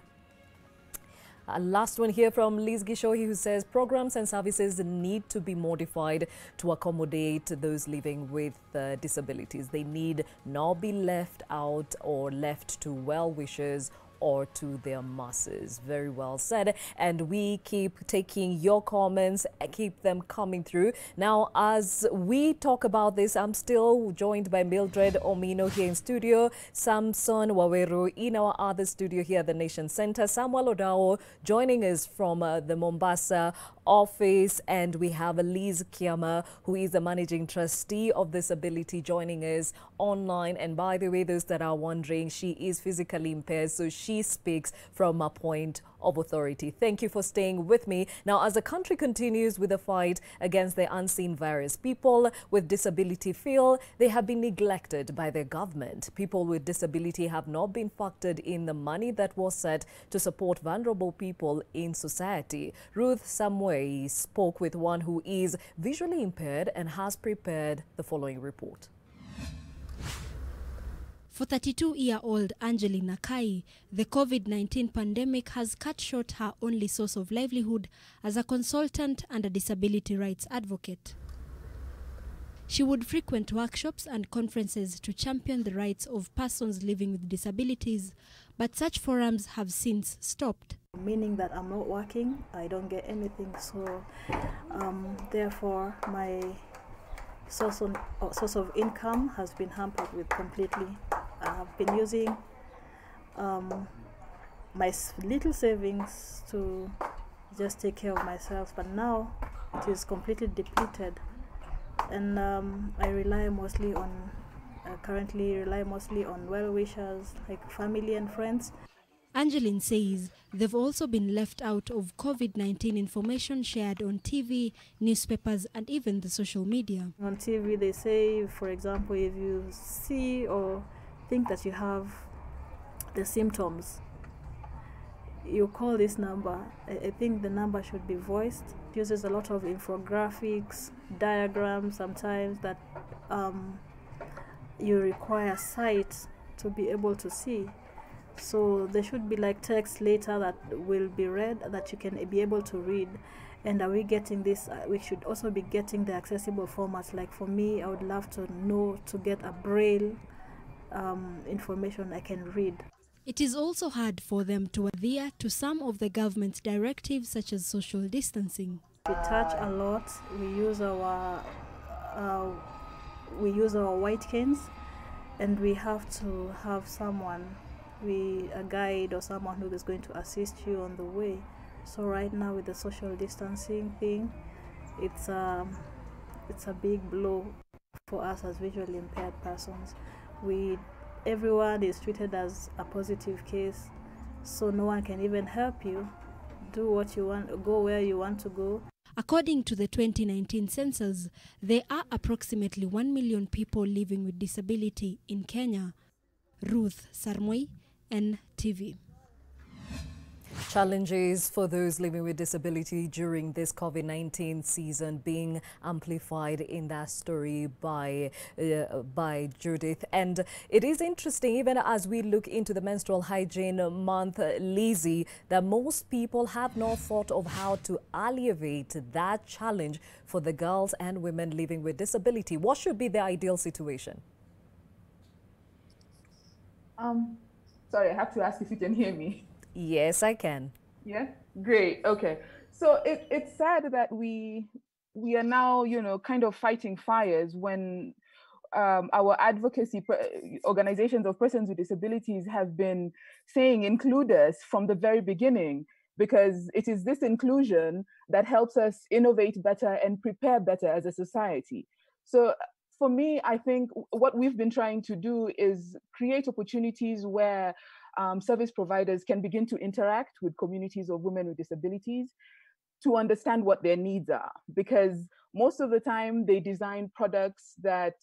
Last one here from Liz Gishohi, who says programs and services need to be modified to accommodate those living with disabilities. They need not be left out or left to well-wishers or to their masses. Very well said. And we keep taking your comments, keep them coming through. Now, as we talk about this, I'm still joined by Mildred Omino here in studio, Samson Waweru in our other studio here at the Nation Center, Samuel Odao joining us from the Mombasa office, and we have Liz Kiama, who is the managing trustee of Disability, joining us online. And by the way, those that are wondering, she is physically impaired, so she speaks from a point of authority. Thank you for staying with me. Now, as the country continues with the fight against the unseen virus, people with disability feel they have been neglected by their government. People with disability have not been factored in the money that was set to support vulnerable people in society. Ruth Samway spoke with one who is visually impaired and has prepared the following report. For 32-year-old Angelina Kai, the COVID-19 pandemic has cut short her only source of livelihood as a consultant and a disability rights advocate. She would frequent workshops and conferences to champion the rights of persons living with disabilities, but such forums have since stopped. Meaning that I'm not working, I don't get anything, so therefore my source of income has been hampered with completely. I've been using little savings to just take care of myself, but now it is completely depleted, and I rely mostly on currently rely mostly on well-wishers like family and friends. Angeline says they've also been left out of COVID-19 information shared on TV, newspapers, and even the social media. On TV, they say, for example, if you see or think that you have the symptoms, you call this number. I think the number should be voiced. It uses a lot of infographics, diagrams sometimes that you require sight to be able to see. So there should be like text later that will be read, that you can be able to read. And are we getting this? We should also be getting the accessible formats. Like for me, I would love to know to get a braille information I can read. It is also hard for them to adhere to some of the government's directives, such as social distancing. We touch a lot. We use our white canes, and we have to have someone, a guide or someone who is going to assist you on the way. So right now with the social distancing thing, it's a big blow for us as visually impaired persons. Everyone is treated as a positive case, so no one can even help you do what you want, go where you want to go. According to the 2019 census, there are approximately 1 million people living with disability in Kenya. Ruth Sarmoi, NTV. Challenges for those living with disability during this COVID-19 season being amplified in that story by Judith. And it is interesting, even as we look into the menstrual hygiene month, Lizzie, that most people have not thought of how to alleviate that challenge for the girls and women living with disability. What should be the ideal situation? Sorry, I have to ask if you can hear me. Yes, I can. Yeah, great. Okay. So it's sad that we are now, kind of fighting fires when our advocacy organizations of persons with disabilities have been saying include us from the very beginning, because it is this inclusion that helps us innovate better and prepare better as a society. So for me, I think what we've been trying to do is create opportunities where service providers can begin to interact with communities of women with disabilities to understand what their needs are, because most of the time they design products that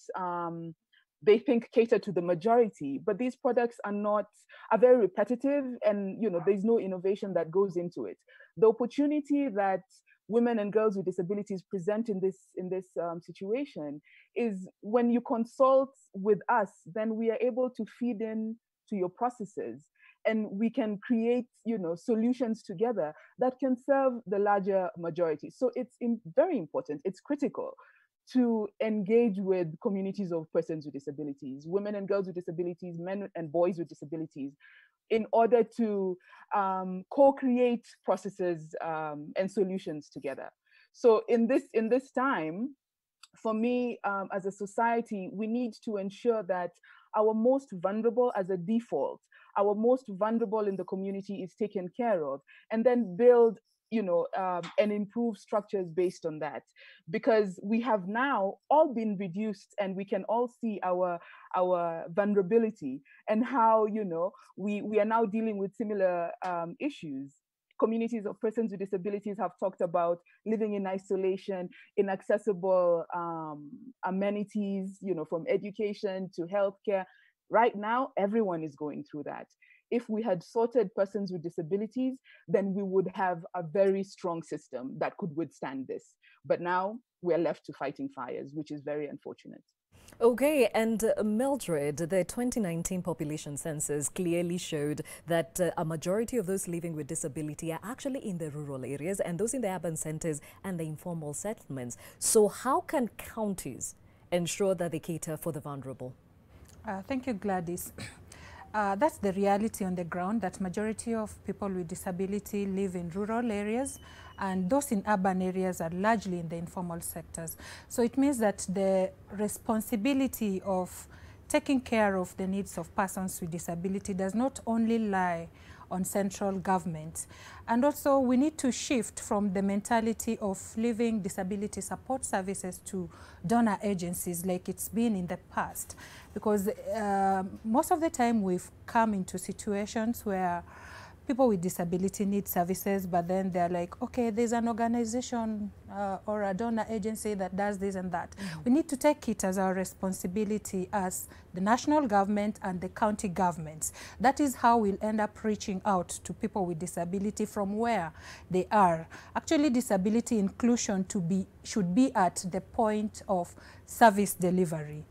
they think cater to the majority, but these products are very repetitive, and there's no innovation that goes into it. The opportunity that women and girls with disabilities present in this situation is when you consult with us, then we are able to feed in to your processes, and we can create solutions together that can serve the larger majority. So it's very important, it's critical to engage with communities of persons with disabilities, women and girls with disabilities, men and boys with disabilities, in order to co-create processes and solutions together. So in this time, for me, as a society, we need to ensure that our most vulnerable, as a default, our most vulnerable in the community is taken care of, and then build and improve structures based on that, because we have now all been reduced, and we can all see our vulnerability and how we are now dealing with similar issues. Communities of persons with disabilities have talked about living in isolation, inaccessible amenities, from education to healthcare. Right now, everyone is going through that. If we had sorted persons with disabilities, then we would have a very strong system that could withstand this. But now we're left to fighting fires, which is very unfortunate. Okay, and Mildred, the 2019 population census clearly showed that a majority of those living with disability are actually in the rural areas, and those in the urban centers and the informal settlements. So how can counties ensure that they cater for the vulnerable? Thank you, Gladys. That's the reality on the ground, that majority of people with disability live in rural areas, and those in urban areas are largely in the informal sectors. So it means that the responsibility of taking care of the needs of persons with disability does not only lie on central government. And also we need to shift from the mentality of leaving disability support services to donor agencies like it's been in the past. Because most of the time we've come into situations where people with disability need services, but then they're like, okay, there's an organization or a donor agency that does this and that. We need to take it as our responsibility as the national government and the county governments. That is how we'll end up reaching out to people with disability from where they are. Actually, disability inclusion should be at the point of service delivery.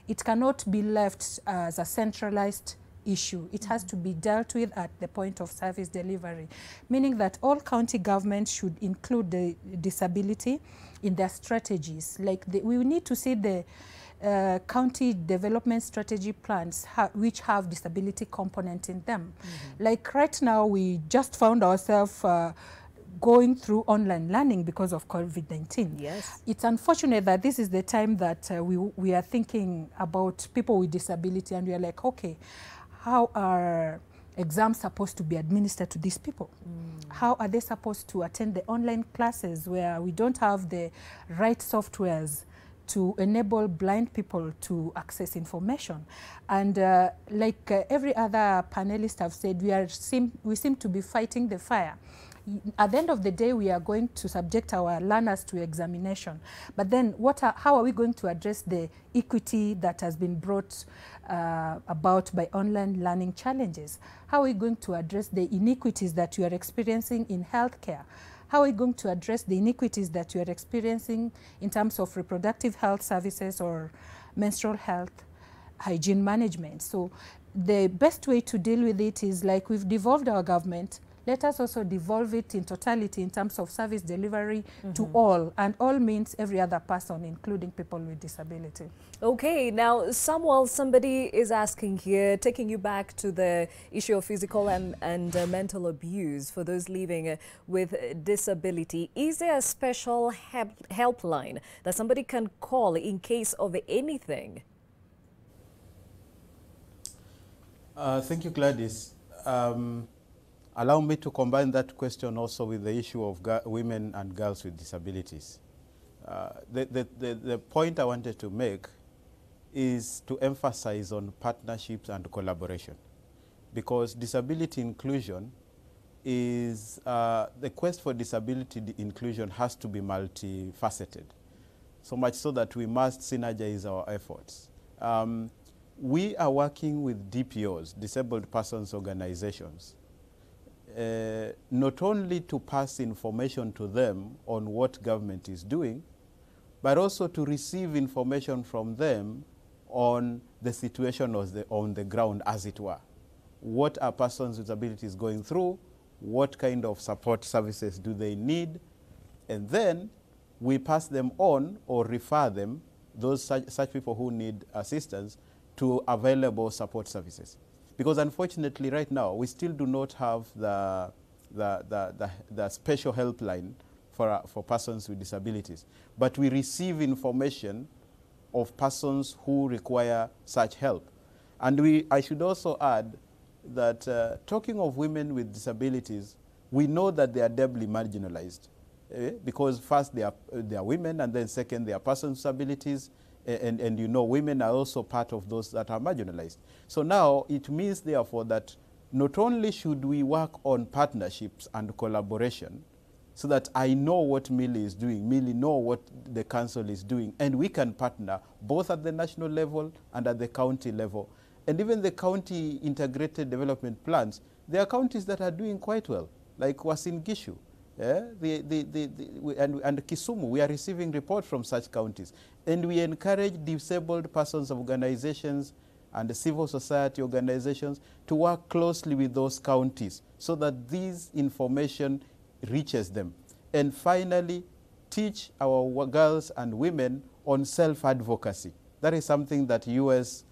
It cannot be left as a centralized issue. It has to be dealt with at the point of service delivery, meaning that all county governments should include the disability in their strategies. Like we need to see the county development strategy plans which have disability component in them. Like right now, we just found ourselves going through online learning because of COVID-19. Yes. It's unfortunate that this is the time that we are thinking about people with disability, and we are like, okay, how are exams supposed to be administered to these people? How are they supposed to attend the online classes where we don't have the right softwares to enable blind people to access information? And like every other panelist have said, we seem to be fighting the fire. At the end of the day, we are going to subject our learners to examination. But then how are we going to address the equity that has been brought about by online learning challenges? How are we going to address the inequities that you are experiencing in healthcare? How are we going to address the inequities that you are experiencing in terms of reproductive health services or menstrual health, hygiene management? So the best way to deal with it is, like we've devolved our government, let us also devolve it in totality in terms of service delivery to all. And all means every other person, including people with disability. Okay, now Samuel, somebody is asking here, taking you back to the issue of physical and mental abuse for those living with disability. Is there a special helpline that somebody can call in case of anything? Thank you, Gladys. Allow me to combine that question also with the issue of women and girls with disabilities. The point I wanted to make is to emphasize on partnerships and collaboration, because disability inclusion is, the quest for disability inclusion has to be multifaceted, so much so that we must synergize our efforts. We are working with DPOs, disabled persons organizations, not only to pass information to them on what government is doing, but also to receive information from them on the situation on the ground, as it were. What are persons with disabilities going through? What kind of support services do they need? And then we pass them on or refer them, such people who need assistance, to available support services. Because unfortunately, right now, we still do not have the special helpline for persons with disabilities. But we receive information of persons who require such help. And I should also add that talking of women with disabilities, we know that they are doubly marginalized. Because first, they are women, and then second, they are persons with disabilities. And you know, women are also part of those that are marginalized. So now it means, therefore, that not only should we work on partnerships and collaboration, so that I know what Millie is doing, Millie know what the council is doing, and we can partner both at the national level and at the county level. And even the county integrated development plans, there are counties that are doing quite well, like Uasin Gishu. Yeah, and Kisumu, we are receiving reports from such counties. And we encourage disabled persons organizations and civil society organizations to work closely with those counties so that this information reaches them. And finally, teach our girls and women on self-advocacy. That is something that US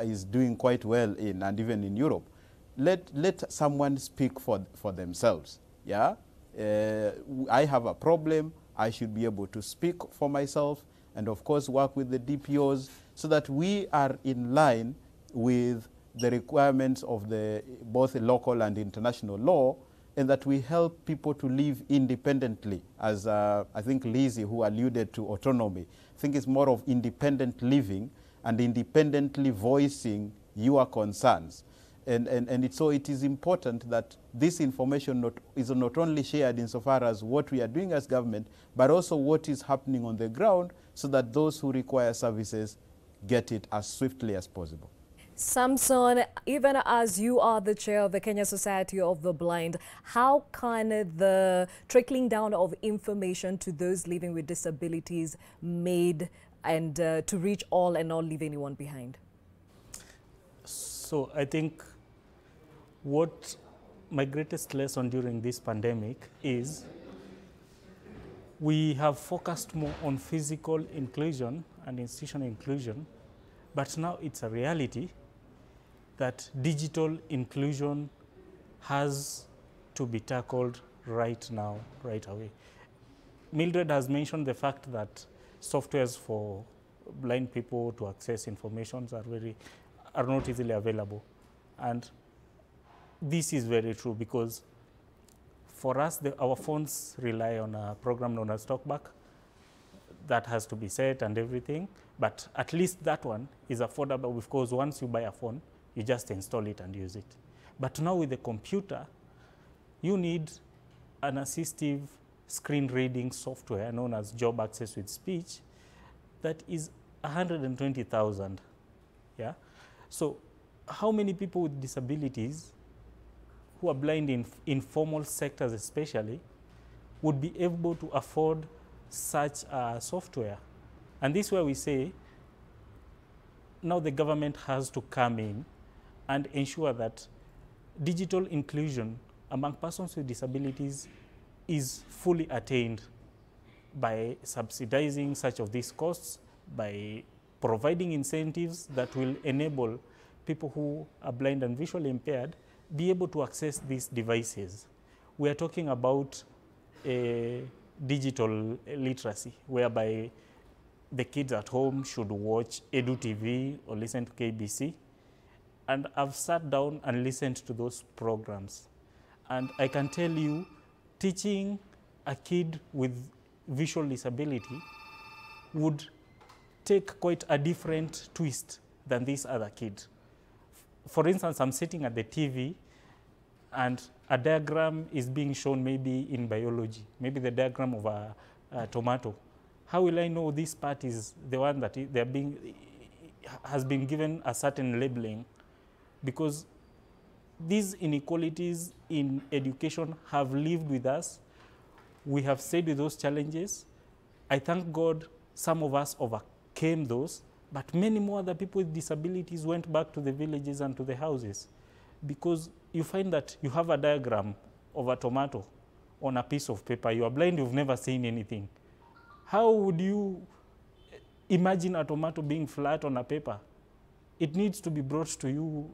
is doing quite well in, and even in Europe. Let someone speak for themselves. Yeah. I have a problem, I should be able to speak for myself, and of course work with the DPOs so that we are in line with the requirements of both the local and international law, and that we help people to live independently, as I think Lizzie, who alluded to autonomy, I think it's more of independent living and independently voicing your concerns. So it is important that this information is not only shared insofar as what we are doing as government, but also what is happening on the ground, so that those who require services get it as swiftly as possible. Samson, even as you are the chair of the Kenya Society of the Blind, how can the trickling down of information to those living with disabilities made and to reach all and not leave anyone behind? So I think what my greatest lesson during this pandemic is we have focused more on physical inclusion and institutional inclusion, but now it's a reality that digital inclusion has to be tackled right now, right away. Mildred has mentioned the fact that softwares for blind people to access information are not easily available. And this is very true, because for us, our phones rely on a program known as TalkBack that has to be set and everything, but at least that one is affordable, because once you buy a phone, you just install it and use it. But now with the computer, you need an assistive screen reading software known as Job Access with Speech that is 120,000. Yeah? So how many people with disabilities who are blind in informal sectors especially would be able to afford such software? And this is where we say now the government has to come in and ensure that digital inclusion among persons with disabilities is fully attained by subsidizing such of these costs, by providing incentives that will enable people who are blind and visually impaired be able to access these devices. We are talking about digital literacy, whereby the kids at home should watch Edu TV or listen to KBC. And I've sat down and listened to those programs. And I can tell you, teaching a kid with visual disability would take quite a different twist than this other kid. For instance, I'm sitting at the TV and a diagram is being shown maybe in biology, maybe the diagram of a tomato. How will I know this part is the one that has been given a certain labeling? Because these inequalities in education have lived with us. We have stayed with those challenges. I thank God some of us overcame those, but many more other people with disabilities went back to the villages and to the houses, because you find that you have a diagram of a tomato on a piece of paper. You are blind, you've never seen anything. How would you imagine a tomato being flat on a paper? It needs to be brought to you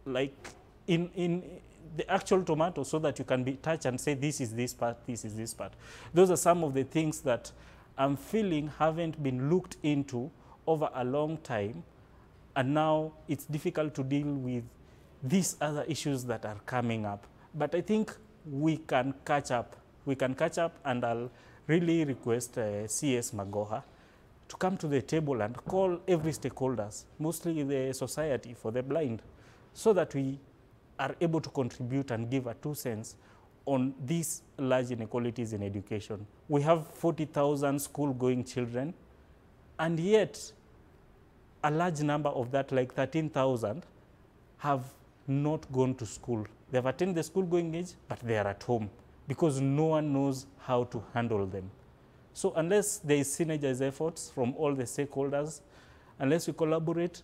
like in the actual tomato, so that you can be touched and say, this is this part, this is this part. Those are some of the things that I'm feeling haven't been looked into over a long time, and now it's difficult to deal with these other issues that are coming up. But I think we can catch up. We can catch up, and I'll really request CS Magoha to come to the table and call every stakeholders, mostly the Society for the Blind, so that we are able to contribute and give a 2 cents on these large inequalities in education. We have 40,000 school-going children, and yet a large number of that, like 13,000, have not gone to school. They've attained the school-going age, but they are at home because no one knows how to handle them. So unless there is synergized efforts from all the stakeholders, unless we collaborate,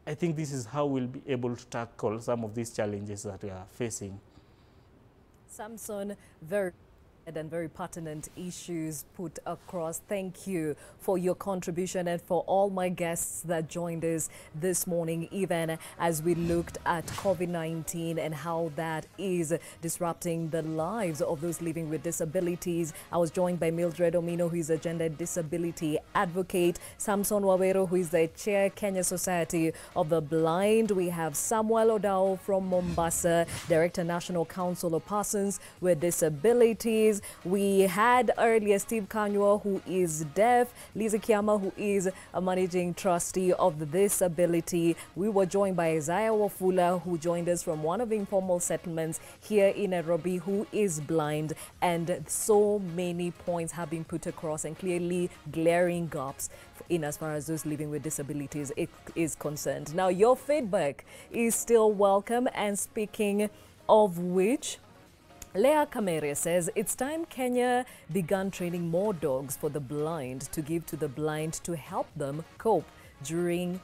I think this is how we'll be able to tackle some of these challenges that we are facing. Samson, very And very pertinent issues put across. Thank you for your contribution and for all my guests that joined us this morning, even as we looked at COVID-19 and how that is disrupting the lives of those living with disabilities. I was joined by Mildred Omino, who is a gender disability advocate, Samson Wawero, who is the chair, Kenya Society of the Blind. We have Samuel Odao from Mombasa, Director, National Council of Persons with Disabilities. We had earlier Steve Kanywa, who is deaf, Lisa Kiama, who is a managing trustee of the Disability. We were joined by Isaiah Wafula, who joined us from one of the informal settlements here in Nairobi, who is blind. And so many points have been put across and clearly glaring gaps in as far as those living with disabilities is concerned. Now, your feedback is still welcome. And speaking of which, Leah Kamere says it's time Kenya began training more dogs for the blind to give to the blind to help them cope during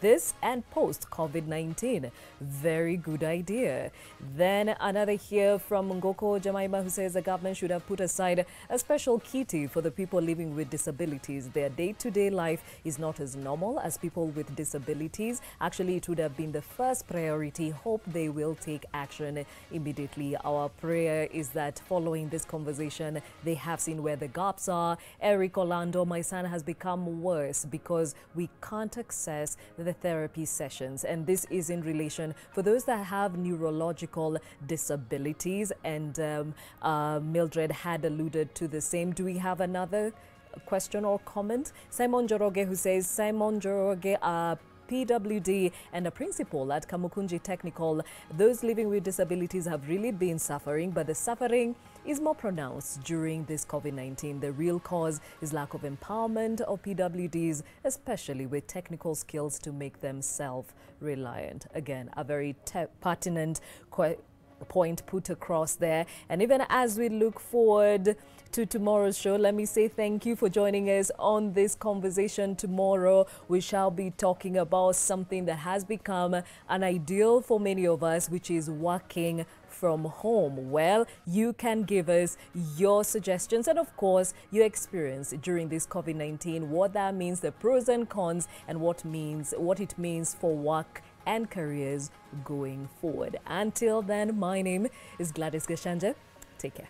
this and post COVID-19. Very good idea. Then another here from Ngoko Jamaima, who says the government should have put aside a special kitty for the people living with disabilities. Their day-to-day life is not as normal as people with disabilities. Actually, it would have been the first priority. Hope they will take action immediately. Our prayer is that following this conversation, they have seen where the gaps are. Eric Orlando, my son has become worse because we can't access the therapy sessions, and this is in relation for those that have neurological disabilities, and Mildred had alluded to the same. Do we have another question or comment? Simon Joroge, who says, Simon Joroge, PWD and a principal at Kamukunji Technical. Those living with disabilities have really been suffering, but the suffering is more pronounced during this COVID-19. The real cause is lack of empowerment of PWDs, especially with technical skills to make them self-reliant. Again, a very pertinent point put across there. And even as we look forward to tomorrow's show, let me say thank you for joining us on this conversation. Tomorrow we shall be talking about something that has become an ideal for many of us, which is working from home. Well, you can give us your suggestions and of course your experience during this COVID-19, what that means, the pros and cons, and what it means for work and careers going forward. Until then, my name is Gladys Gashanja. Take care.